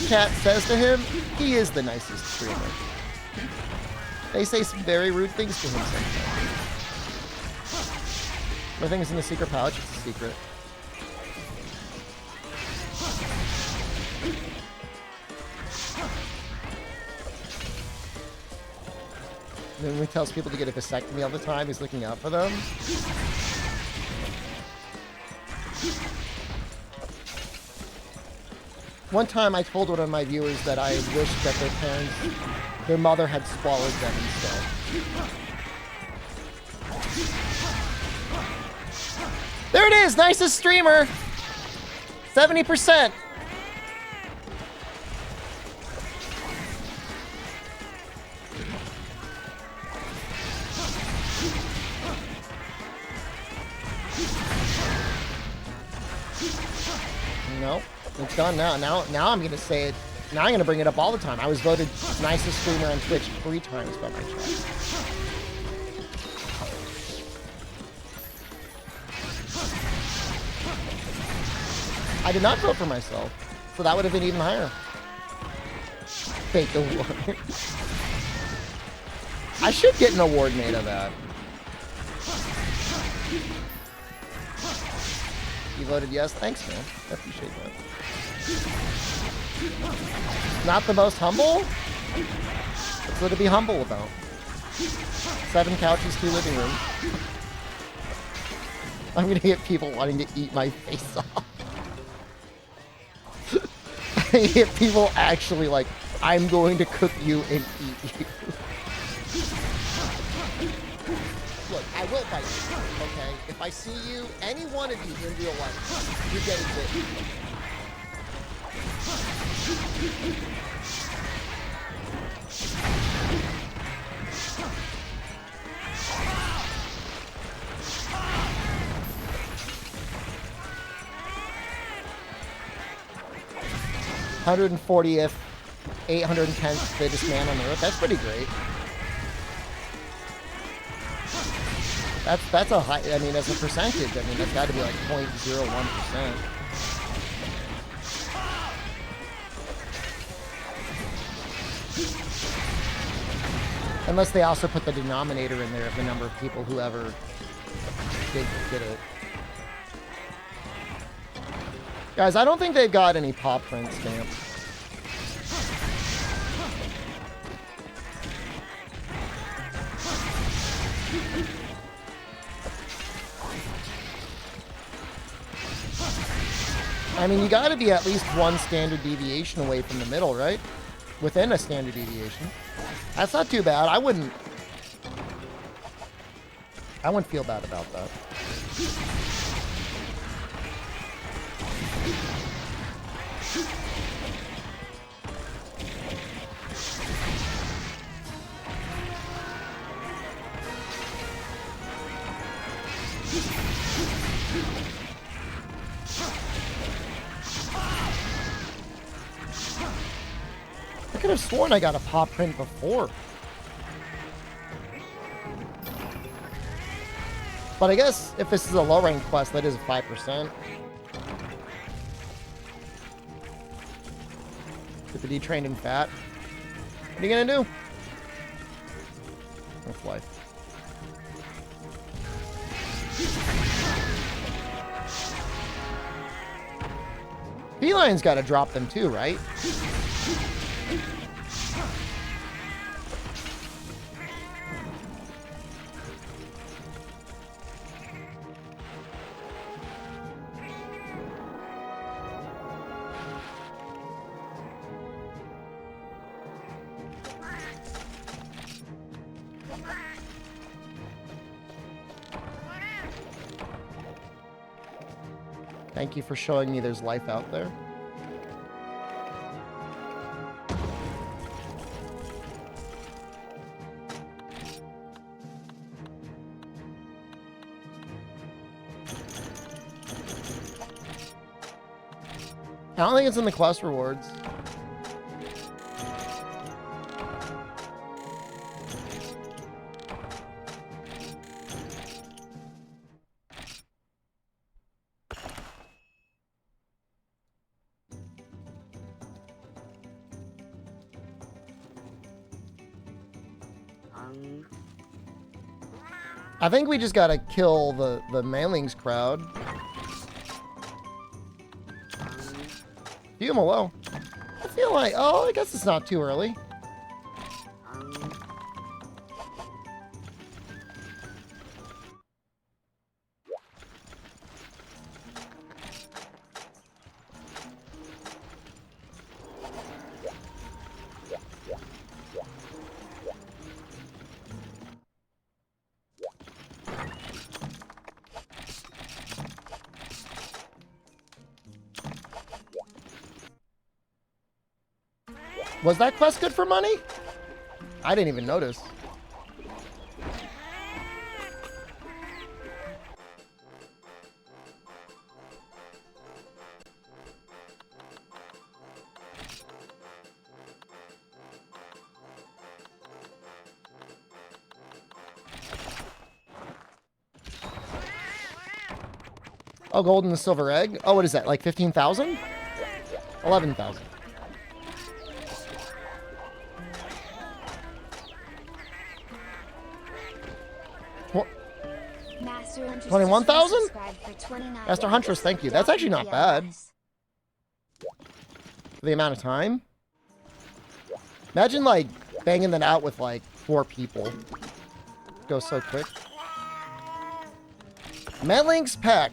chat says to him, he is the nicest streamer. They say some very rude things to him sometimes. Everything's in the secret pouch. It's a secret. And then when he tells people to get a vasectomy all the time, he's looking out for them. One time I told one of my viewers that I wished that their mother had swallowed them instead. There it is! Nicest streamer! 70%! No, it's done now. Now I'm gonna say it. Now I'm gonna bring it up all the time. I was voted nicest streamer on Twitch 3 times by my chat. I did not vote for myself, so that would have been even higher. Fake award. I should get an award made of that. You voted yes? Thanks, man. I appreciate that. Not the most humble? What's there to be humble about? 7 couches, 2 living rooms. I'm gonna get people wanting to eat my face off. I get people actually like, I'm going to cook you and eat you. Look, I will bite you, okay? If I see you, any one of you in real life, you're getting bitten. 140th, 810th fittest man on Earth. That's pretty great. That's a high, I mean, as a percentage, I mean, that's got to be like 0.01%. Unless they also put the denominator in there of the number of people who ever did it. Guys, I don't think they've got any paw print stamps. I mean, you got to be at least 1 standard deviation away from the middle, right? Within a standard deviation. That's not too bad. I wouldn't feel bad about that. I could have sworn I got a paw print before. But I guess if this is a low rank quest, that is a 5%. Get the detrained and fat. What are you gonna do? That's life. Feline's got to drop them too, right? Thank you for showing me there's life out there. I don't think it's in the quest rewards. I think we just gotta kill the Mailings crowd. View them low. I feel like, oh, I guess it's not too early. Was that quest good for money? I didn't even notice. Oh, gold and the silver egg. Oh, what is that? Like 15,000? 11,000. Master 21,000? for Master Huntress, thank you. That's actually not bad. For the amount of time. Imagine, like, banging that out with, like, 4 people. It goes so quick. Mailings pack.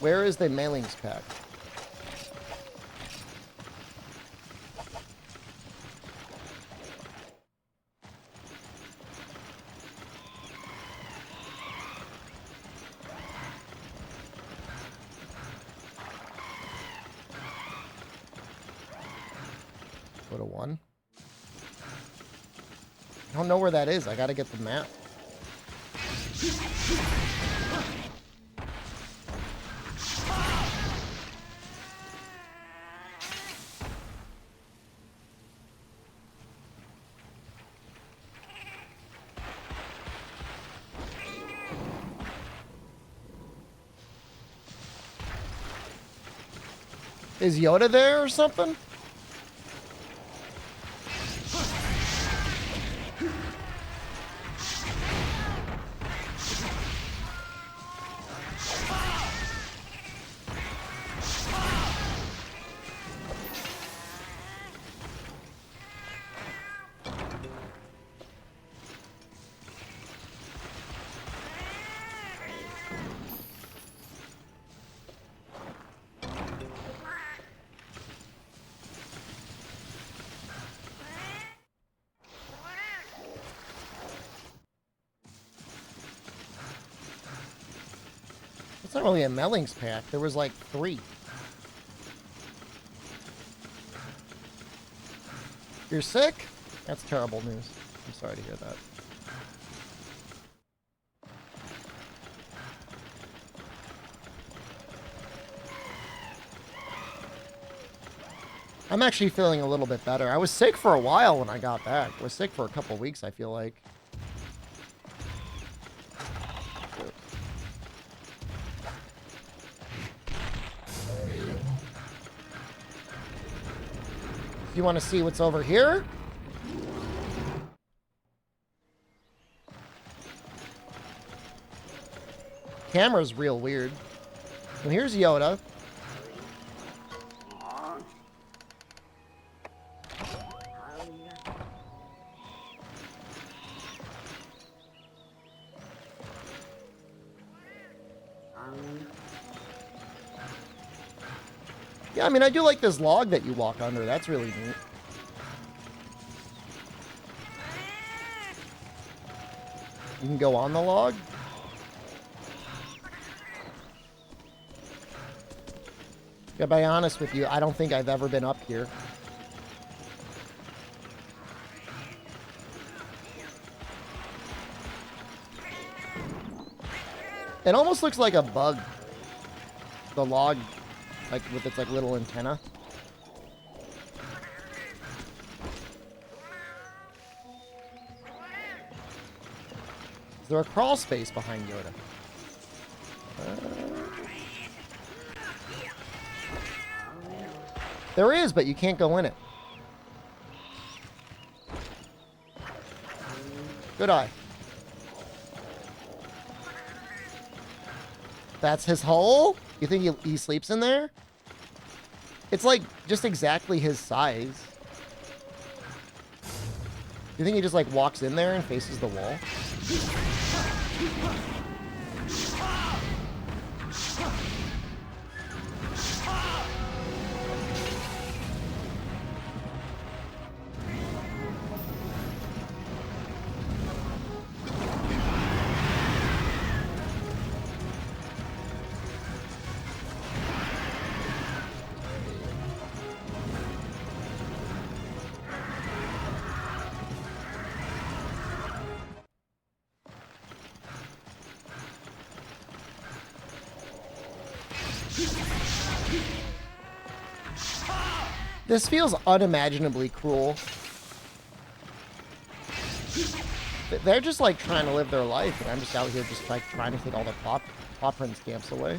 Where is the mailings pack? Go to 1. I don't know where that is. I gotta get the map. Is Yoda there or something? It's not really a Mellings pack. There was like 3. You're sick? That's terrible news. I'm sorry to hear that. I'm actually feeling a little bit better. I was sick for a while when I got back. I was sick for a couple weeks, I feel like. You want to see what's over here? Camera's real weird. Well, here's Yoda. Yeah, I mean, I do like this log that you walk under. That's really neat. You can go on the log. To be honest with you, I don't think I've ever been up here. It almost looks like a bug. The log, like with its like little antenna. Is there a crawl space behind Yoda? There is, but you can't go in it. Good eye. That's his hole? You think he sleeps in there? It's like just exactly his size. You think he just like walks in there and faces the wall? This feels unimaginably cruel. They're just like trying to live their life, and I'm just out here just like trying to take all their paw print stamps away.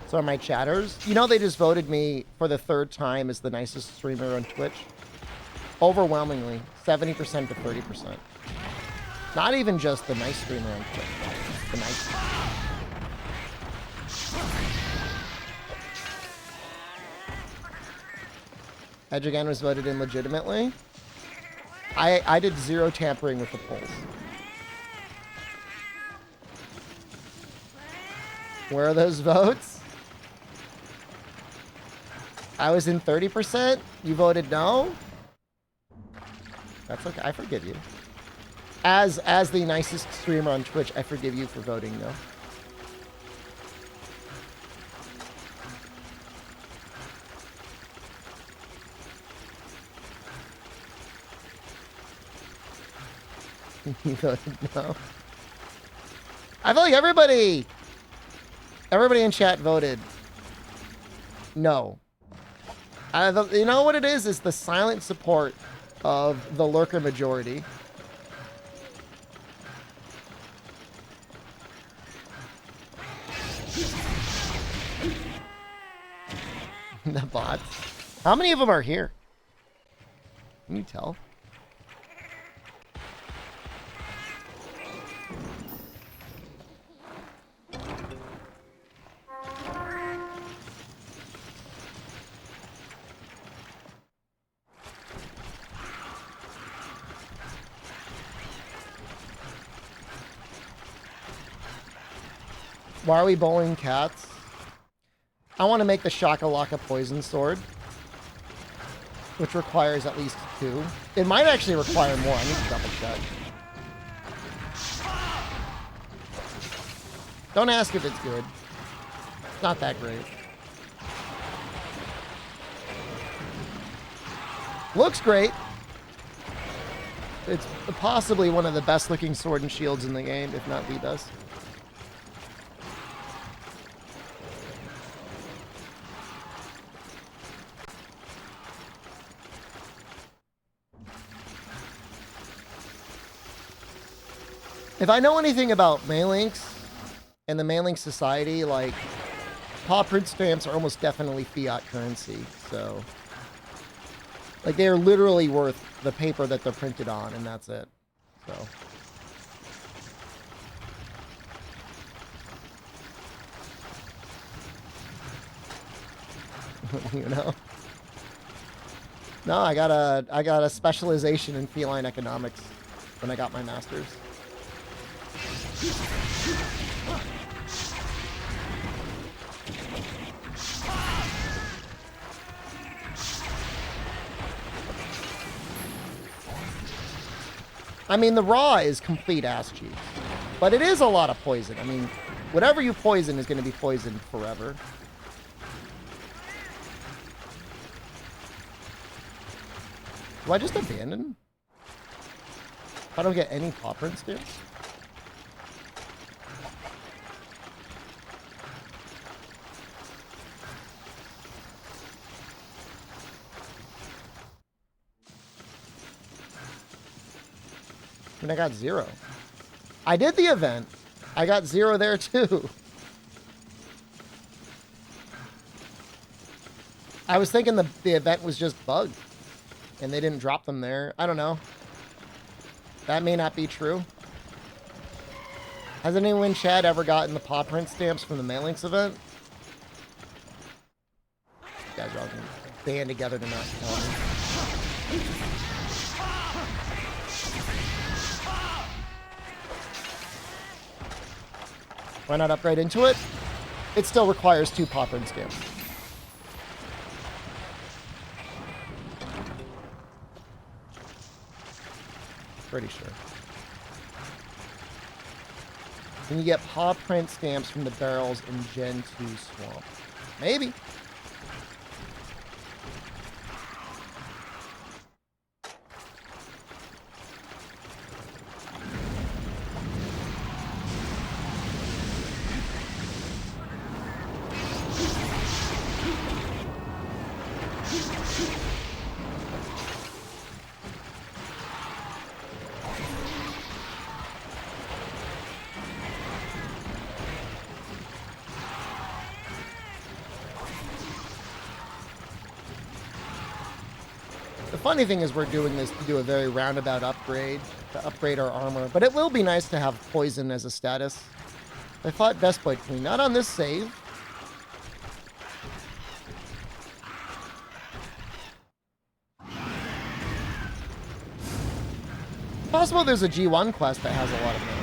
So are my chatters. You know, they just voted me for the 3rd time as the nicest streamer on Twitch. Overwhelmingly, 70% to 30%. Not even just the nice streamer on Twitch. The nice. Edge again was voted in legitimately. I did 0 tampering with the polls. Where are those votes? I was in 30%. You voted no? That's okay. I forgive you. As the nicest streamer on Twitch, I forgive you for voting no. You voted no. I feel like everybody in chat voted no. You know what it is? It's the silent support of the lurker majority. The bots. How many of them are here? Can you tell? Why are we bowling cats? I want to make the Shakalaka poison sword, which requires at least 2. It might actually require more. I need to double check. Don't ask if it's good. It's not that great. Looks great. It's possibly one of the best looking sword and shields in the game, if not the best. If I know anything about Malinks and the Malink Society, like, paw print stamps are almost definitely fiat currency, so... Like, they are literally worth the paper that they're printed on, and that's it. So... you know? No, I got a specialization in feline economics when I got my master's. I mean, the raw is complete ass cheeks, but it is a lot of poison. I mean, whatever you poison is going to be poisoned forever. Do I just abandon? I don't get any paw print stamps? I mean, I got 0. I did the event. I got 0 there too. I was thinking the event was just bugged. And they didn't drop them there. I don't know. That may not be true. Has anyone in chat ever gotten the paw print stamps from the Mailings event? You guys are all going to band together to not tell me. Why not upgrade into it? It still requires 2 paw print stamps. Pretty sure. Can you get paw print stamps from the barrels in Gen 2 Swamp? Maybe. The funny thing is we're doing this to do a very roundabout upgrade, to upgrade our armor, but it will be nice to have poison as a status. I thought Best Boy Queen, not on this save. Possible there's a G1 quest that has a lot of those.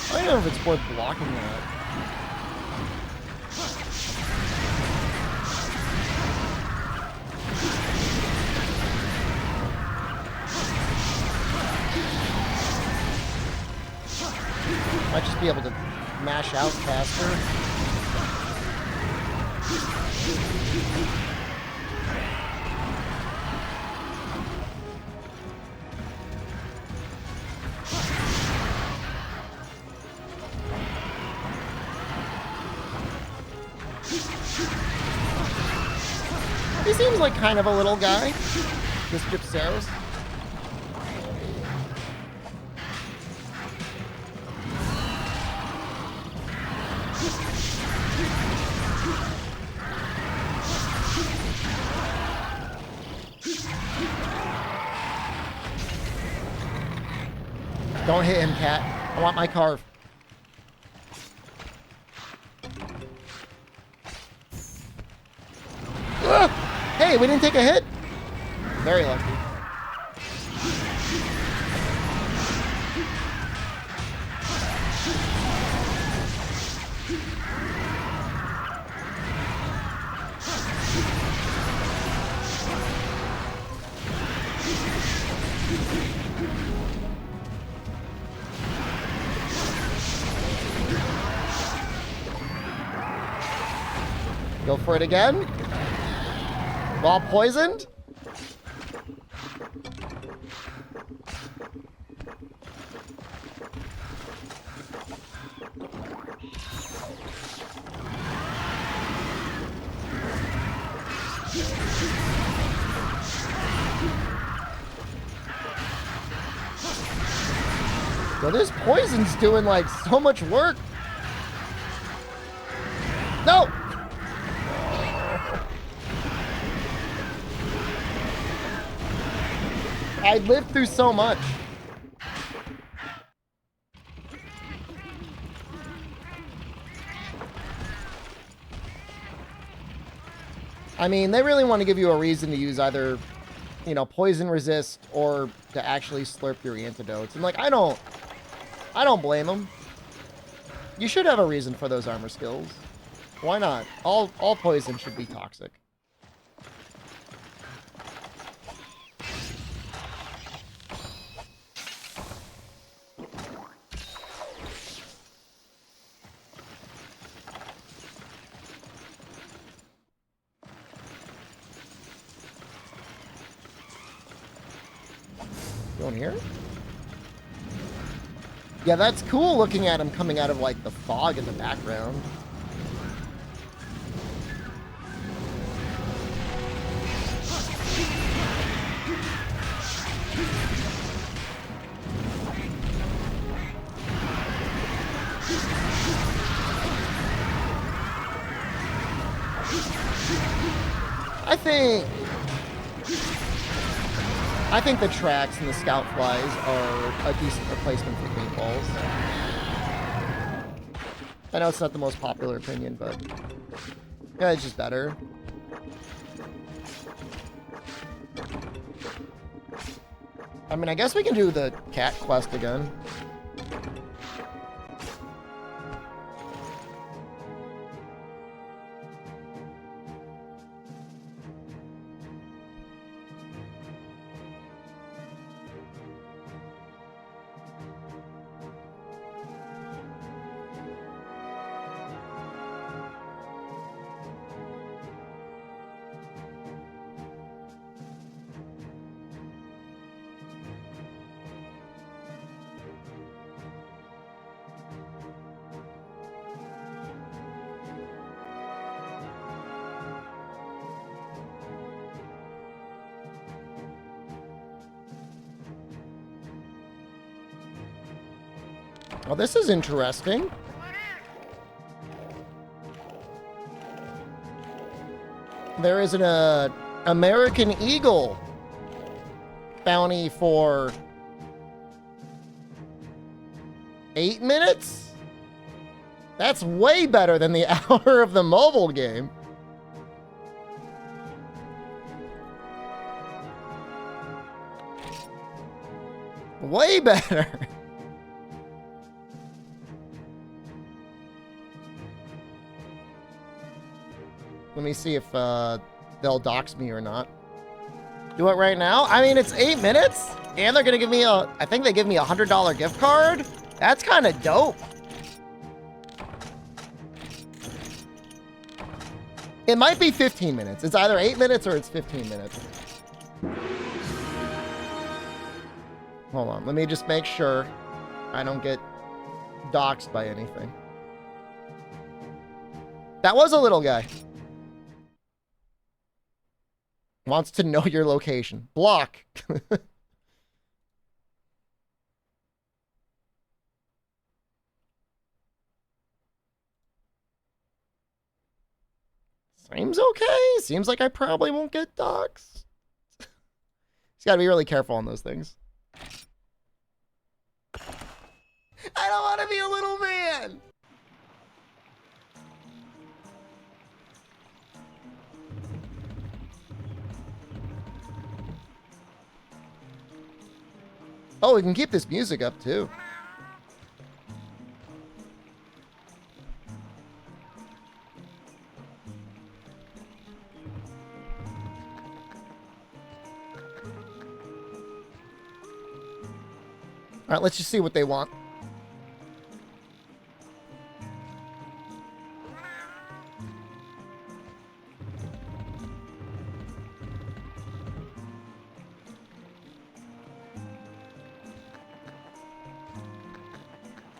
I don't know if it's worth blocking that. Might just be able to mash out faster. He seems like kind of a little guy, this Gypceros. Don't hit him, cat. I want my carve. Ugh! Hey, we didn't take a hit. Very lucky. Go for it again. While poisoned. Yo, this poison's doing like so much work. No! I lived through so much. I mean, they really want to give you a reason to use either, you know, poison resist or to actually slurp your antidotes. And like, I don't blame them. You should have a reason for those armor skills. Why not? All poison should be toxic. Going here? Yeah, that's cool looking at him coming out of like the fog in the background. I think the tracks and the scout flies are a decent replacement for paintballs. I know it's not the most popular opinion, but yeah, it's just better. I mean, I guess we can do the cat quest again. Well, this is interesting. There is an American Eagle bounty for 8 minutes? That's way better than the hour of the mobile game. Way better. Let me see if they'll dox me or not. Do it right now? I mean, it's 8 minutes, and they're gonna give me I think they give me a $100 gift card. That's kind of dope. It might be 15 minutes. It's either 8 minutes or it's 15 minutes. Hold on, let me just make sure I don't get doxed by anything. That was a little guy. Wants to know your location. Block. Seems okay. Seems like I probably won't get doxxed. He's got to be really careful on those things. I don't want to be a little man. Oh, we can keep this music up too. All right, let's just see what they want.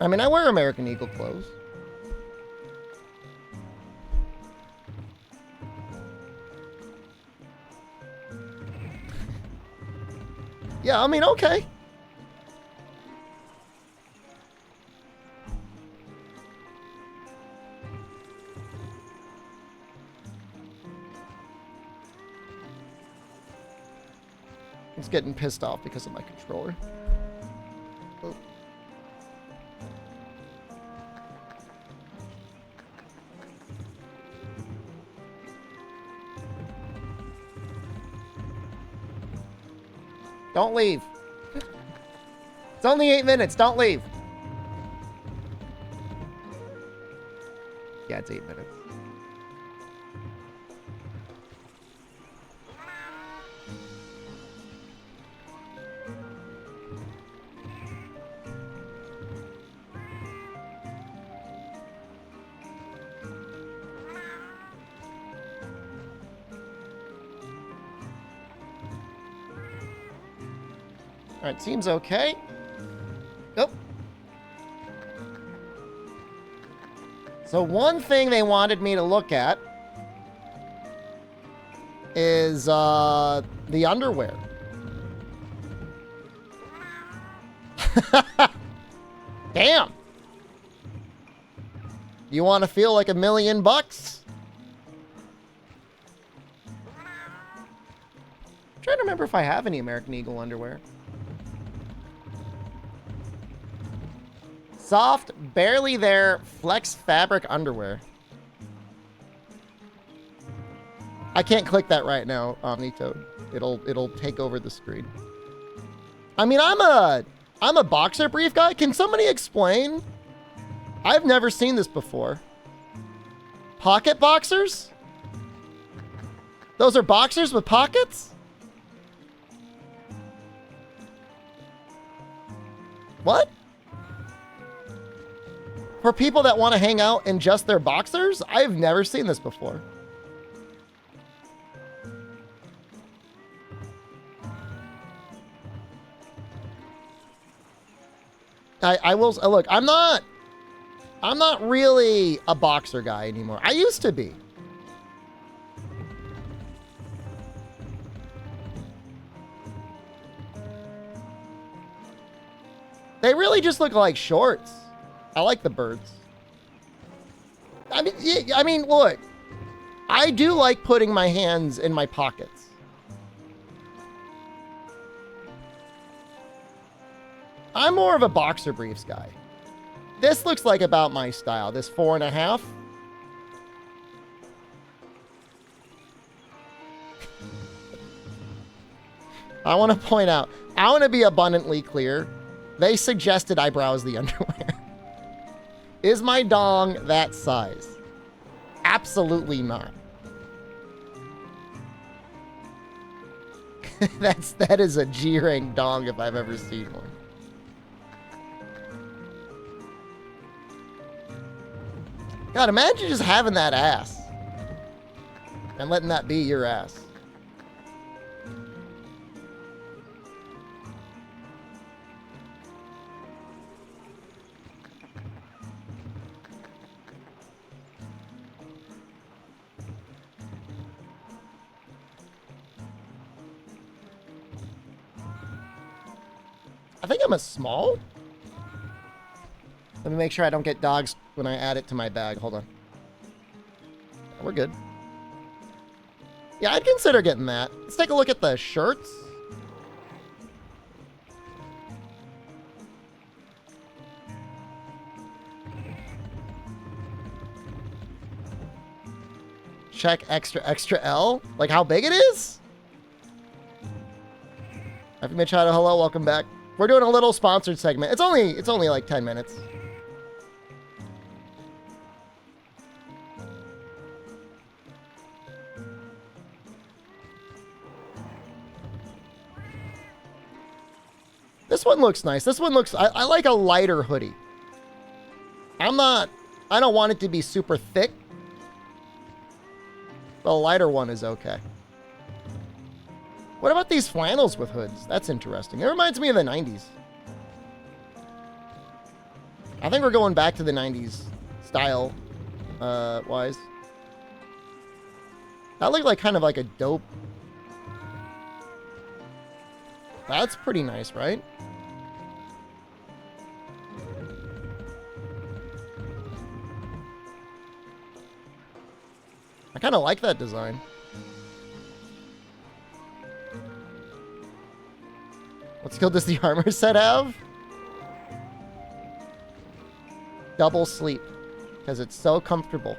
I mean, I wear American Eagle clothes. Yeah, I mean, okay. It's getting pissed off because of my controller. Oh. Don't leave. It's only 8 minutes. Don't leave. Yeah, it's 8 minutes. All right, seems okay. Nope. So one thing they wanted me to look at is the underwear. Damn. You want to feel like $1 million? I'm trying to remember if I have any American Eagle underwear. Soft, barely there, flex fabric underwear. I can't click that right now, Omnitoad. It'll take over the screen. I mean, I'm a boxer brief guy. Can somebody explain? I've never seen this before. Pocket boxers? Those are boxers with pockets? What? For people that want to hang out in just their boxers? I've never seen this before. I will look, I'm not really a boxer guy anymore. I used to be. They really just look like shorts. I like the birds. I mean, yeah, I mean, look. I do like putting my hands in my pockets. I'm more of a boxer briefs guy. This looks like about my style. This 4.5. I want to point out, I want to be abundantly clear. They suggested I browse the underwear. Is my dong that size? Absolutely not. That is a G-rank dong if I've ever seen one. God, imagine just having that ass and letting that be your ass. I think I'm a small. Let me make sure I don't get dogs when I add it to my bag. Hold on. We're good. Yeah, I'd consider getting that. Let's take a look at the shirts. Check extra L. Like how big it is? Happy Machado, hello, welcome back. We're doing a little sponsored segment. It's only like 10 minutes. This one looks nice. This one looks, I like a lighter hoodie. I don't want it to be super thick. But a lighter one is okay. What about these flannels with hoods? That's interesting. It reminds me of the 90s. I think we're going back to the 90s style, wise. That looked like kind of like a dope. That's pretty nice, right? I kind of like that design. What skill does the armor set have? Double sleep. Because it's so comfortable.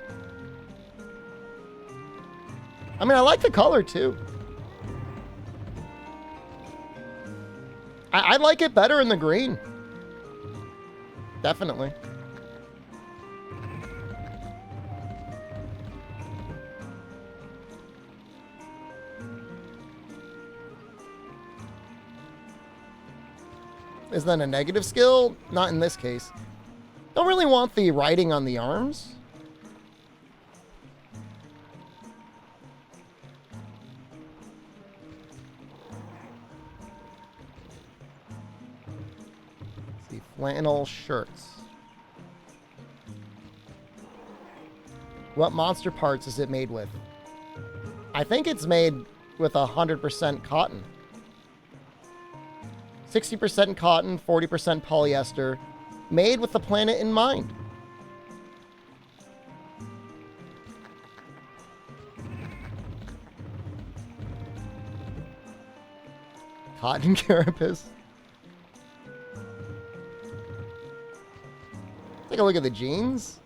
I mean, I like the color too. I like it better in the green. Definitely. Is that a negative skill? Not in this case. Don't really want the writing on the arms. Let's see, flannel shirts. What monster parts is it made with? I think it's made with 100% cotton. 60% cotton, 40% polyester, made with the planet in mind. Cotton carapace. Take a look at the jeans.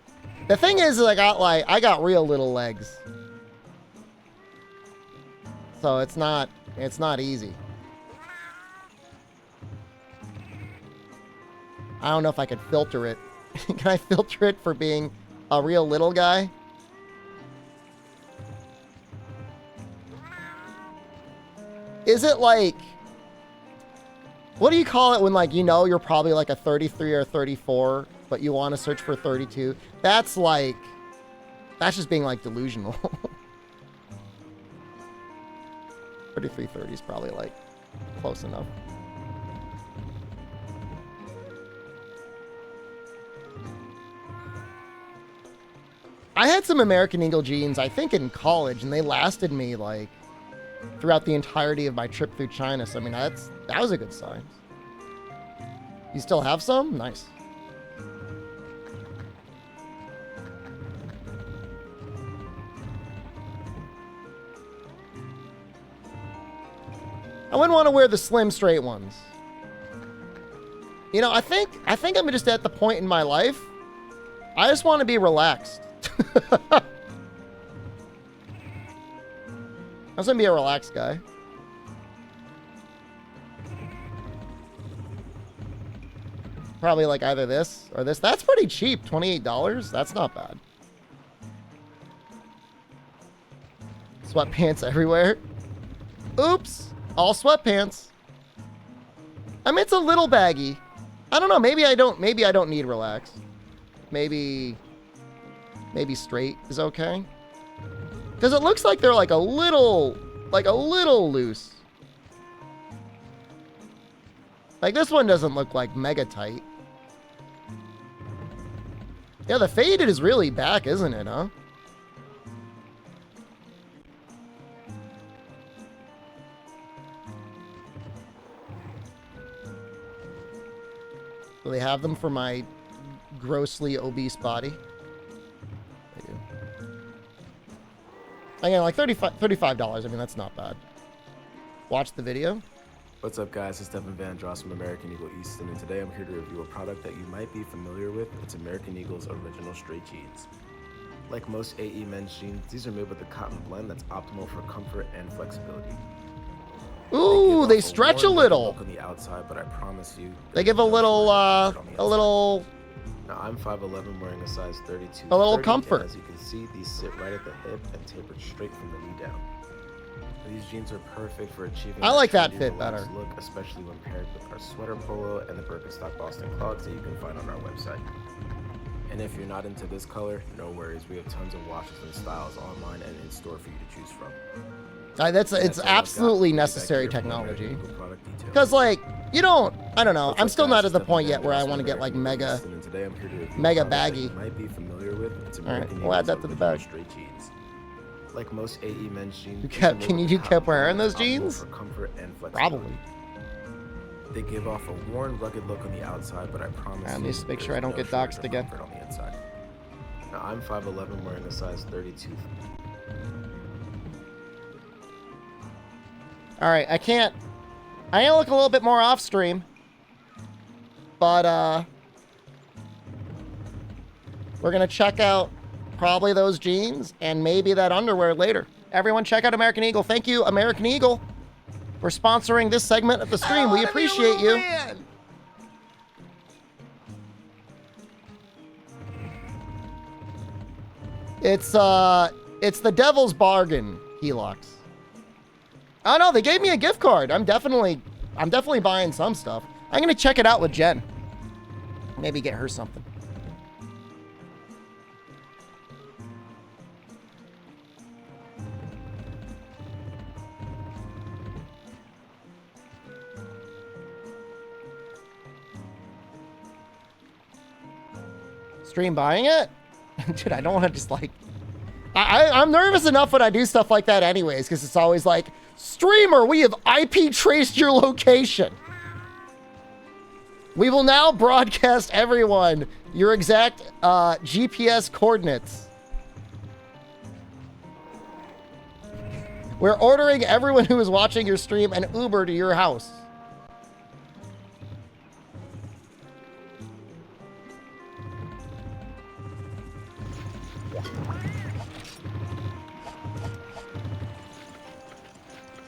The thing is, I got real little legs. So it's not easy. I don't know if I could filter it. Can I filter it for being a real little guy? Is it like... What do you call it when, like, you know you're probably like a 33 or 34, but you want to search for 32? That's like... That's just being, like, delusional. 33, 30 is probably, like, close enough. I had some American Eagle jeans, I think, in college, and they lasted me, like, throughout the entirety of my trip through China. So, I mean, that was a good sign. You still have some? Nice. I wouldn't want to wear the slim, straight ones. You know, I think I'm just at the point in my life, I just want to be relaxed. I was gonna be a relaxed guy. Probably like either this or this. That's pretty cheap, $28. That's not bad. Sweatpants everywhere. Oops, all sweatpants. I mean, it's a little baggy. I don't know. Maybe I don't need relaxed. Maybe straight is okay. Because it looks like they're like a little loose. Like this one doesn't look like mega tight. Yeah, the faded is really back, isn't it, huh? Do they have them for my grossly obese body? They do. Again, like $35. I mean, that's not bad. Watch the video. What's up, guys? It's Devin Van Dross from American Eagle Easton, and today I'm here to review a product that you might be familiar with. It's American Eagle's original straight jeans. Like most AE men's jeans, these are made with a cotton blend that's optimal for comfort and flexibility. Ooh, they stretch a little. On the outside, but I promise you, they give a little, Now, I'm 5'11", wearing a size 32. A little comfort. As you can see, these sit right at the hip and tapered straight from the knee down. These jeans are perfect for achieving I like that trendy, fit relaxed better. look, especially when paired with our sweater polo and the Birkenstock Boston clogs that you can find on our website. And if you're not into this color, no worries. We have tons of washes and styles online and in store for you to choose from. It's absolutely necessary technology. Because, like, you don't, I don't know. I'm still not at the point yet where I want to get, like, mega baggy. All right, we'll add that to the bag. Like most AE men's jeans, Can you keep wearing those jeans? For comfort and flexibility. Probably. They give off a worn, rugged look on the outside, but I promise Let you, me just make sure I there's don't no get doxxed shortage of again. comfort on the inside. Now, I'm 5'11", wearing a size 32. All right, I can't look a little bit more off stream, but we're gonna check out probably those jeans and maybe that underwear later. Everyone check out American Eagle. Thank you, American Eagle, for sponsoring this segment of the stream. We appreciate you. Man. It's the devil's bargain, Helix. Oh no, they gave me a gift card. I'm definitely buying some stuff. I'm gonna check it out with Jen. Maybe get her something. Stream buying it? Dude, I don't want to just like... I'm nervous enough when I do stuff like that anyways, because it's always like, streamer, we have IP traced your location. We will now broadcast everyone your exact GPS coordinates. We're ordering everyone who is watching your stream an Uber to your house.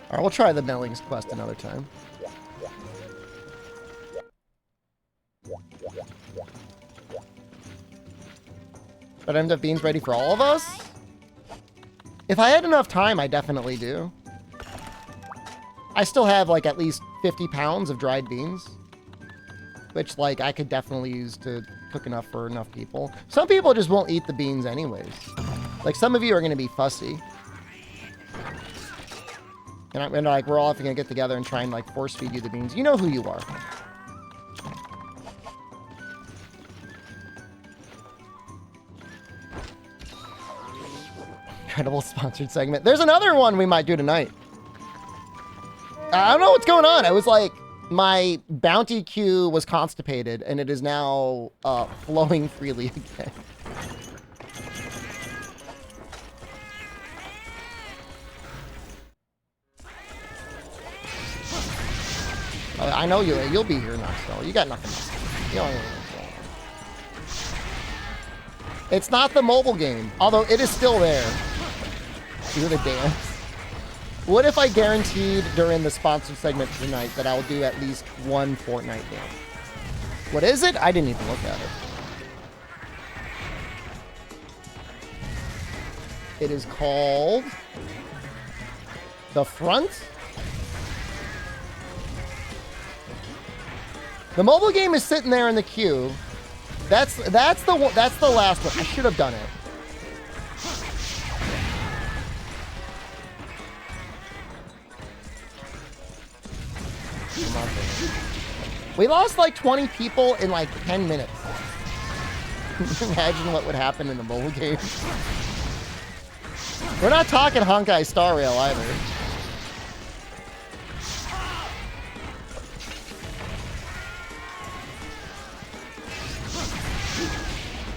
All right, we'll try the Mellings quest another time. But end up beans ready for all of us? If I had enough time, I definitely do. I still have like at least 50 pounds of dried beans, which like I could definitely use to cook enough for enough people. Some people just won't eat the beans anyways. Like some of you are going to be fussy. And like we're all going to get together and try and like force feed you the beans. You know who you are. Incredible sponsored segment. There's another one we might do tonight. I don't know what's going on. I was like, my bounty queue was constipated and it is now flowing freely again. I know you'll be here next though. You got nothing else. You don't It's not the mobile game, although it is still there. Do the dance. What if I guaranteed during the sponsored segment tonight that I'll do at least one Fortnite dance? What is it? I didn't even look at it. It is called The Front. The mobile game is sitting there in the queue. That's the last one. I should have done it. We lost like 20 people in like 10 minutes. Imagine what would happen in the mobile game. We're not talking Honkai Star Rail either.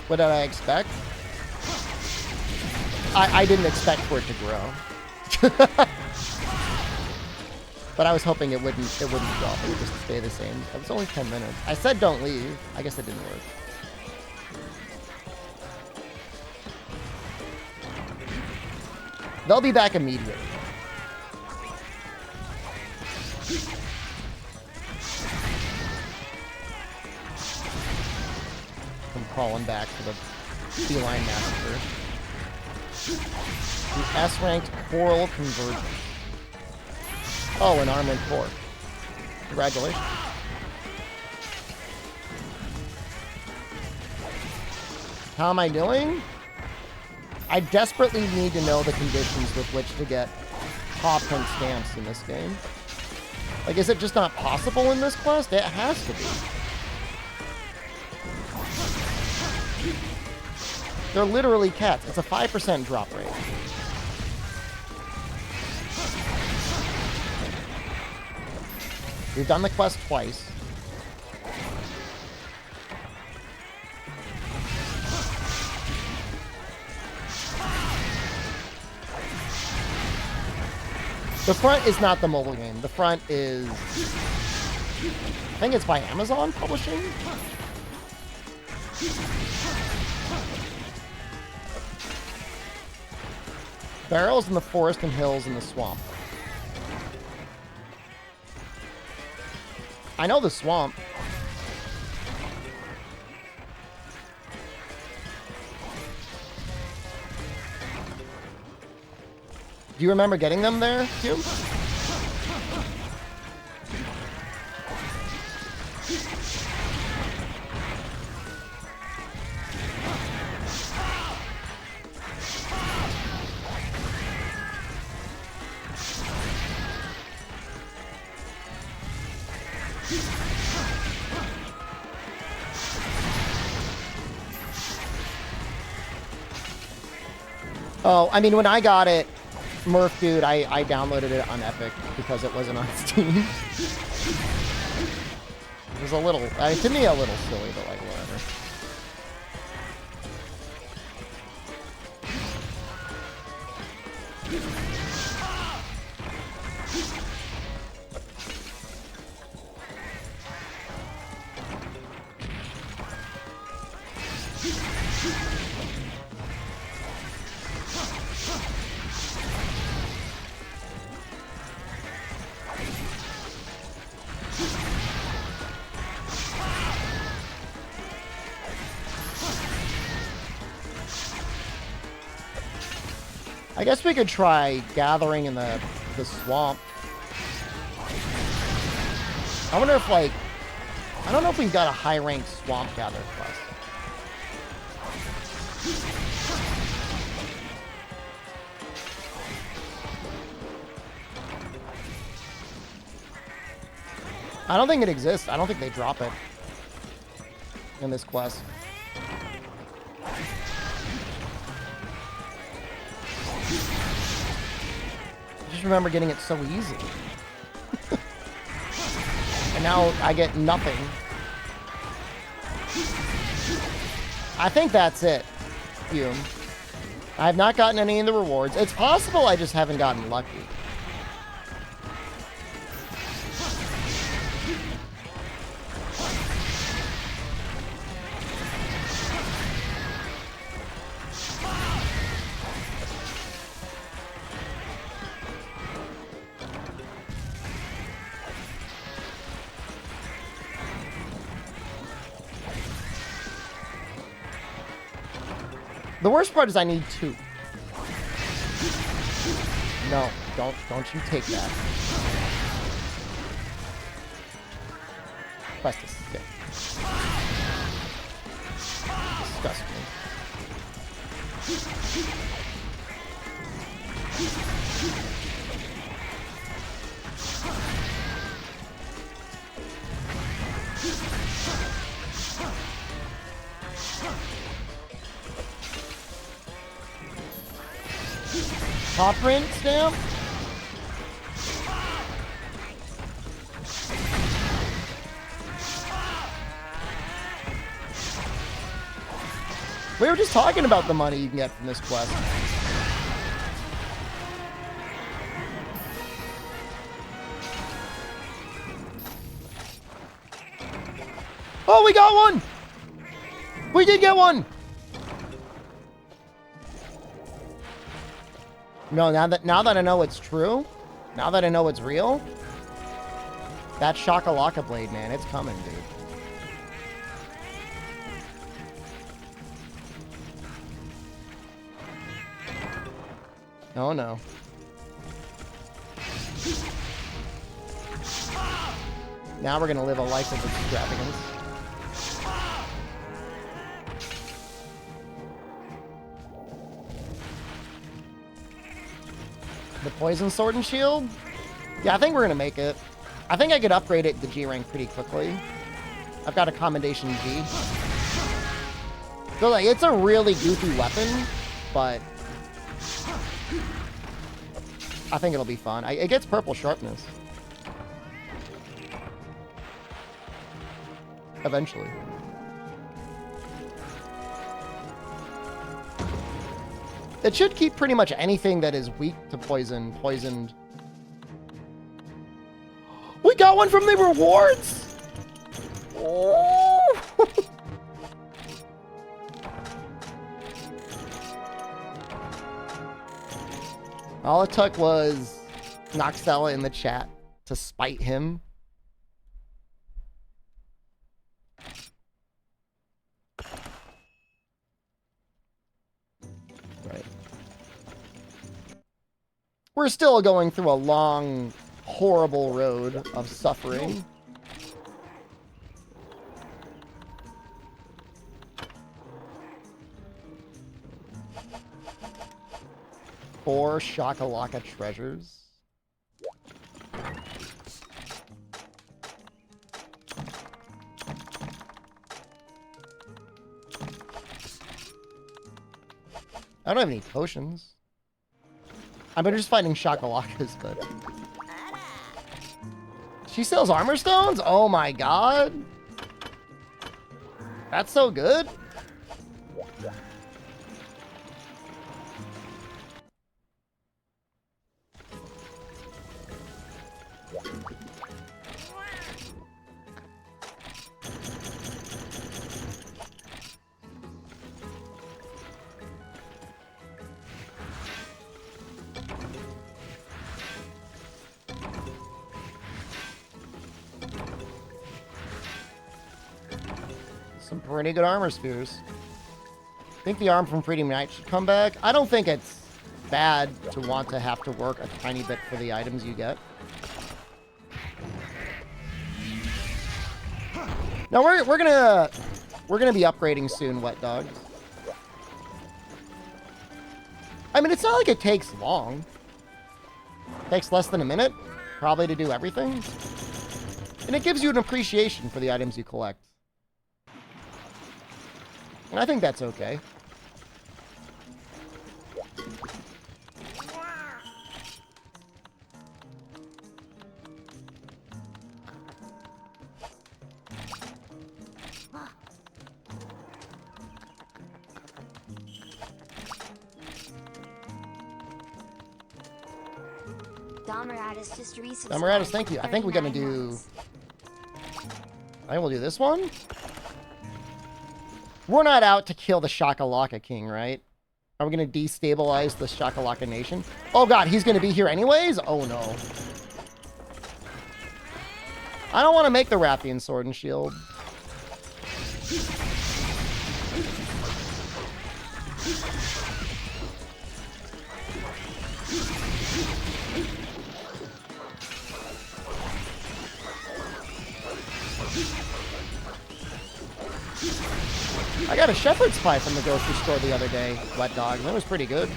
What did I expect? I didn't expect for it to grow. But I was hoping it wouldn't drop. It would just stay the same. It was only 10 minutes. I said don't leave. I guess it didn't work. They'll be back immediately. I'm crawling back to the feline massacre. The S-ranked coral convergence. Oh, an armored core. Congratulations. How am I doing? I desperately need to know the conditions with which to get top 10 stamps in this game. Like, is it just not possible in this quest? It has to be. They're literally cats. It's a 5% drop rate. We've done the quest twice. The Front is not the mobile game. The Front is... I think it's by Amazon Publishing? Barrels in the forest and hills in the swamp. I know the swamp. Do you remember getting them there, Hume? Oh, I mean, when I got it, Murph, dude, I downloaded it on Epic because it wasn't on Steam. It was a little, to me, a little silly, but like, whatever. I guess we could try gathering in the swamp. I wonder if, like, I don't know if we've got a high-ranked swamp gather quest. I don't think it exists. I don't think they drop it in this quest. I just remember getting it so easy. And now I get nothing. I think that's it, Hume. I have not gotten any of the rewards. It's possible I just haven't gotten lucky. The worst part is I need 2. No, don't you take that. Quest is sick. Disgust me. Top print stamp? We were just talking about the money you can get from this quest. Oh, we got one! We did get one! No, now that I know it's true, now that I know it's real, that Shakalaka blade, man, it's coming, dude. Oh no. Now we're gonna live a life of extravagance. The poison sword and shield? Yeah, I think we're gonna make it. I think I could upgrade it to G rank pretty quickly. I've got a commendation G. So like, it's a really goofy weapon, but I think it'll be fun. It gets purple sharpness. Eventually. It should keep pretty much anything that is weak to poison, poisoned. We got one from the rewards! Oh. All it took was Noxella in the chat to spite him. we're still going through a long, horrible road of suffering. Four Shakalaka treasures. I don't have any potions. I'm just finding Shakalakas, but... She sells armor stones? Oh my god. That's so good. Some pretty good armor spheres. I think the arm from Freedom Knight should come back. I don't think it's bad to want to have to work a tiny bit for the items you get. Now we're gonna be upgrading soon, Wet Dog. I mean, it's not like it takes long. It takes less than a minute, probably, to do everything. And it gives you an appreciation for the items you collect. And I think that's okay. Domeratus just resubscribed. Domeratus, thank you. I think we're gonna do... I think we'll do this one. We're not out to kill the Shakalaka King, right? Are we going to destabilize the Shakalaka Nation? Oh god, he's going to be here anyways? Oh no. I don't want to make the Rathian Sword and Shield. I got a shepherd's pie from the grocery store the other day, Wet Dog. That was pretty good.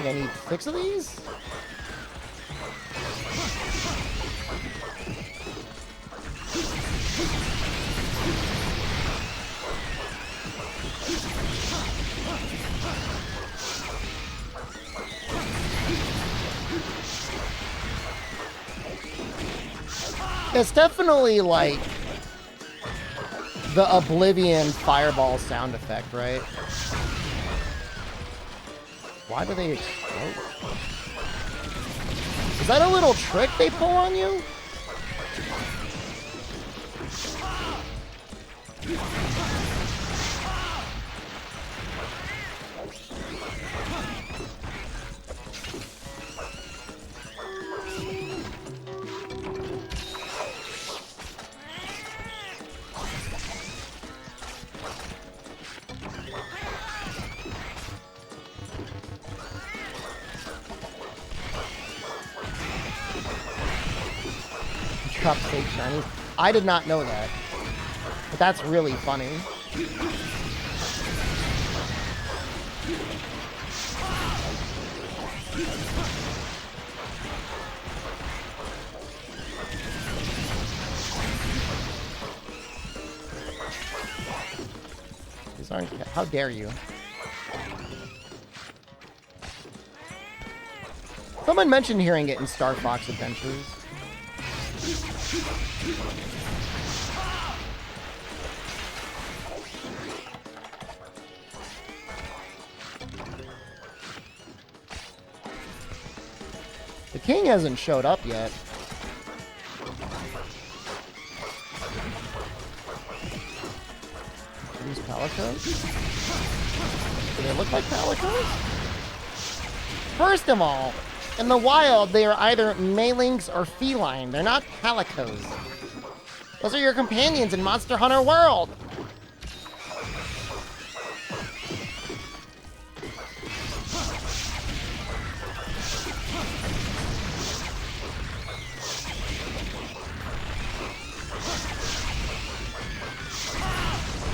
I need 6 of these? It's definitely like the Oblivion fireball sound effect, right? Why do they explode? Is that a little trick they pull on you? Drop fake shiny. I did not know that. But that's really funny. These aren't... How dare you? Someone mentioned hearing it in Star Fox Adventures. The king hasn't showed up yet. palicos? Do they look like palicos? First of all, in the wild, they are either malings or feline. They're not palicos. Those are your companions in Monster Hunter World.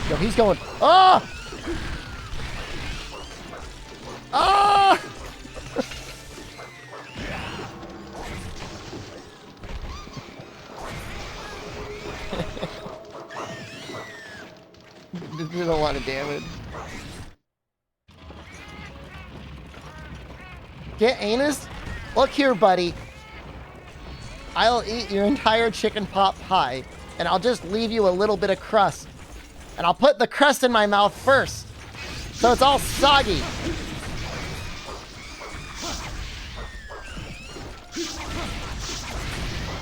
Yo, he's going. Ah! Ah! Did a lot of damage. Get anus? Look here, buddy. I'll eat your entire chicken pot pie, and I'll just leave you a little bit of crust. And I'll put the crust in my mouth first, so it's all soggy.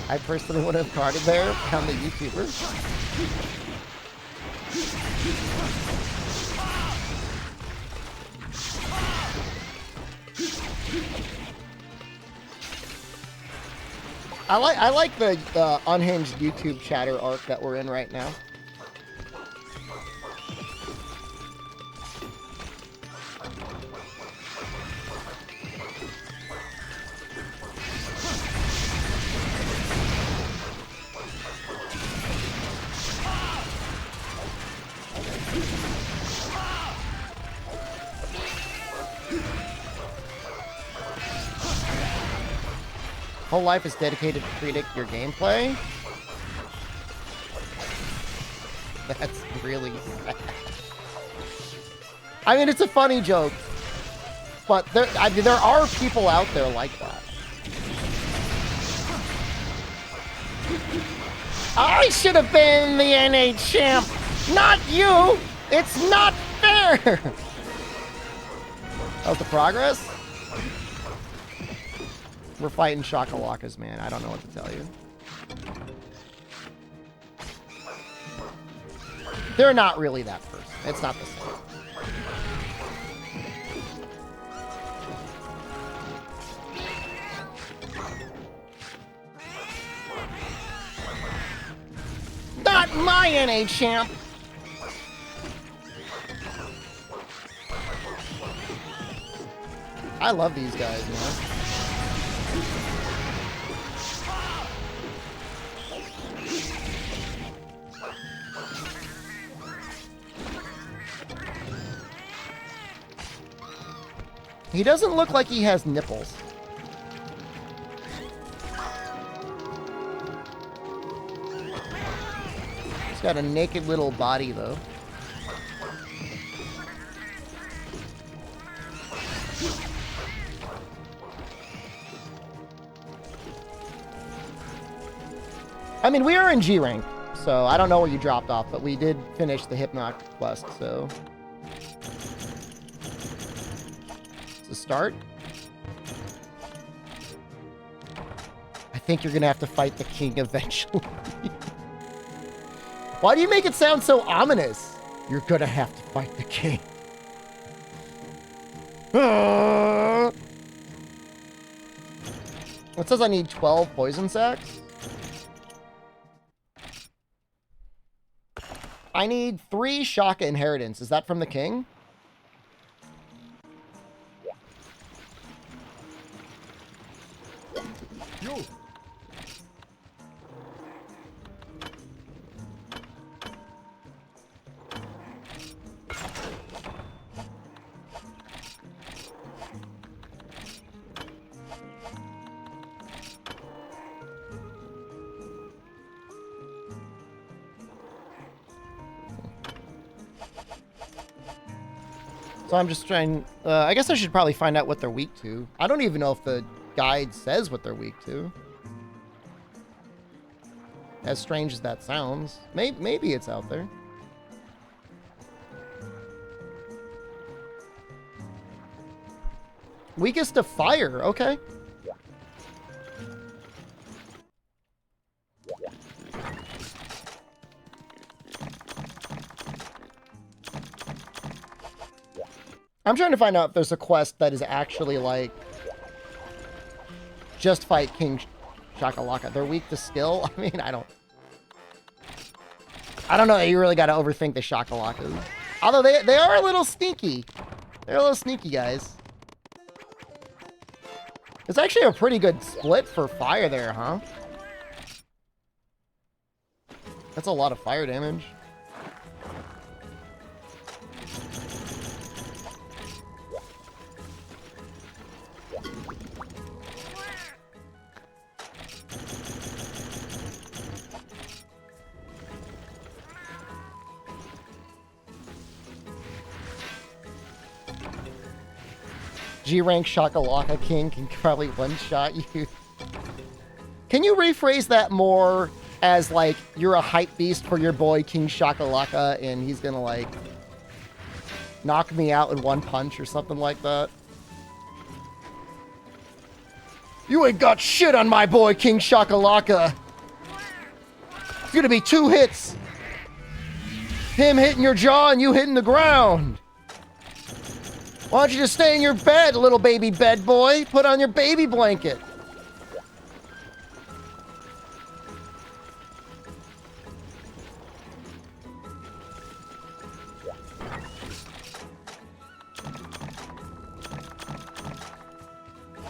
I personally would have carded there. Found the YouTuber. I like the unhinged YouTube chatter arc that we're in right now. Whole life is dedicated to predict your gameplay. That's really sad. I mean, it's a funny joke, but there are people out there like that. I should have been the NA champ, not you. It's not fair. That was the progress. We're fighting Shakalakas, man. I don't know what to tell you. They're not really that person. It's not the same. Not my NA champ! I love these guys, man. He doesn't look like he has nipples. He's got a naked little body, though. I mean, we are in G rank, so I don't know where you dropped off, but we did finish the Hypnoc quest, so... To start. I think you're gonna have to fight the king eventually. Why do you make it sound so ominous? You're gonna have to fight the king. It says I need 12 poison sacks. I need 3 Shaka inheritance. Is that from the king? So I'm just trying... I guess I should probably find out what they're weak to. I don't even know if the guide says what they're weak to. As strange as that sounds. Maybe it's out there. Weakest to fire. Okay. I'm trying to find out if there's a quest that is actually like just fight King Shakalaka. They're weak to skill. I mean, I don't know that you really got to overthink the Shakalakas. Although they are a little sneaky. They're a little sneaky, guys. It's actually a pretty good split for fire there, huh? That's a lot of fire damage. G-rank Shakalaka King can probably one-shot you. Can you rephrase that more as, like, you're a hype beast for your boy King Shakalaka and he's gonna, like, knock me out in one punch or something like that? You ain't got shit on my boy King Shakalaka. It's gonna be 2 hits. Him hitting your jaw and you hitting the ground. Why don't you just stay in your bed, little baby bed boy? Put on your baby blanket.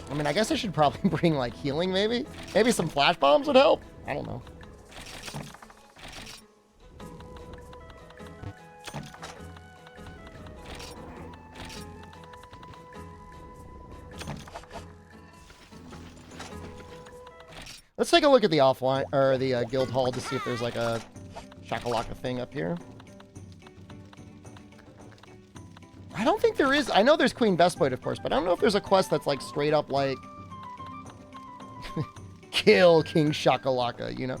I mean, I guess I should probably bring, like, healing, maybe? Maybe some flash bombs would help? I don't know. Let's take a look at the offline, or the guild hall to see if there's, like, a Shakalaka thing up here. I don't think there is. I know there's Queen Bestblade, of course, but I don't know if there's a quest that's, like, straight up, like, kill King Shakalaka, you know?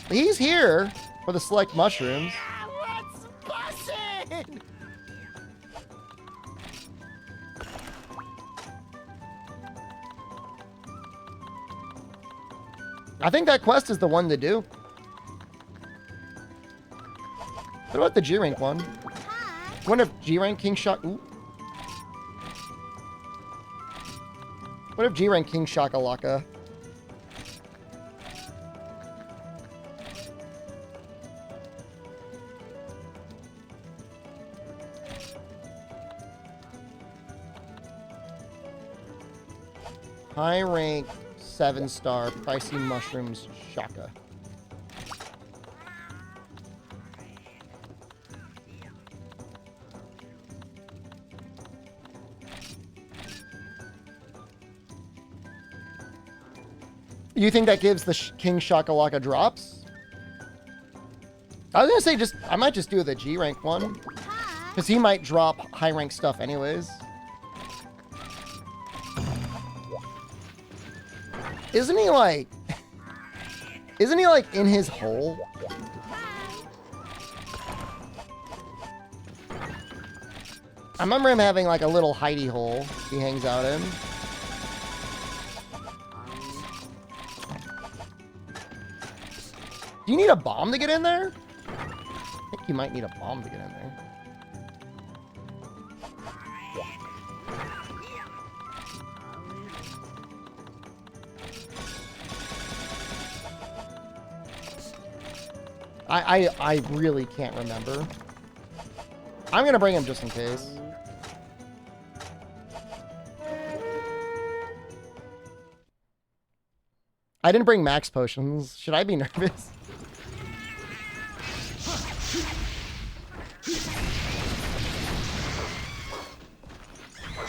He's here for the select mushrooms. What's bussin'? I think that quest is the one to do. What about the G-rank one? I wonder if G-rank King Shak... Ooh. What if G-rank King Shakalaka? High rank 7-star pricey mushrooms Shaka. You think that gives the King Shakalaka drops? I was gonna say I might just do the G rank one, because he might drop high rank stuff anyways. Isn't he like in his hole? I remember him having like a little hidey hole he hangs out in. Do you need a bomb to get in there? I think you might need a bomb to get in there. I really can't remember. I'm gonna bring him just in case. I didn't bring max potions. Should I be nervous?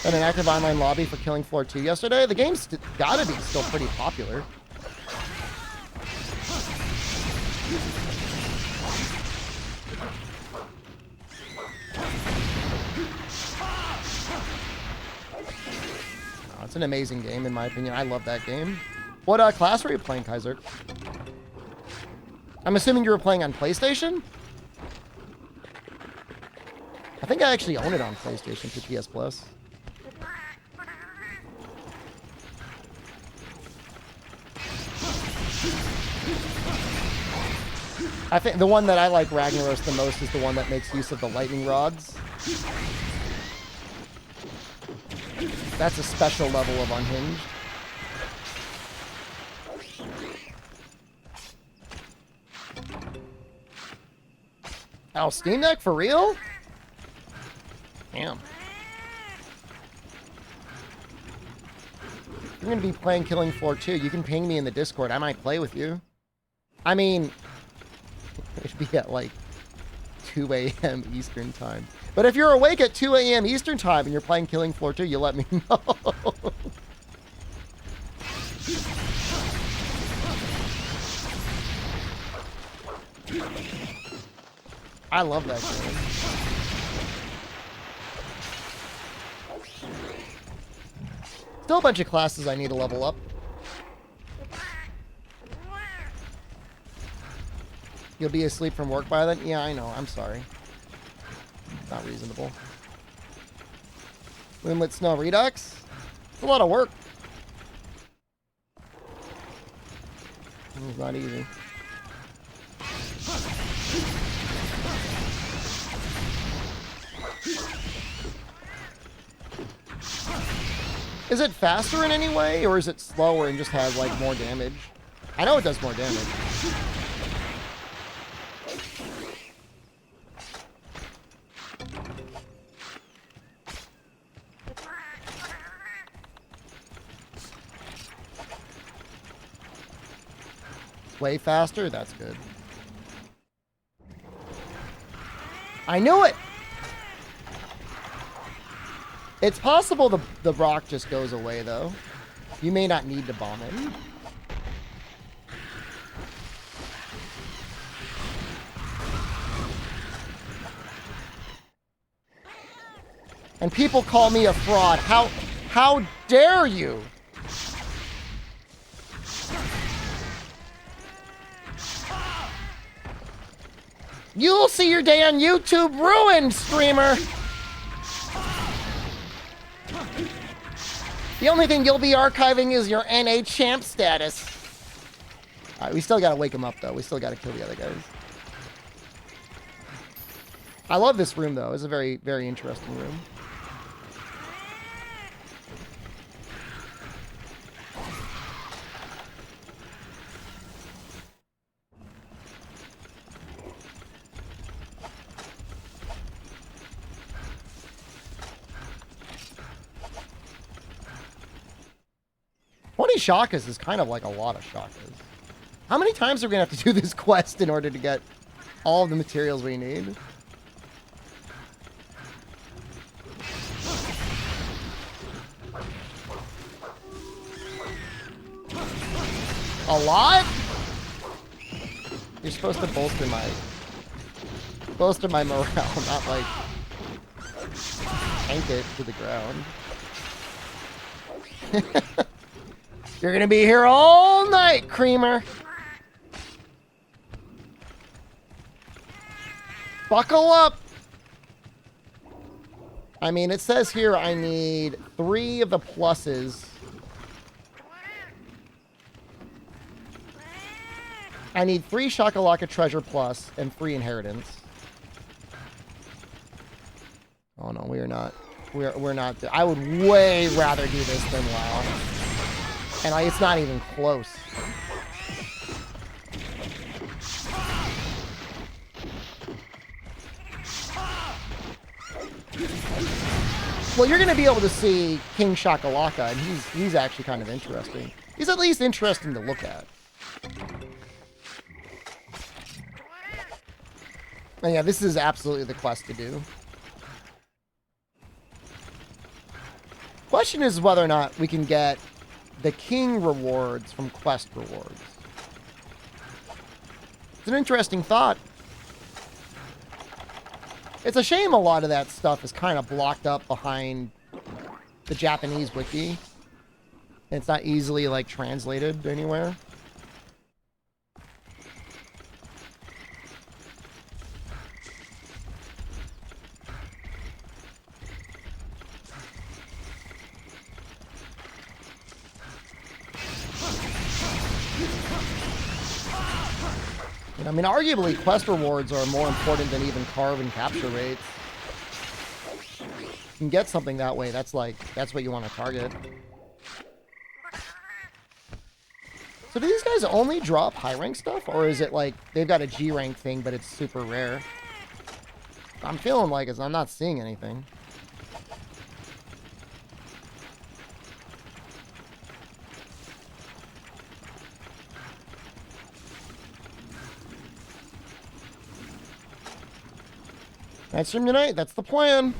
And an active online lobby for Killing Floor 2 yesterday. The game's gotta be still pretty popular. Oh, it's an amazing game in my opinion. I love that game. What class were you playing, Kaiser? I'm assuming you were playing on PlayStation? I think I actually own it on PlayStation for PS Plus. I think the one that I like Ragnaros the most is the one that makes use of the lightning rods. That's a special level of unhinged. Oh, Steam Deck for real? Damn. You're going to be playing Killing Floor 2. You can ping me in the Discord. I might play with you. I mean, it'd be at like 2 a.m. Eastern time. But if you're awake at 2 a.m. Eastern time and you're playing Killing Floor 2, you let me know. I love that game. Still a bunch of classes I need to level up. You'll be asleep from work by then? Yeah, I know. I'm sorry. Not reasonable. Moonlit Snow Redux? It's a lot of work. It's not easy. Is it faster in any way, or is it slower and just has, like, more damage? I know it does more damage. Way faster? That's good. I knew it! It's possible the rock just goes away, though. You may not need to bomb it. And people call me a fraud. How dare you? You'll see your day on YouTube ruined, streamer. The only thing you'll be archiving is your NA champ status. Alright, we still gotta wake him up, though. We still gotta kill the other guys. I love this room, though. It's a very, very interesting room. Shakas is kind of like a lot of Shakas. How many times are we going to have to do this quest in order to get all of the materials we need? A lot? You're supposed to bolster my morale, not like tank it to the ground. You're gonna be here all night, Creamer. Buckle up. I mean, it says here I need 3 of the pluses. I need 3 Shakalaka Treasure Plus and 3 Inheritance. Oh no, we are not. We're not. I would way rather do this than WoW. And it's not even close. Well, you're going to be able to see King Shakalaka, and he's actually kind of interesting. He's at least interesting to look at. And yeah, this is absolutely the quest to do. Question is whether or not we can get the king rewards from quest rewards. It's an interesting thought. It's a shame a lot of that stuff is kind of blocked up behind the Japanese wiki. And it's not easily, like, translated anywhere. I mean, arguably, quest rewards are more important than even carve and capture rates. You can get something that way. That's what you want to target. So do these guys only drop high rank stuff? Or is it like they've got a G rank thing, but it's super rare? I'm feeling like I'm not seeing anything. Night stream tonight, that's the plan.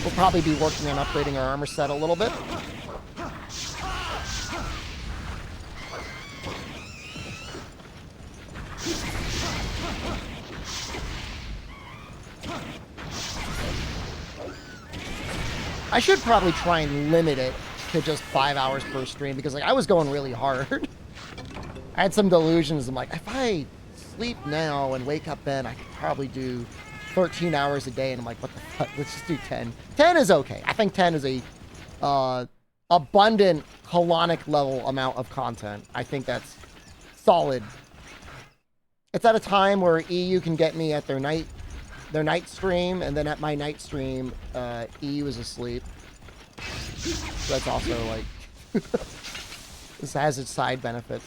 We'll probably be working on upgrading our armor set a little bit. I should probably try and limit it to just 5 hours per stream because like I was going really hard. I had some delusions. I'm like, if I sleep now and wake up then, I could probably do 13 hours a day. And I'm like, what the fuck? Let's just do 10. 10 is okay. I think 10 is a abundant colonic level amount of content. I think that's solid. It's at a time where EU can get me at their night stream, and then at my night stream, EU is asleep. So that's also like this has its side benefits.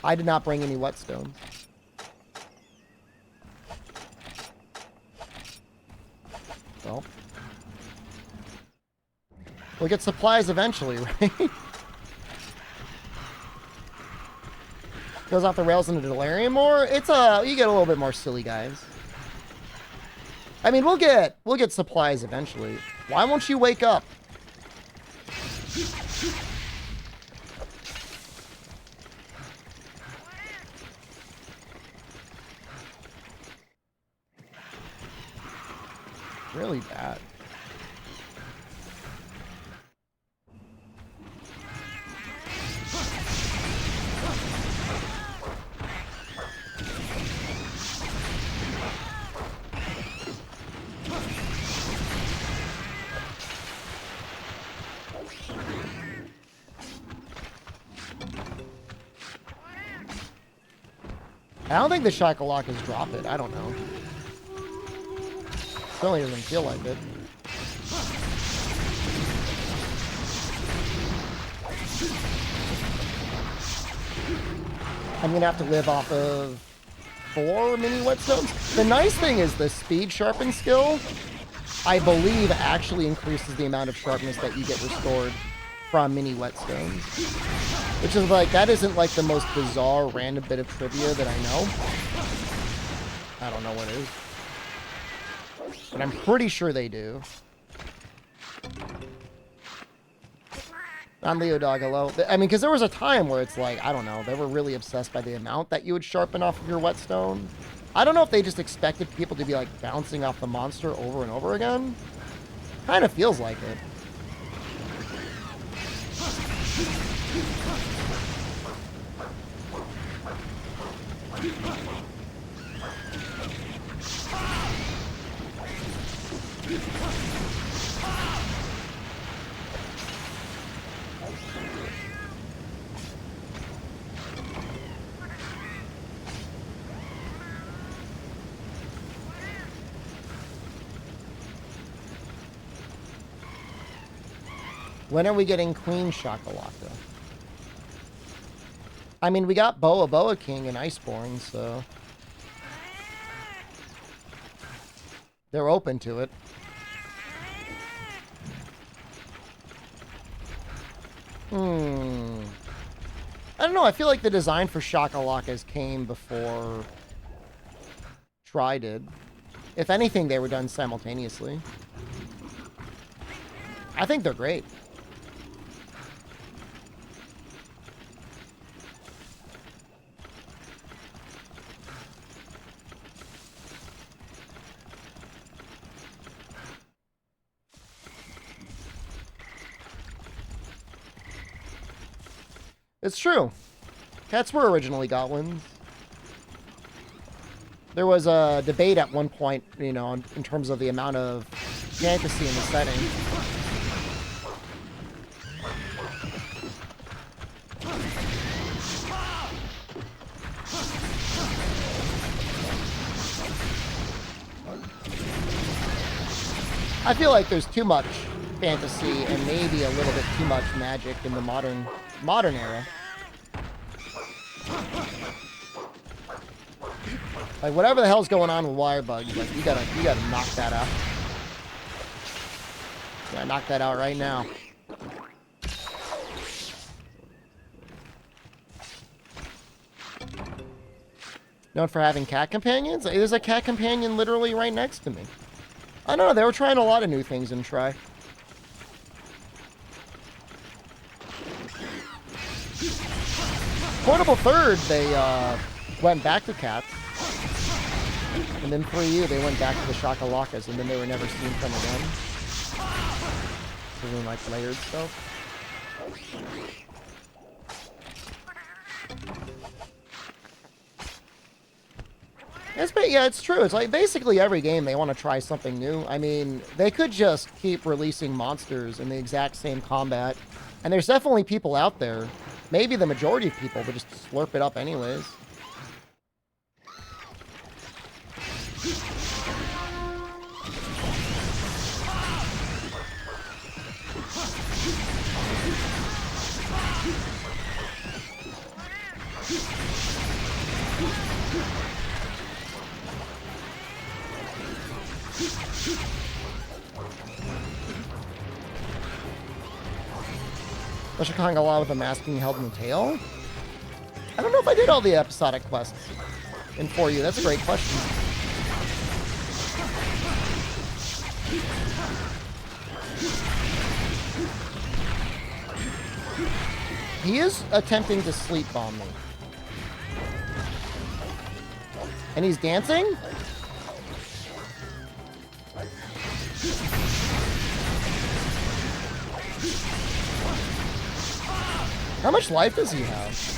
I did not bring any whetstones. Well, we'll get supplies eventually, right? Goes off the rails into Delirium more. It's you get a little bit more silly guys. I mean, we'll get supplies eventually. Why won't you wake up? Really bad. I don't think the Shakalaka's drop it. I don't know. Certainly doesn't feel like it. I'm gonna have to live off of 4 mini whetstones. The nice thing is the speed sharpen skill, I believe, actually increases the amount of sharpness that you get restored from mini whetstones. Which is like, that isn't like the most bizarre random bit of trivia that I know. I don't know what it is. But I'm pretty sure they do. On Leo Dog, hello. I mean, because there was a time where it's like, I don't know, they were really obsessed by the amount that you would sharpen off of your whetstone. I don't know if they just expected people to be like bouncing off the monster over and over again. Kind of feels like it. When are we getting Queen Shakalaka? I mean, we got Boa King and Iceborne, so they're open to it. I don't know. I feel like the design for Shakalakas came before Try did. If anything, they were done simultaneously. I think they're great. It's true. Cats were originally goblins. There was a debate at one point, you know, in terms of the amount of fantasy in the setting. I feel like there's too much fantasy and maybe a little bit too much magic in the modern era. Like whatever the hell's going on with Wirebug, like you gotta knock that out. You gotta knock that out right now. Known for having cat companions? There's a cat companion literally right next to me. I don't know, they were trying a lot of new things in Try. Portable Third, they went back to cats. And then for you, they went back to the Shakalakas, and then they were never seen from again. Doing like layered stuff. Yeah, it's true. It's like basically every game they want to try something new. I mean, they could just keep releasing monsters in the exact same combat. And there's definitely people out there, maybe the majority of people, but just slurp it up anyways. Kangala with a mask being held in the tail? I don't know if I did all the episodic quests in For You. That's a great question. He is attempting to sleep bomb me. And he's dancing? How much life does he have?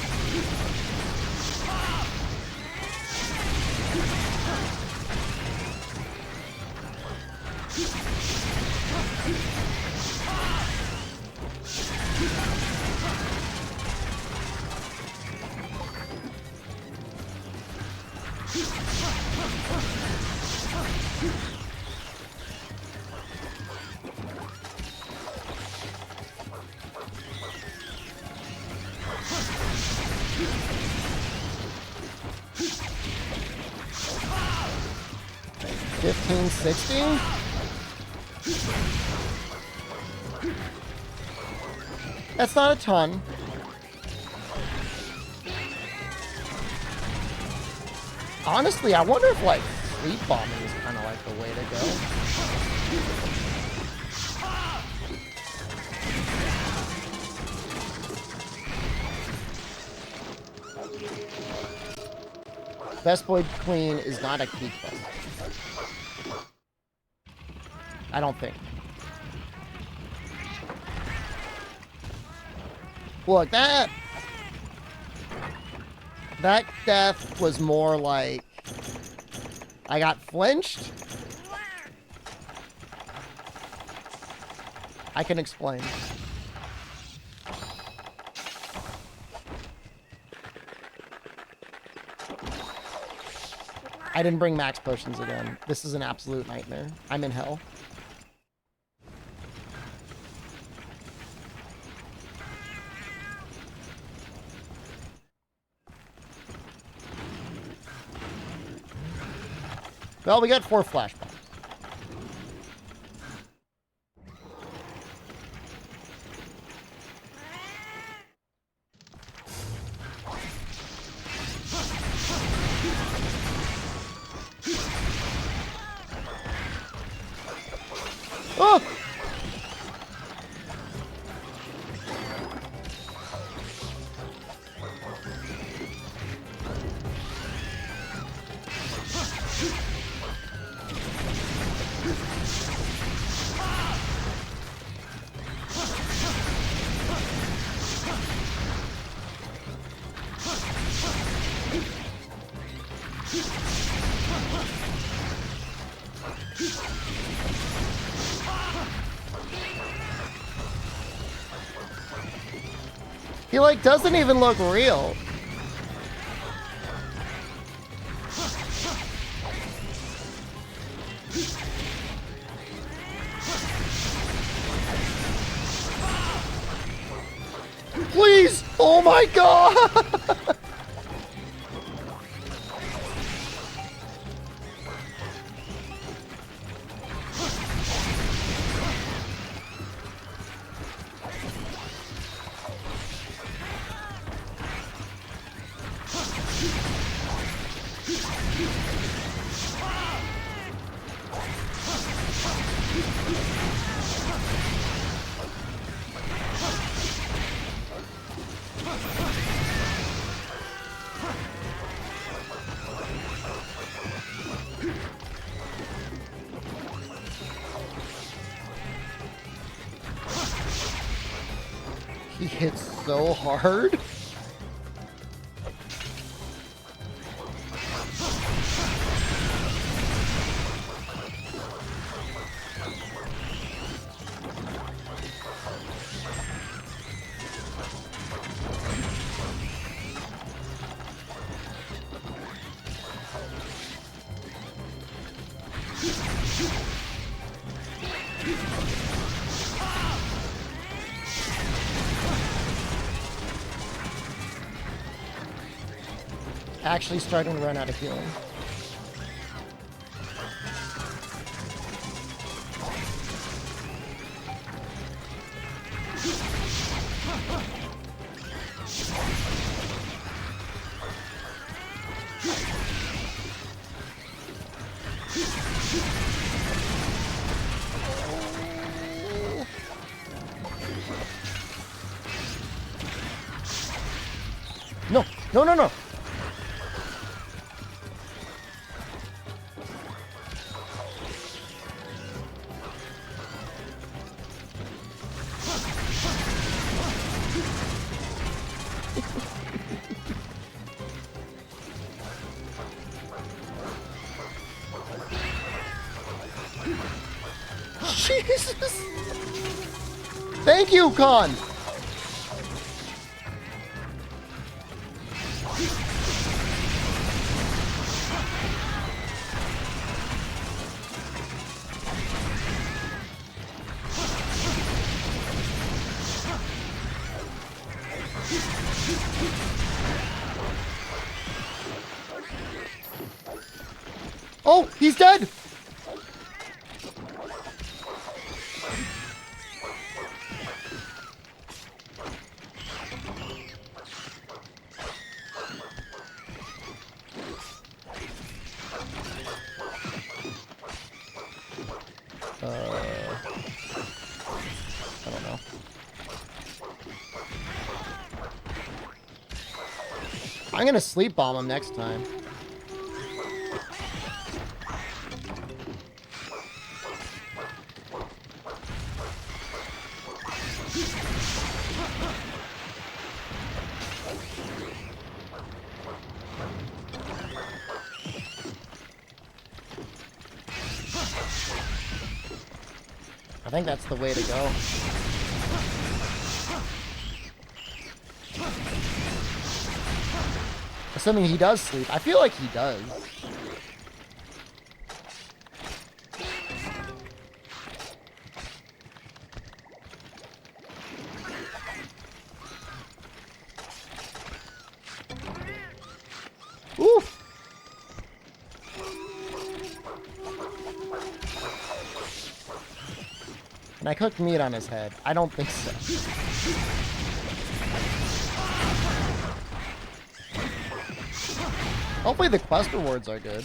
$15.60? That's not a ton. Honestly, I wonder if, like, sleep bombing is kind of like the way to go. Best Boy Queen is not a key quest. I don't think. Look, that death was more like I got flinched. I can explain. I didn't bring max potions again. This is an absolute nightmare. I'm in hell. Well, we got 4 flashbombs. Oh! He, like, doesn't even look real. Please! Oh my god! He hits so hard. Actually starting to run out of healing. No, no, no, no. Jesus! Thank you, Khan! Oh, he's dead! I don't know. I'm gonna sleep bomb him next time. I think that's the way to go. Assuming he does sleep. I feel like he does. Oof. Can I cook meat on his head? I don't think so. Hopefully the quest rewards are good.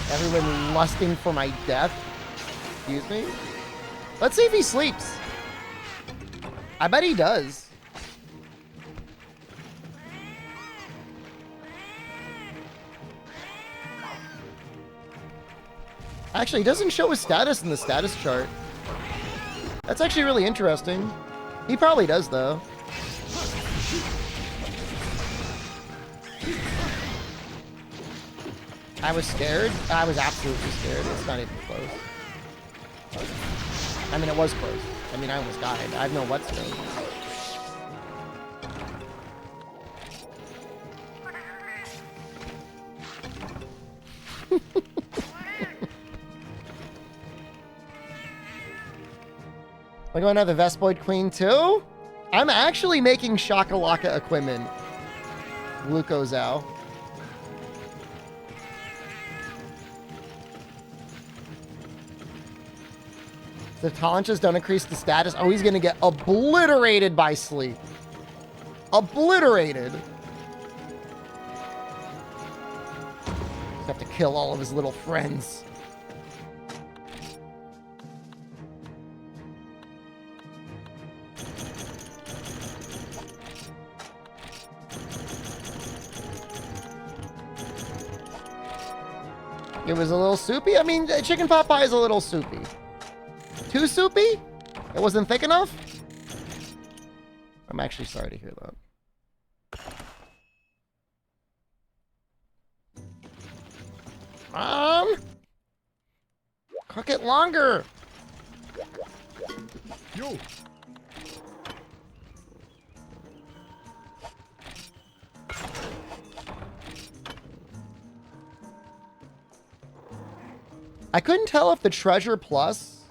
Everyone lusting for my death. Excuse me? Let's see if he sleeps. I bet he does. Actually, he doesn't show his status in the status chart. That's actually really interesting. He probably does, though. I was scared. I was absolutely scared. It's not even close. I mean, it was close. I mean, I almost died. I have no whetstone. We're going to have the Vespoid Queen too? I'm actually making Shakalaka equipment. Luko Zhao. The Talanchas don't increase the status. Oh, he's going to get obliterated by sleep. Obliterated. Just have to kill all of his little friends. It was a little soupy. I mean, chicken pot pie is a little soupy. Too soupy? It wasn't thick enough? I'm actually sorry to hear that. Cook it longer. Yo. I couldn't tell if the Treasure Plus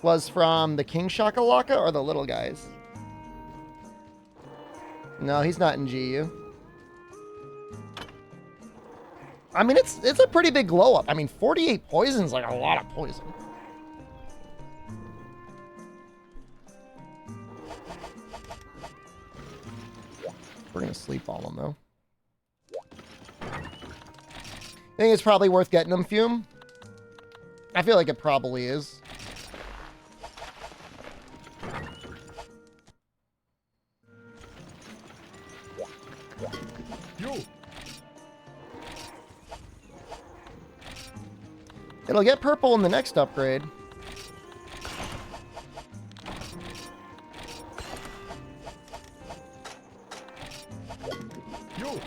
was from the King Shakalaka or the little guys. No, he's not in GU. I mean, it's a pretty big glow up. I mean, 48 poison's like a lot of poison. We're gonna sleep on them though. I think it's probably worth getting them, Fume. I feel like it probably is. Yo. It'll get purple in the next upgrade. Yo.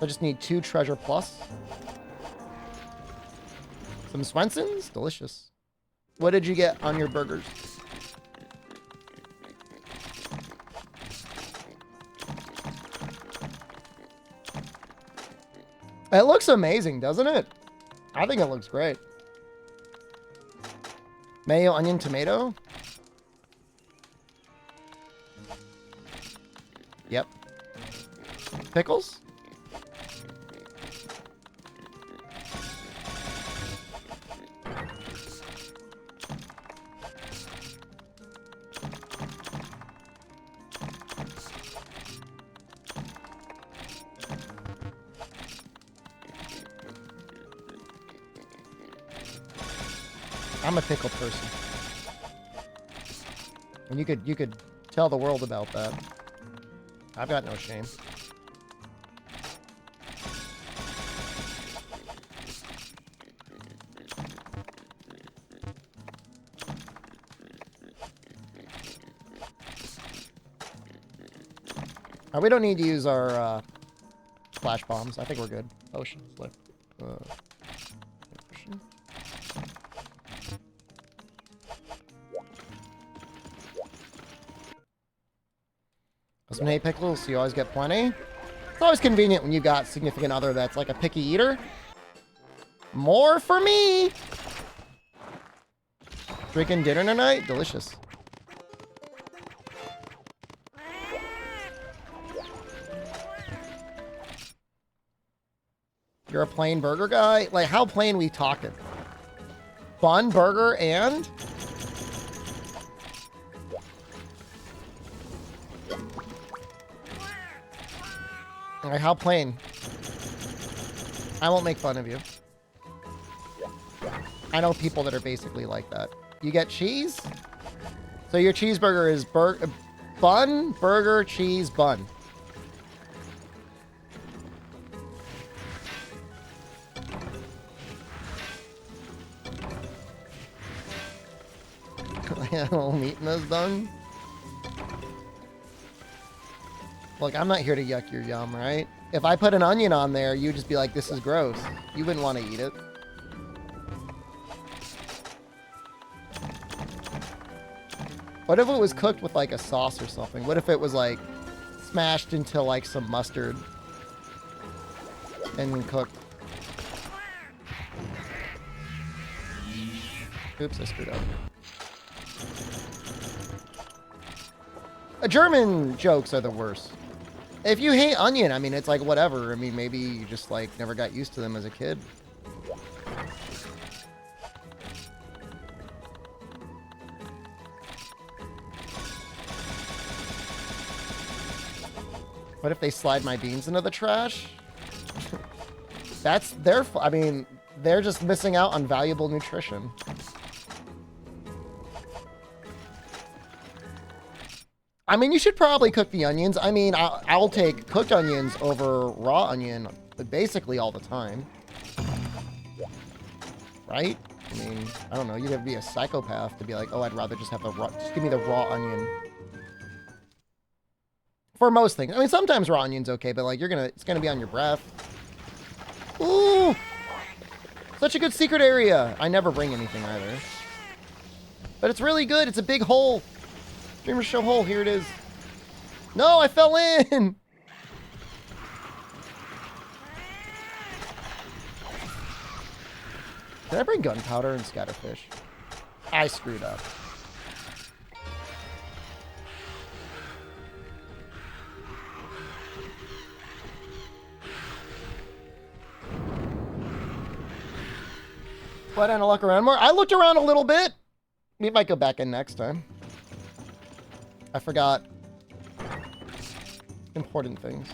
I just need 2 Treasure Plus. Some Swensons? Delicious. What did you get on your burgers? It looks amazing, doesn't it? I think it looks great. Mayo, onion, tomato? Yep. Pickles? I'm a pickle person. And you could tell the world about that. I've got no shame. We don't need to use our flash bombs. I think we're good. Ocean flip. Ocean. Some hay pickles, so you always get plenty. It's always convenient when you got significant other that's like a picky eater. More for me! Drinking dinner tonight? Delicious. You're a plain burger guy? Like, how plain we talking? Bun, burger, and... Like, how plain? I won't make fun of you. I know people that are basically like that. You get cheese? So your cheeseburger is bun, burger, cheese, bun. A little meat in those buns. Look, I'm not here to yuck your yum, right? If I put an onion on there, you'd just be like, this is gross. You wouldn't want to eat it. What if it was cooked with like a sauce or something? What if it was like smashed into like some mustard and cooked? Oops, I screwed up. German jokes are the worst. If you hate onion, I mean, it's like whatever. I mean, maybe you just like never got used to them as a kid. What if they slide my beans into the trash? That's their I mean, they're just missing out on valuable nutrition. I mean, you should probably cook the onions. I mean, I'll take cooked onions over raw onion basically all the time. Right? I mean, I don't know. You'd have to be a psychopath to be like, oh, I'd rather just have the raw, just give me the raw onion. For most things. I mean, sometimes raw onion's okay, but like it's gonna be on your breath. Ooh! Such a good secret area. I never bring anything either. But it's really good. It's a big hole. Dreamer show hole. Here it is. No, I fell in. Did I bring gunpowder and scatterfish? I screwed up. Why didn't I look around more? I looked around a little bit. We might go back in next time. I forgot important things.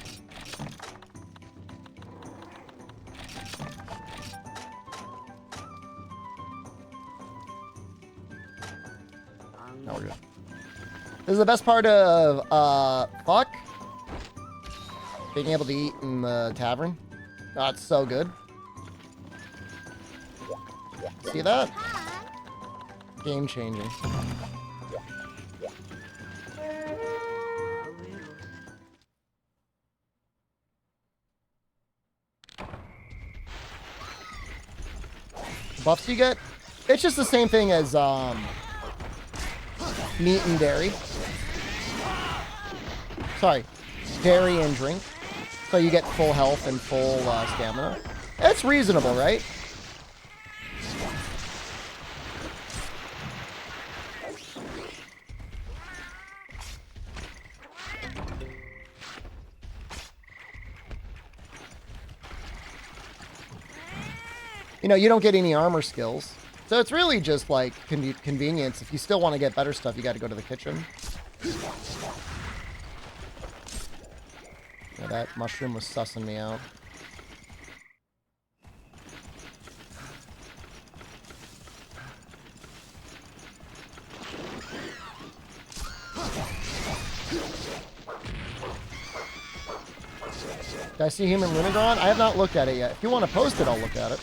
Now we're good. This is the best part of, fuck. Being able to eat in the tavern. Oh, it's so good. See that? Game changing. Buffs you get? It's just the same thing as meat and dairy. Sorry, dairy and drink. So you get full health and full stamina. It's reasonable, right? You know, you don't get any armor skills. So it's really just like convenience. If you still want to get better stuff, you got to go to the kitchen. Yeah, that mushroom was sussing me out. Did I see human Lunagron? I have not looked at it yet. If you want to post it, I'll look at it.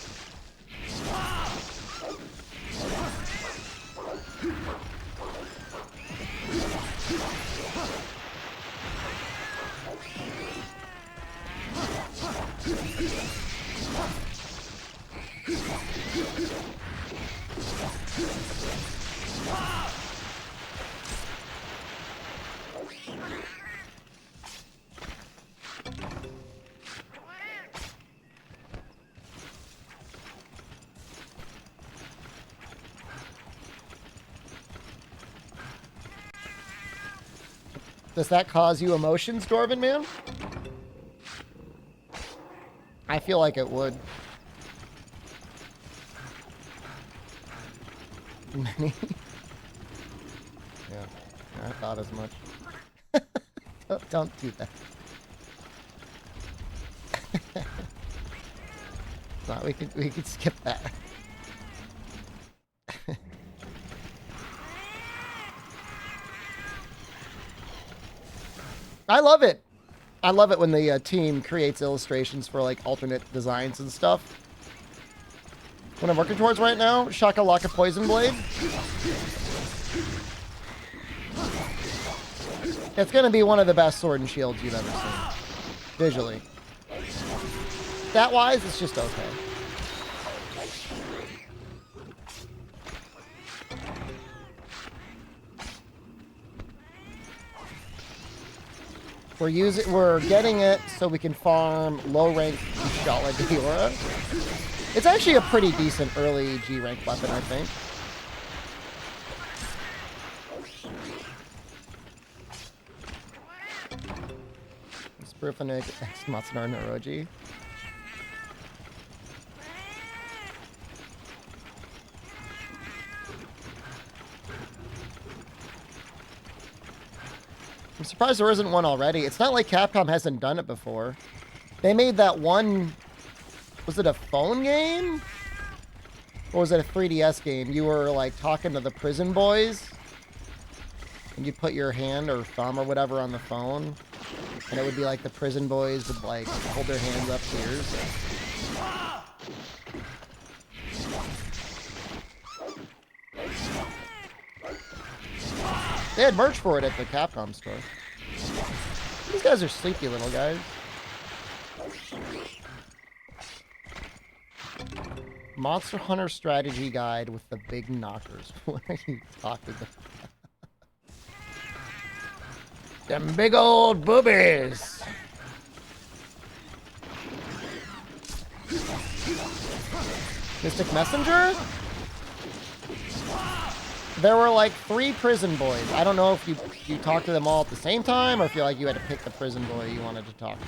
Does that cause you emotions, Dwarven Man? I feel like it would. Many? Yeah, I thought as much. Don't do that. No, we could skip that. I love it. I love it when the team creates illustrations for like alternate designs and stuff. What I'm working towards right now, Shaka Laka Poison Blade. It's going to be one of the best Sword and Shields you've ever seen. Visually. Stat-wise, it's just okay. We're getting it so we can farm low-rank Shala Diora. It's actually a pretty decent early G-rank weapon, I think. Sprufanic X Matsunar Noroji. I'm surprised there isn't one already. It's not like Capcom hasn't done it before. They made that one... Was it a phone game? Or was it a 3DS game? You were, like, talking to the prison boys. And you put your hand or thumb or whatever on the phone. And it would be like the prison boys would, like, hold their hands up to yours. They had merch for it at the Capcom store. These guys are sleepy little guys. Monster Hunter strategy guide with the big knockers. What are you talking about? Them big old boobies. Mystic Messenger? There were like 3 prison boys. I don't know if you talked to them all at the same time or if you like you had to pick the prison boy you wanted to talk to.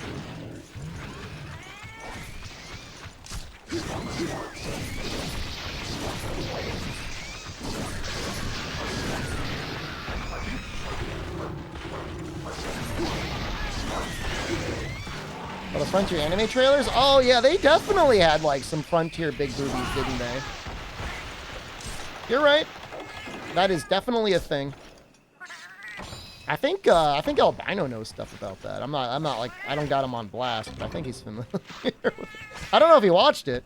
Oh, the Frontier anime trailers? Oh yeah, they definitely had like some Frontier big boobies, didn't they? You're right. That is definitely a thing. I think Albino knows stuff about that. I'm not like, I don't got him on blast, but I think he's familiar with it. I don't know if he watched it.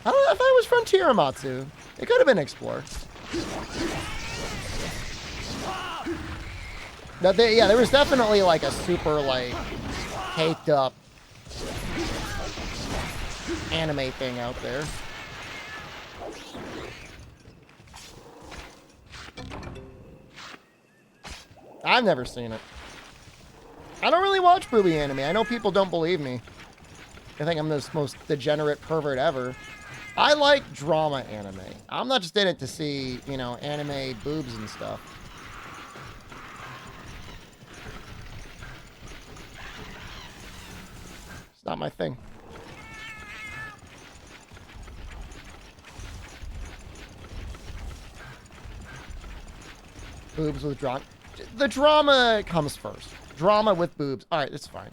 I thought it was Frontier Amatsu. It could have been Explore. Yeah, there was definitely like a super like caked up anime thing out there. I've never seen it. I don't really watch booby anime. I know people don't believe me. I think I'm the most degenerate pervert ever. I like drama anime. I'm not just in it to see, you know, anime boobs and stuff. It's not my thing. Boobs with drama. The drama comes first. Drama with boobs. All right, that's fine.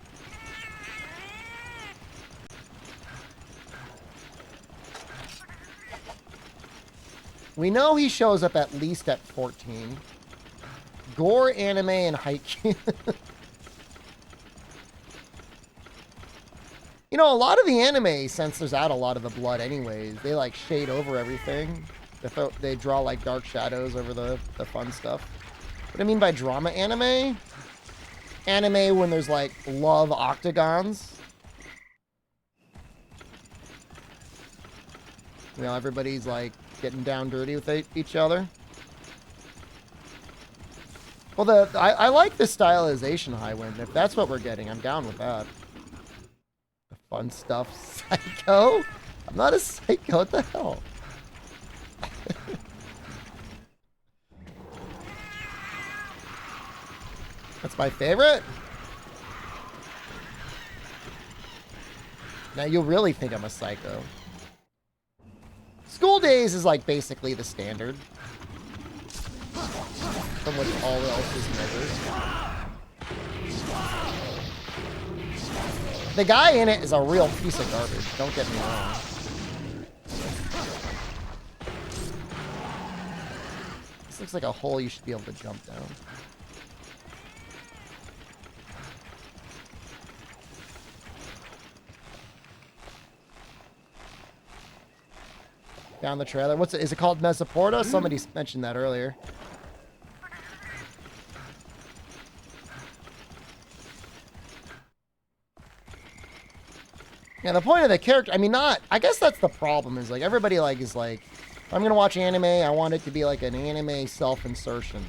We know he shows up at least at 14. Gore, anime, and haiku. You know, a lot of the anime censors out a lot of the blood anyways. They, like, shade over everything. They draw, like, dark shadows over the fun stuff. What I mean by drama anime? Anime when there's, like, love octagons. You know, everybody's, like, getting down dirty with each other. Well, I like the stylization, Highwind. If that's what we're getting, I'm down with that. The fun stuff, psycho? I'm not a psycho. What the hell? That's my favorite? Now you'll really think I'm a psycho. School Days is like basically the standard. From which all else is measured. The guy in it is a real piece of garbage, don't get me wrong. This looks like a hole you should be able to jump down. Down the trailer. What's it? Is it called Mesoporta? Somebody mentioned that earlier. Yeah, the point of the character, I mean, not, I guess that's the problem, is like, everybody like, is like, if I'm gonna watch anime, I want it to be like an anime self-insertion.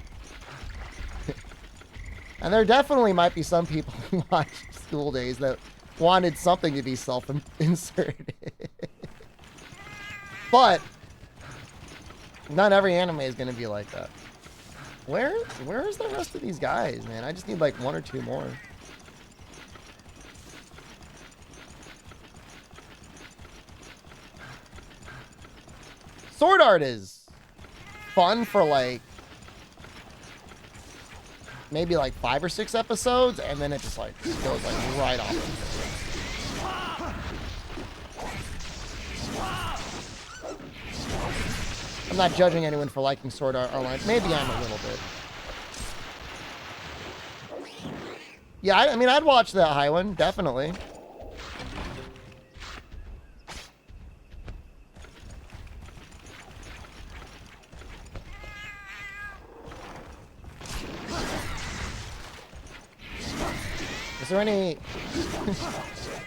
And there definitely might be some people who watch School Days that wanted something to be self-inserted. But not every anime is gonna be like that. Where is the rest of these guys, man? I just need like one or two more. Sword art is fun for like maybe like 5 or 6 episodes, and then it just like goes like right off. I'm not judging anyone for liking Sword Art Online. Maybe I'm a little bit. Yeah, I mean, I'd watch that high one, definitely. Is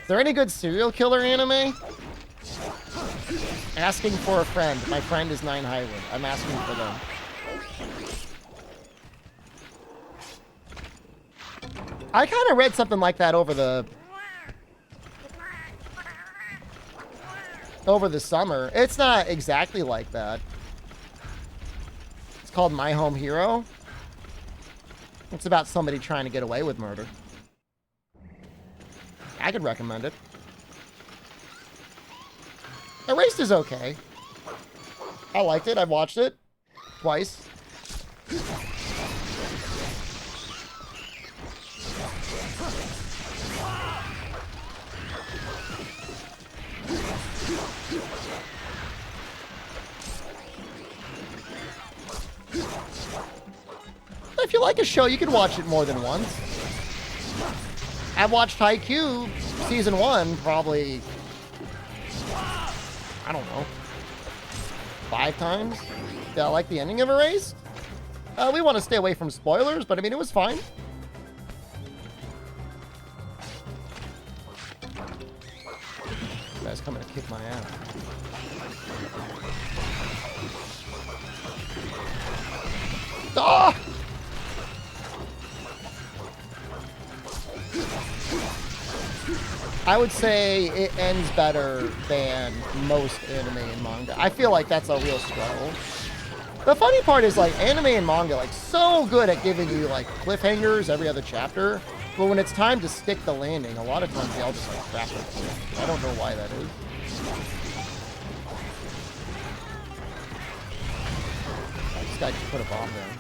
there any good serial killer anime? Asking for a friend. My friend is 9 Highwood. I'm asking for them. I kind of read something like that over the summer. It's not exactly like that. It's called My Home Hero. It's about somebody trying to get away with murder. I could recommend it. Erased is okay. I liked it. I've watched it twice. If you like a show, you can watch it more than once. I've watched Haikyuu season 1 probably, I don't know, 5 times. Did I like the ending of Erased? We want to stay away from spoilers, but I mean, it was fine. This guy's coming to kick my ass. Ah! I would say it ends better than most anime and manga. I feel like that's a real struggle. The funny part is, like, anime and manga, like, so good at giving you, like, cliffhangers every other chapter, but when it's time to stick the landing, a lot of times they all just, like, crap it. I don't know why that is. This guy just put a bomb down.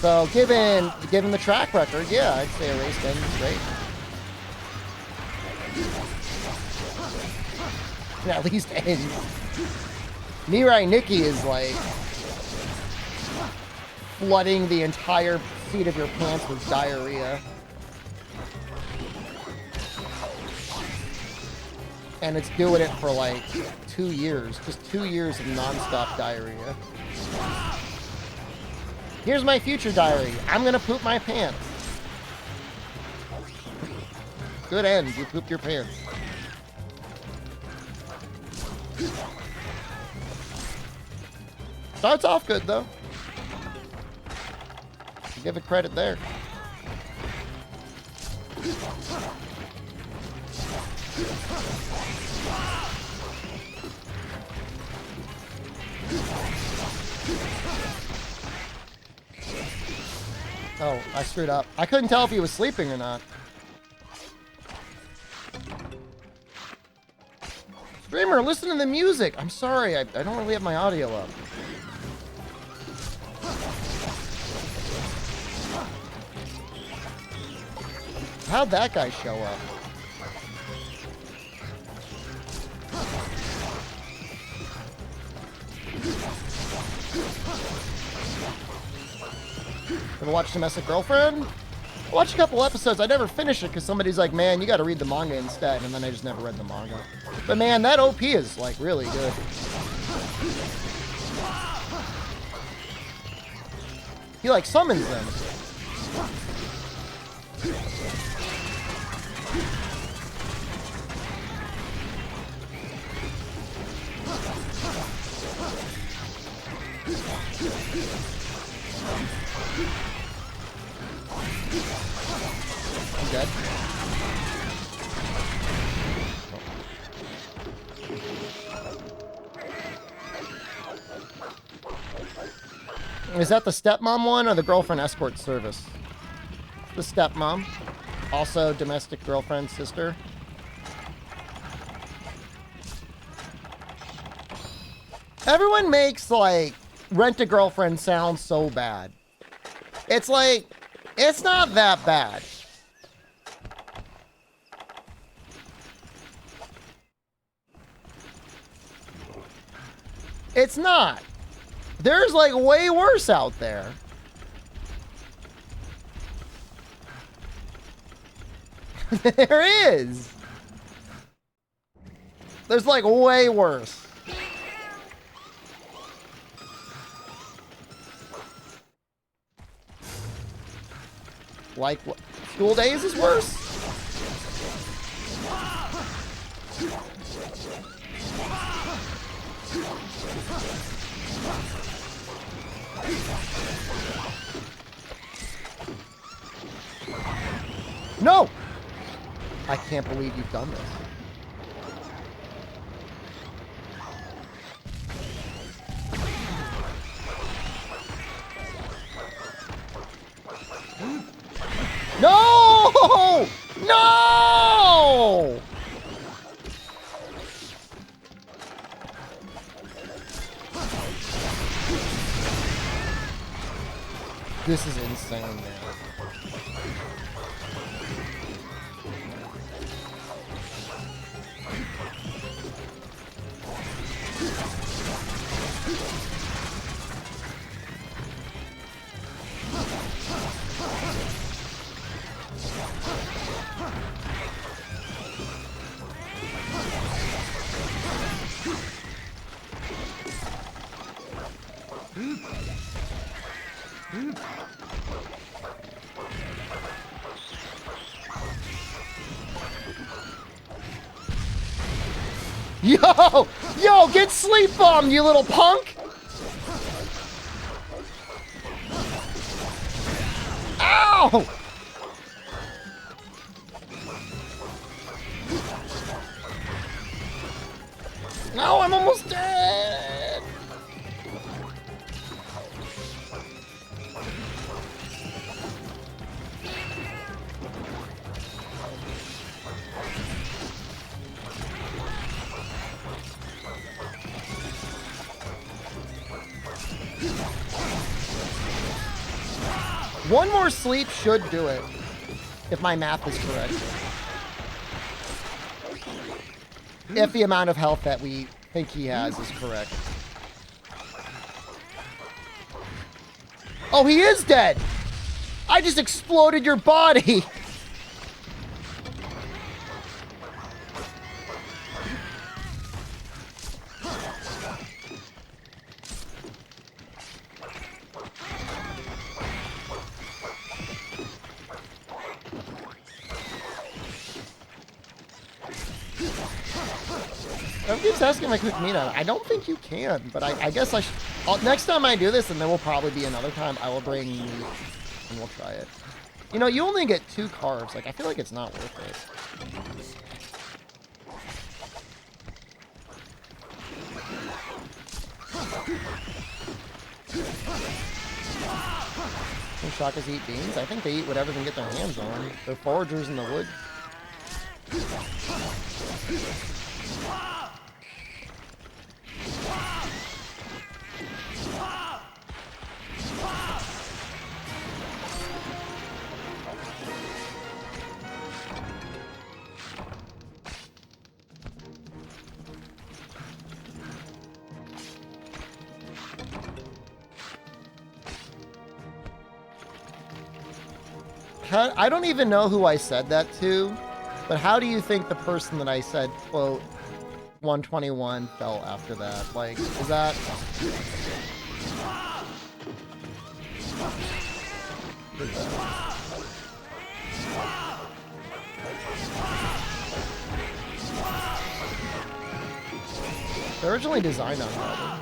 So, given the track record, yeah, I'd say Erased ends great. At least ends. Mirai Nikki is like flooding the entire seat of your pants with diarrhea. And it's doing it for like 2 years. Just 2 years of non-stop diarrhea. Here's my future diary. I'm gonna poop my pants. Good end. You pooped your pants. Starts off good, though. Give it credit there. Oh, I screwed up. I couldn't tell if he was sleeping or not. Streamer, listen to the music. I'm sorry, I don't really have my audio up. How'd that guy show up? Ever watch Domestic Girlfriend? I watched a couple episodes. I never finished it because somebody's like, man, you got to read the manga instead. And then I just never read the manga. But man, that OP is like really good. He like summons them. I'm dead. Is that the stepmom one or the girlfriend escort service? The stepmom. Also domestic girlfriend, sister. Everyone makes, like, Rent-A-Girlfriend sound so bad. It's like, it's not that bad. It's not. There's, like, way worse out there. There is. There's, like, way worse. Like, what? School Days is worse? No! I can't believe you've done this. No! No! This is insane, man. Yo! Yo, get sleep bombed, you little punk! Ow! No, I'm almost dead! One more sleep should do it, if my math is correct. If the amount of health that we think he has is correct. Oh, he is dead! I just exploded your body! Everyone keeps asking if I can meat on it. I don't think you can, but I guess I should. Next time I do this, and there will probably be another time, I will bring meat and we'll try it. You know, you only get 2 carbs. Like, I feel like it's not worth it. Think Shakas eat beans? I think they eat whatever they can get their hands on. They're foragers in the woods. I don't even know who I said that to, but how do you think the person that I said, quote, 121 felt after that? Like, is that... They're originally designed on that.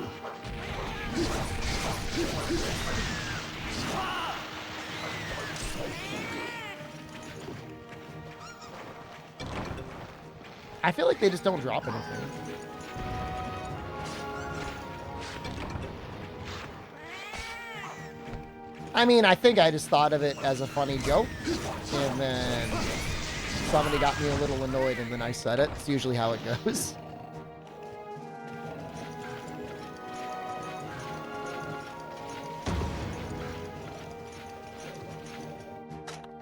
I feel like they just don't drop anything. I mean, I think I just thought of it as a funny joke, and then somebody got me a little annoyed, and then I said it. It's usually how it goes.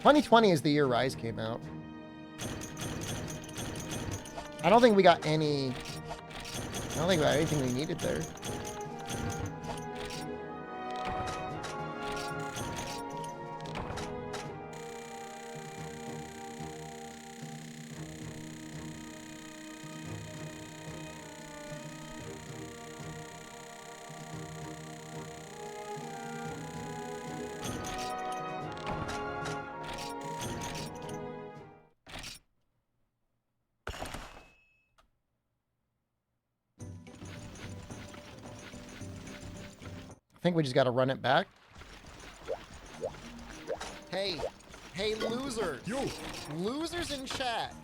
...2020 is the year Rise came out. I don't think we got any... I don't think we got anything we needed there. I think we just got to run it back. Hey, losers. Yo. Losers in chat.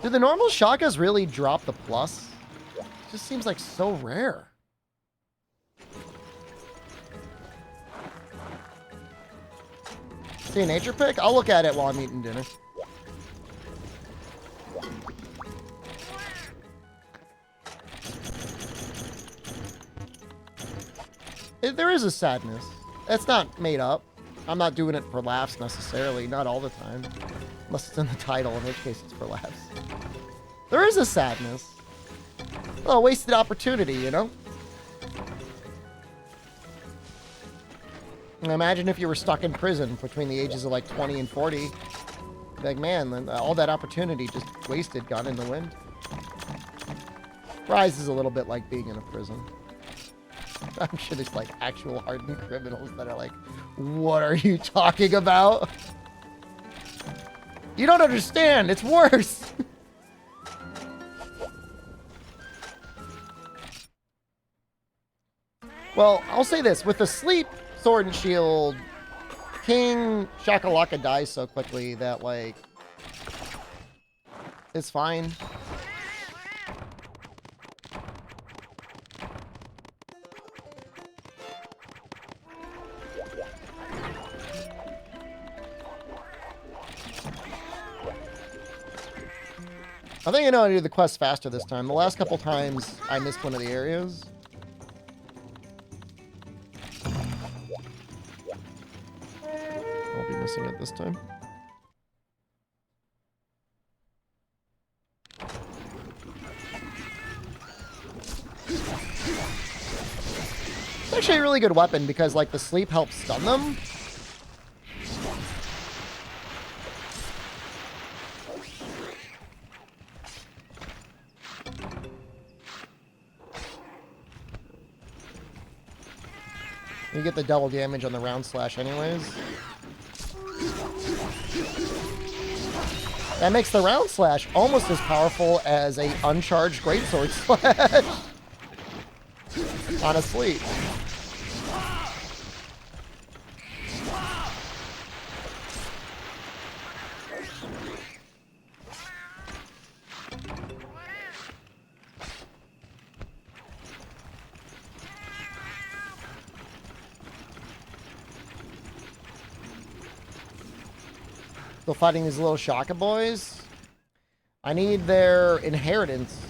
Do the normal shakas really drop the plus? It just seems like so rare. See a nature pick? I'll look at it while I'm eating dinner. There is a sadness. It's not made up. I'm not doing it for laughs necessarily, not all the time. Unless it's in the title, in which case it's for laughs. There is a sadness. Well, a wasted opportunity, you know? And imagine if you were stuck in prison between the ages of like 20 and 40. Like, man, then all that opportunity just wasted, gone in the wind. Rise is a little bit like being in a prison. I'm sure there's like actual hardened criminals that are like, what are you talking about? You don't understand. It's worse. Well, I'll say this. With the sleep sword and shield, King Shakalaka dies so quickly that like, it's fine. I think I know how to do the quest faster this time. The last couple times, I missed one of the areas. I'll be missing it this time. It's actually a really good weapon because, like, the sleep helps stun them. You get the double damage on the round slash anyways. That makes the round slash almost as powerful as a uncharged greatsword slash on a sleep. Still fighting these little Shaka boys. I need their inheritance.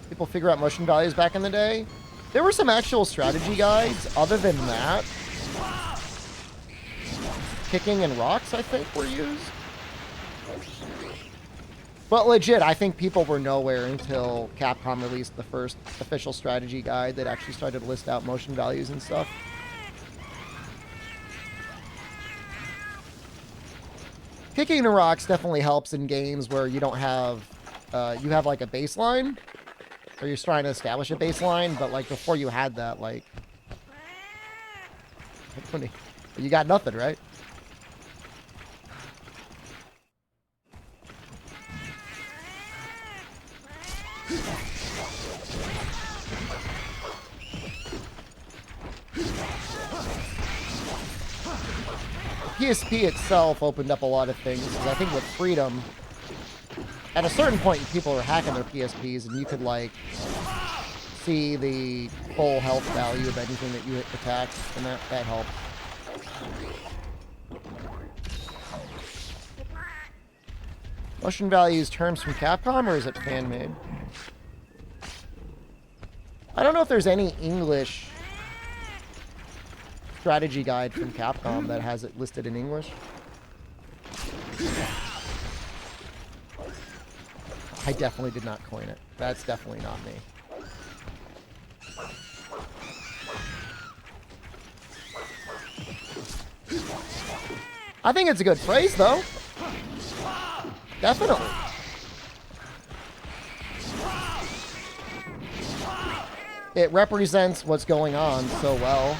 People figure out motion values back in the day. There were some actual strategy guides. Other than that, kicking and rocks, I think, were used. But legit, I think people were nowhere until Capcom released the first official strategy guide that actually started to list out motion values and stuff. Kicking the rocks definitely helps in games where you don't have, you have like a baseline, or you're trying to establish a baseline, but like before you had that, like, you got nothing, right? PSP itself opened up a lot of things, because I think with Freedom, at a certain point, people were hacking their PSPs, and you could, like, see the full health value of anything that you attacked, and that helped. Motion values terms from Capcom, or is it fan-made? I don't know if there's any English strategy guide from Capcom that has it listed in English. I definitely did not coin it. That's definitely not me. I think it's a good phrase, though. Definitely. It represents what's going on so well.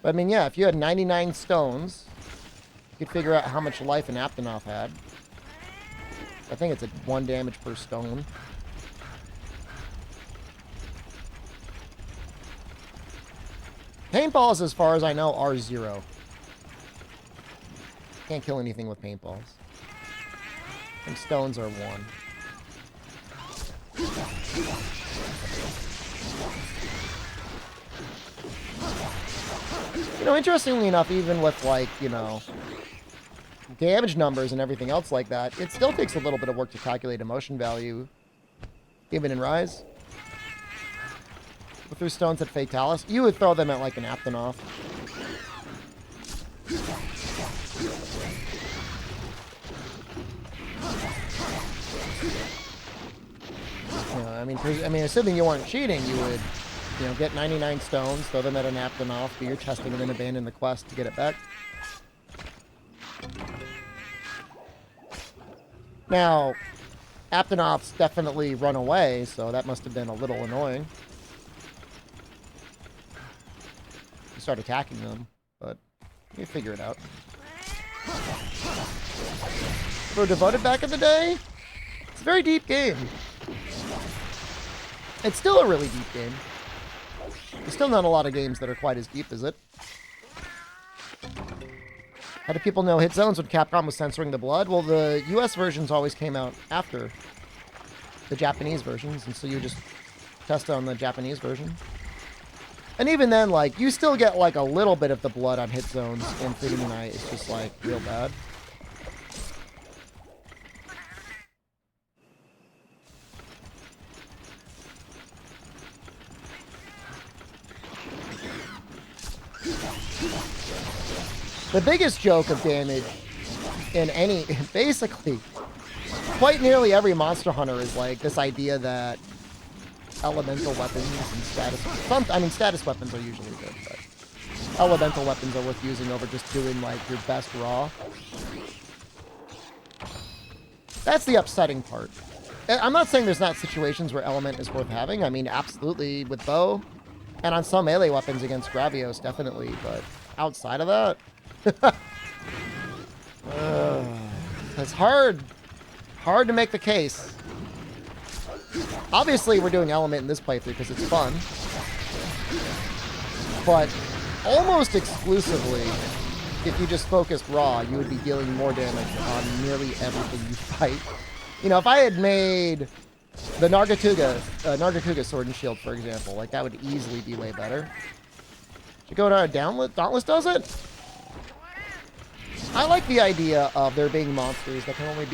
But, I mean, yeah, if you had 99 stones, you could figure out how much life an Aptonoff had. I think it's 1 damage per stone. Paintballs, as far as I know, are 0. Can't kill anything with paintballs. And stones are 1. You know, interestingly enough, even with, like, you know, damage numbers and everything else like that, it still takes a little bit of work to calculate a motion value, even in Rise. Through stones at Fatalis, you would throw them at, like, an Aptonoff. You know, I mean, assuming you weren't cheating, you would, you know, get 99 stones, throw them at an Aptonoff, do your testing, and then abandon the quest to get it back. Now, Aptonoffs definitely run away, so that must have been a little annoying. You start attacking them, but you figure it out. For Devoted back in the day, it's a very deep game. It's still a really deep game. There's still not a lot of games that are quite as deep as it. How do people know hit zones when Capcom was censoring the blood? Well, the US versions always came out after the Japanese versions, and so you just test on the Japanese version. And even then, like, you still get, like, a little bit of the blood on hit zones in Freedom Unite. It's just, like, real bad. The biggest joke of damage in any, basically, quite nearly every Monster Hunter is like this idea that elemental weapons and status weapons are usually good, but elemental weapons are worth using over just doing like your best raw. That's the upsetting part. I'm not saying there's not situations where element is worth having. I mean, absolutely with bow, and on some melee weapons against Gravios, definitely, but outside of that, it's hard to make the case. Obviously, we're doing element in this playthrough because it's fun, but almost exclusively, if you just focused raw, you would be dealing more damage on nearly everything you fight. You know, if I had made the Nargacuga Sword and Shield, for example, like that would easily be way better. Should go to our Dauntless does it? I like the idea of there being monsters that can only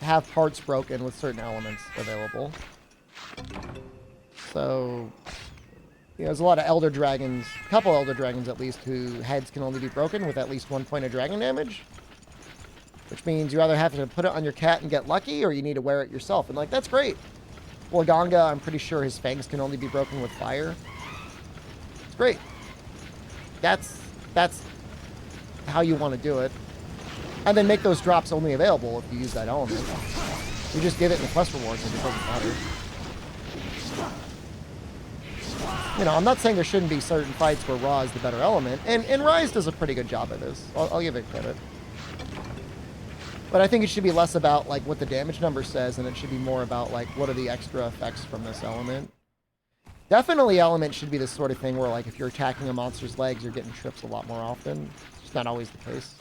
have parts broken with certain elements available. So, You know, there's a lot of Elder Dragons, a couple Elder Dragons at least, who heads can only be broken with at least 1 point of dragon damage. Which means you either have to put it on your cat and get lucky, or you need to wear it yourself. And, like, that's great. Wargonga, I'm pretty sure his fangs can only be broken with fire. It's great. That's how you want to do it. And then make those drops only available if you use that element. You just give it in the quest rewards and it doesn't matter. You know, I'm not saying there shouldn't be certain fights where Ra is the better element. And Rise does a pretty good job of this. I'll give it credit. But I think it should be less about, like, what the damage number says, and it should be more about, like, what are the extra effects from this element. Definitely element should be this sort of thing where, like, if you're attacking a monster's legs, you're getting trips a lot more often. It's just not always the case.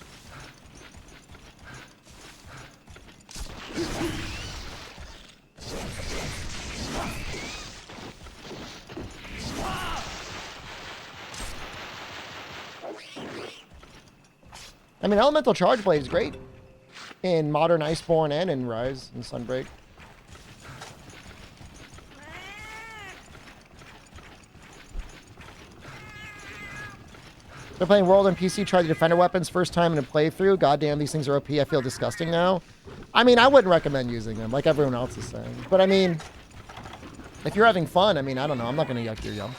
I mean, Elemental Charge Blade is great in Modern Iceborne and in Rise and Sunbreak. They're playing World on PC, tried the Defender weapons first time in a playthrough. Goddamn, these things are OP. I feel disgusting now. I mean, I wouldn't recommend using them, like everyone else is saying. But I mean, if you're having fun, I mean, I don't know. I'm not going to yuck your yum.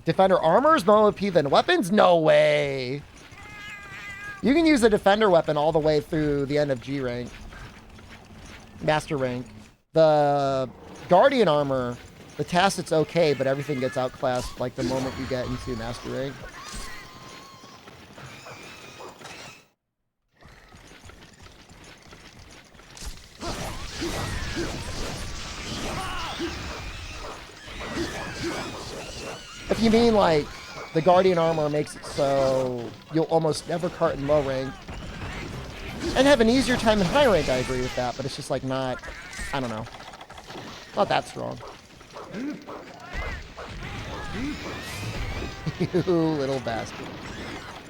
Defender armor is more OP than weapons? No way. You can use the Defender weapon all the way through the end of G rank. Master rank. The Guardian armor, the tacit's okay, but everything gets outclassed like the moment you get into Master rank. If you mean, like, the Guardian armor makes it so you'll almost never cart in low rank and have an easier time in high rank, I agree with that, but it's just, like, not, I don't know, not that strong. You little bastard.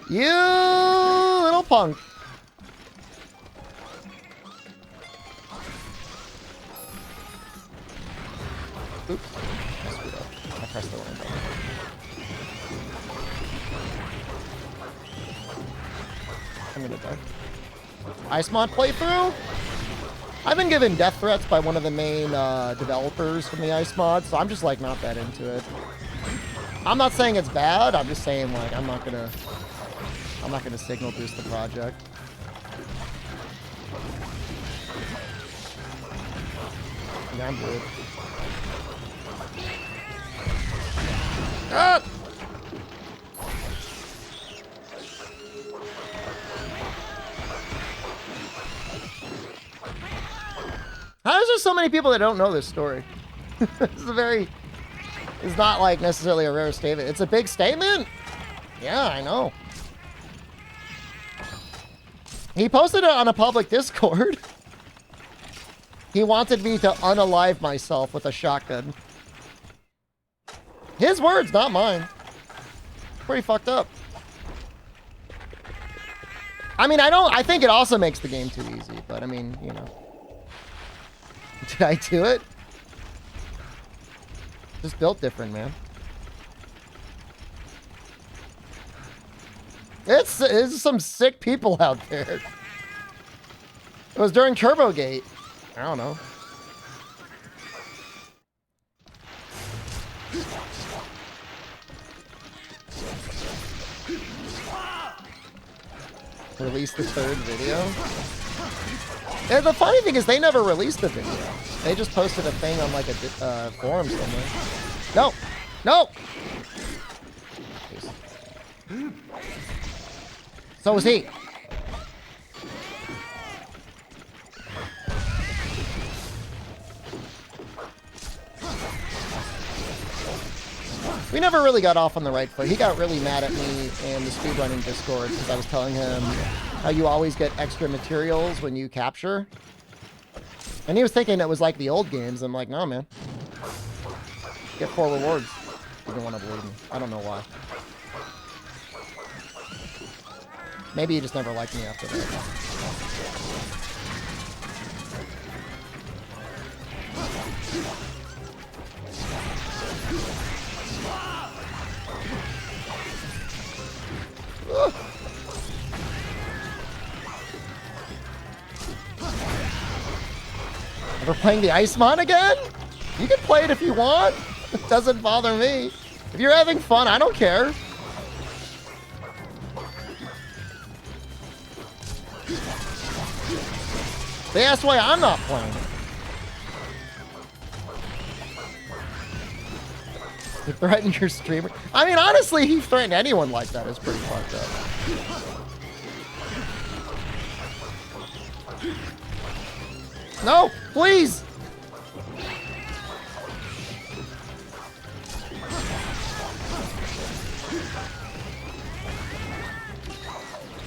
You little punk. Oops. I screwed up. I pressed the wrong button. I'm gonna die. Ice mod playthrough? I've been given death threats by one of the main developers from the Ice mod, so I'm just, like, not that into it. I'm not saying it's bad, I'm just saying, like, I'm not gonna signal boost the project. Yeah, I'm good. Ah! How is there so many people that don't know this story? It's not, like, necessarily a rare statement. It's a big statement? Yeah, I know. He posted it on a public Discord. He wanted me to unalive myself with a shotgun. His words, not mine. Pretty fucked up. I mean, I think it also makes the game too easy, but I mean, you know. Did I do it? Just built different, man. It's some sick people out there. It was during TurboGate. I don't know. Release the third video. And the funny thing is they never released the video. They just posted a thing on, like, a forum somewhere. No! No! Jeez. So was he. We never really got off on the right foot. He got really mad at me in the speedrunning Discord because I was telling him how you always get extra materials when you capture. And he was thinking it was like the old games. I'm like, no, man. Get 4 rewards. You don't want to believe me. I don't know why. Maybe he just never liked me after that. Ever playing the Ice-Mon again? You can play it if you want. It doesn't bother me. If you're having fun, I don't care. They asked why I'm not playing it. You threaten your streamer. I mean, honestly, he threatened anyone like that is pretty fucked up. No, please.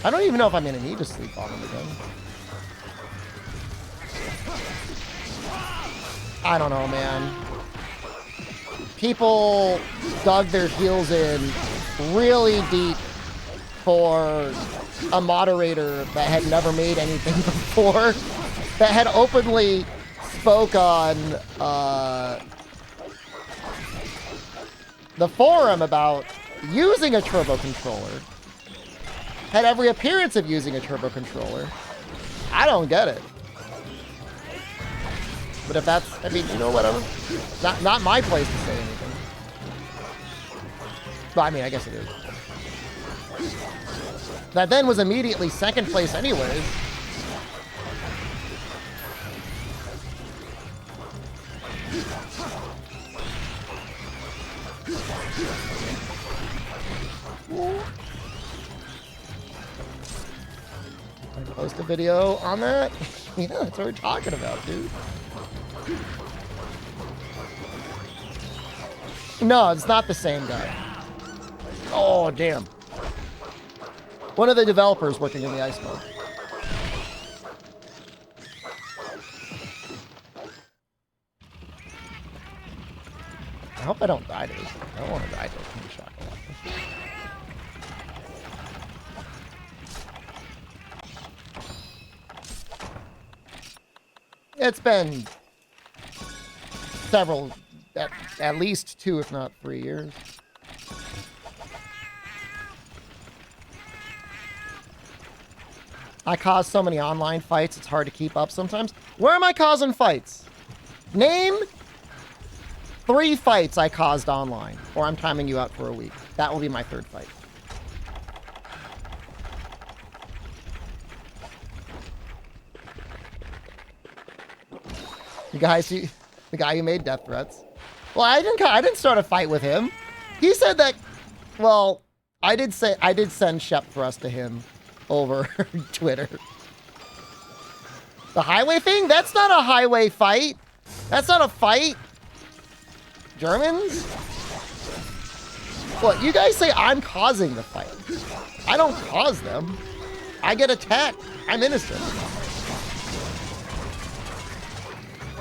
I don't even know if I'm gonna need to sleep on him again. I don't know, man. People dug their heels in really deep for a moderator that had never made anything before, that had openly spoke on the forum about using a turbo controller, had every appearance of using a turbo controller. I don't get it. But if that's, I mean, you know, whatever. Not my place to say anything. Well, I mean, I guess it is. That then was immediately second place anyways. I post a video on that? Yeah, that's what we're talking about, dude. No, it's not the same guy. Oh, damn. One of the developers working in the ice mode. I hope I don't die to this. I don't want to die to a King Shock. It's been several, at least 2, if not 3 years. I cause so many online fights, it's hard to keep up sometimes. Where am I causing fights? Name 3 fights I caused online, or I'm timing you out for a week. That will be my 3rd fight. You guys see the guy who made death threats? Well, I didn't start a fight with him. He said that, well, I did send Shep Thrust to him over Twitter. The highway thing? That's not a highway fight. That's not a fight. Germans? What, you guys say I'm causing the fight. I don't cause them. I get attacked. I'm innocent.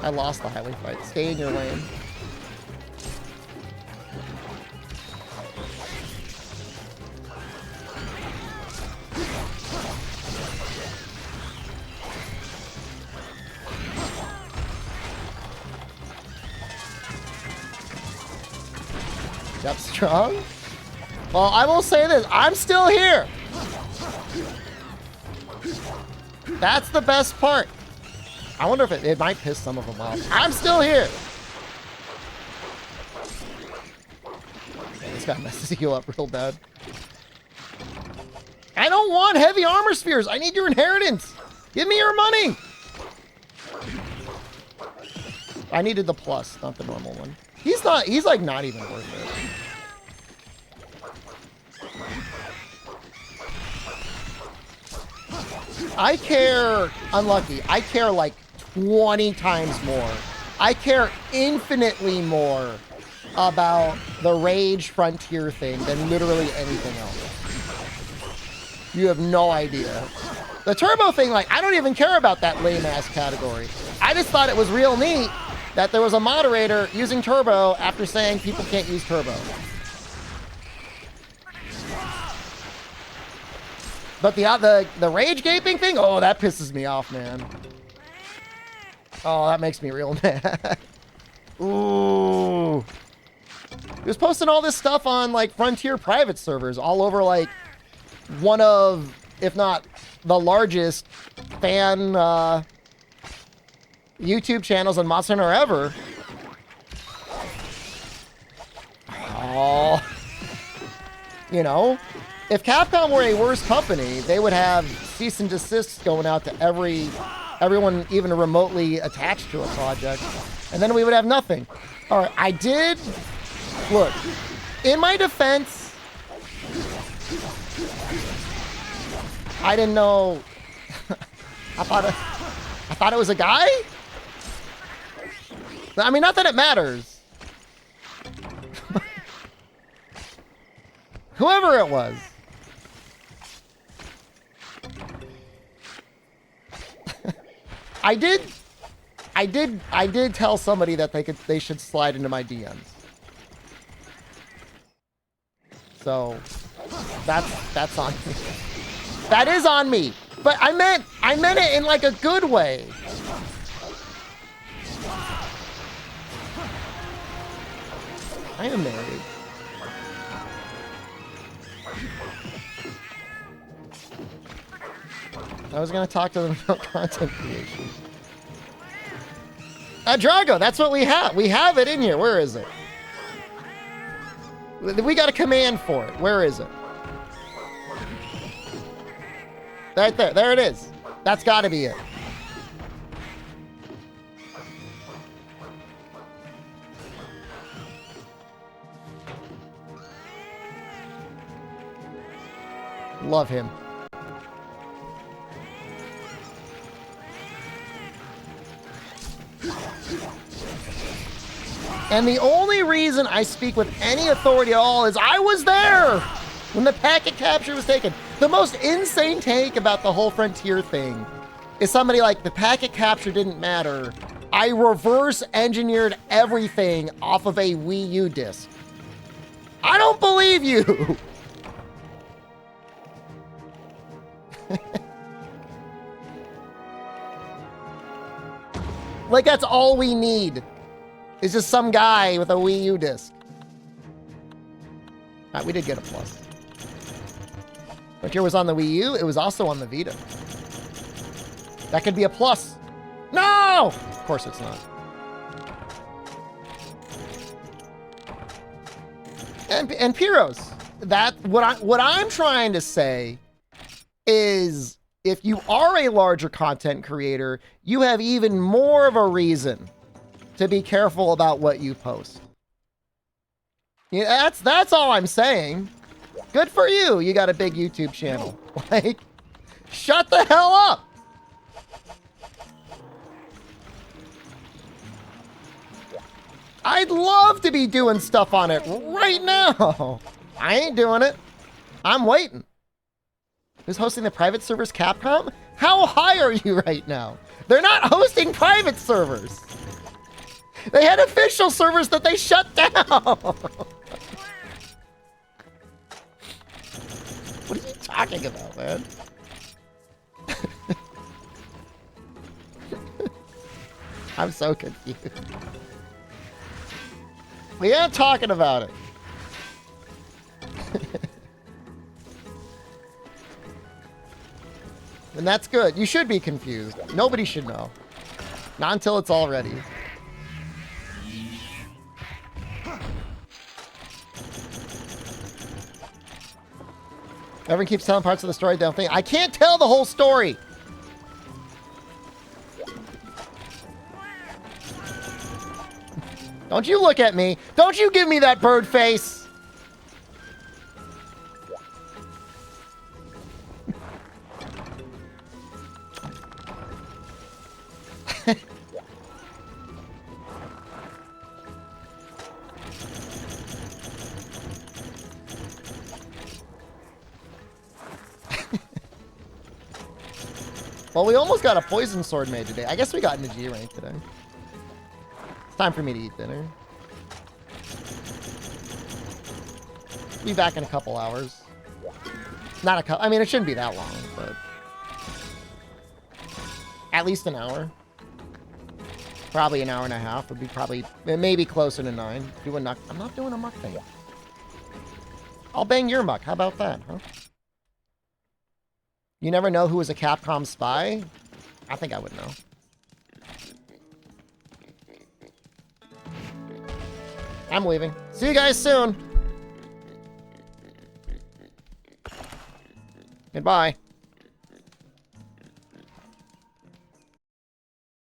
I lost the highway fight. Stay in your lane. Yep, strong. Well, I will say this. I'm still here. That's the best part. I wonder if it might piss some of them off. I'm still here. This guy messes you up real bad. I don't want heavy armor spheres. I need your inheritance. Give me your money. I needed the plus, not the normal one. He's like not even worth it. I care, unlucky, I care like 20 times more. I care infinitely more about the Rage Frontier thing than literally anything else. You have no idea. The turbo thing, like, I don't even care about that lame-ass category. I just thought it was real neat that there was a moderator using turbo after saying people can't use turbo. But the rage gaping thing, oh, that pisses me off, man. Oh, that makes me real mad. Ooh. He was posting all this stuff on, like, Frontier private servers all over, like, one of, if not the largest fan, YouTube channels on Monster Hunter ever. Oh. You know, if Capcom were a worse company, they would have cease and desists going out to everyone even remotely attached to a project. And then we would have nothing. All right, I did... Look, in my defense, I didn't know... I thought it was a guy? I mean, not that it matters. Whoever it was. I did tell somebody that they should slide into my DMs. So that's on me. That is on me. But I meant it in like a good way. I am married. I was gonna talk to them about content creation. Drago, that's what we have. We have it in here. Where is it? We got a command for it. Where is it? Right there. There it is. That's got to be it. Love him. And the only reason I speak with any authority at all is I was there when the packet capture was taken. The most insane take about the whole Frontier thing is somebody like, the packet capture didn't matter. I reverse engineered everything off of a Wii U disc. I don't believe you. Like, that's all we need. It's just some guy with a Wii U disc. All right, we did get a plus. Frontier was on the Wii U. It was also on the Vita. That could be a plus. No! Of course it's not. And Pyros, that what I'm trying to say is, if you are a larger content creator, you have even more of a reason to be careful about what you post. Yeah, that's all I'm saying. Good for you. You got a big YouTube channel. Like, shut the hell up. I'd love to be doing stuff on it right now. I ain't doing it. I'm waiting. Who's hosting the private servers? Capcom? How high are you right now? They're not hosting private servers. They had official servers that they shut down. What are you talking about, man? I'm so confused. We ain't talking about it. And that's good. You should be confused. Nobody should know. Not until it's all ready. Everyone keeps telling parts of the story they don't think. I can't tell the whole story. Don't you look at me. Don't you give me that bird face. Well, we almost got a poison sword made today. I guess we got into G rank today. It's time for me to eat dinner. Be back in a couple hours. Not a couple. I mean, it shouldn't be that long, but at least an hour. Probably an hour and a half would be probably maybe closer to 9. Do a muck. I'm not doing a muck thing. I'll bang your muck. How about that, huh? You never know who was a Capcom spy? I think I would know. I'm leaving. See you guys soon. Goodbye.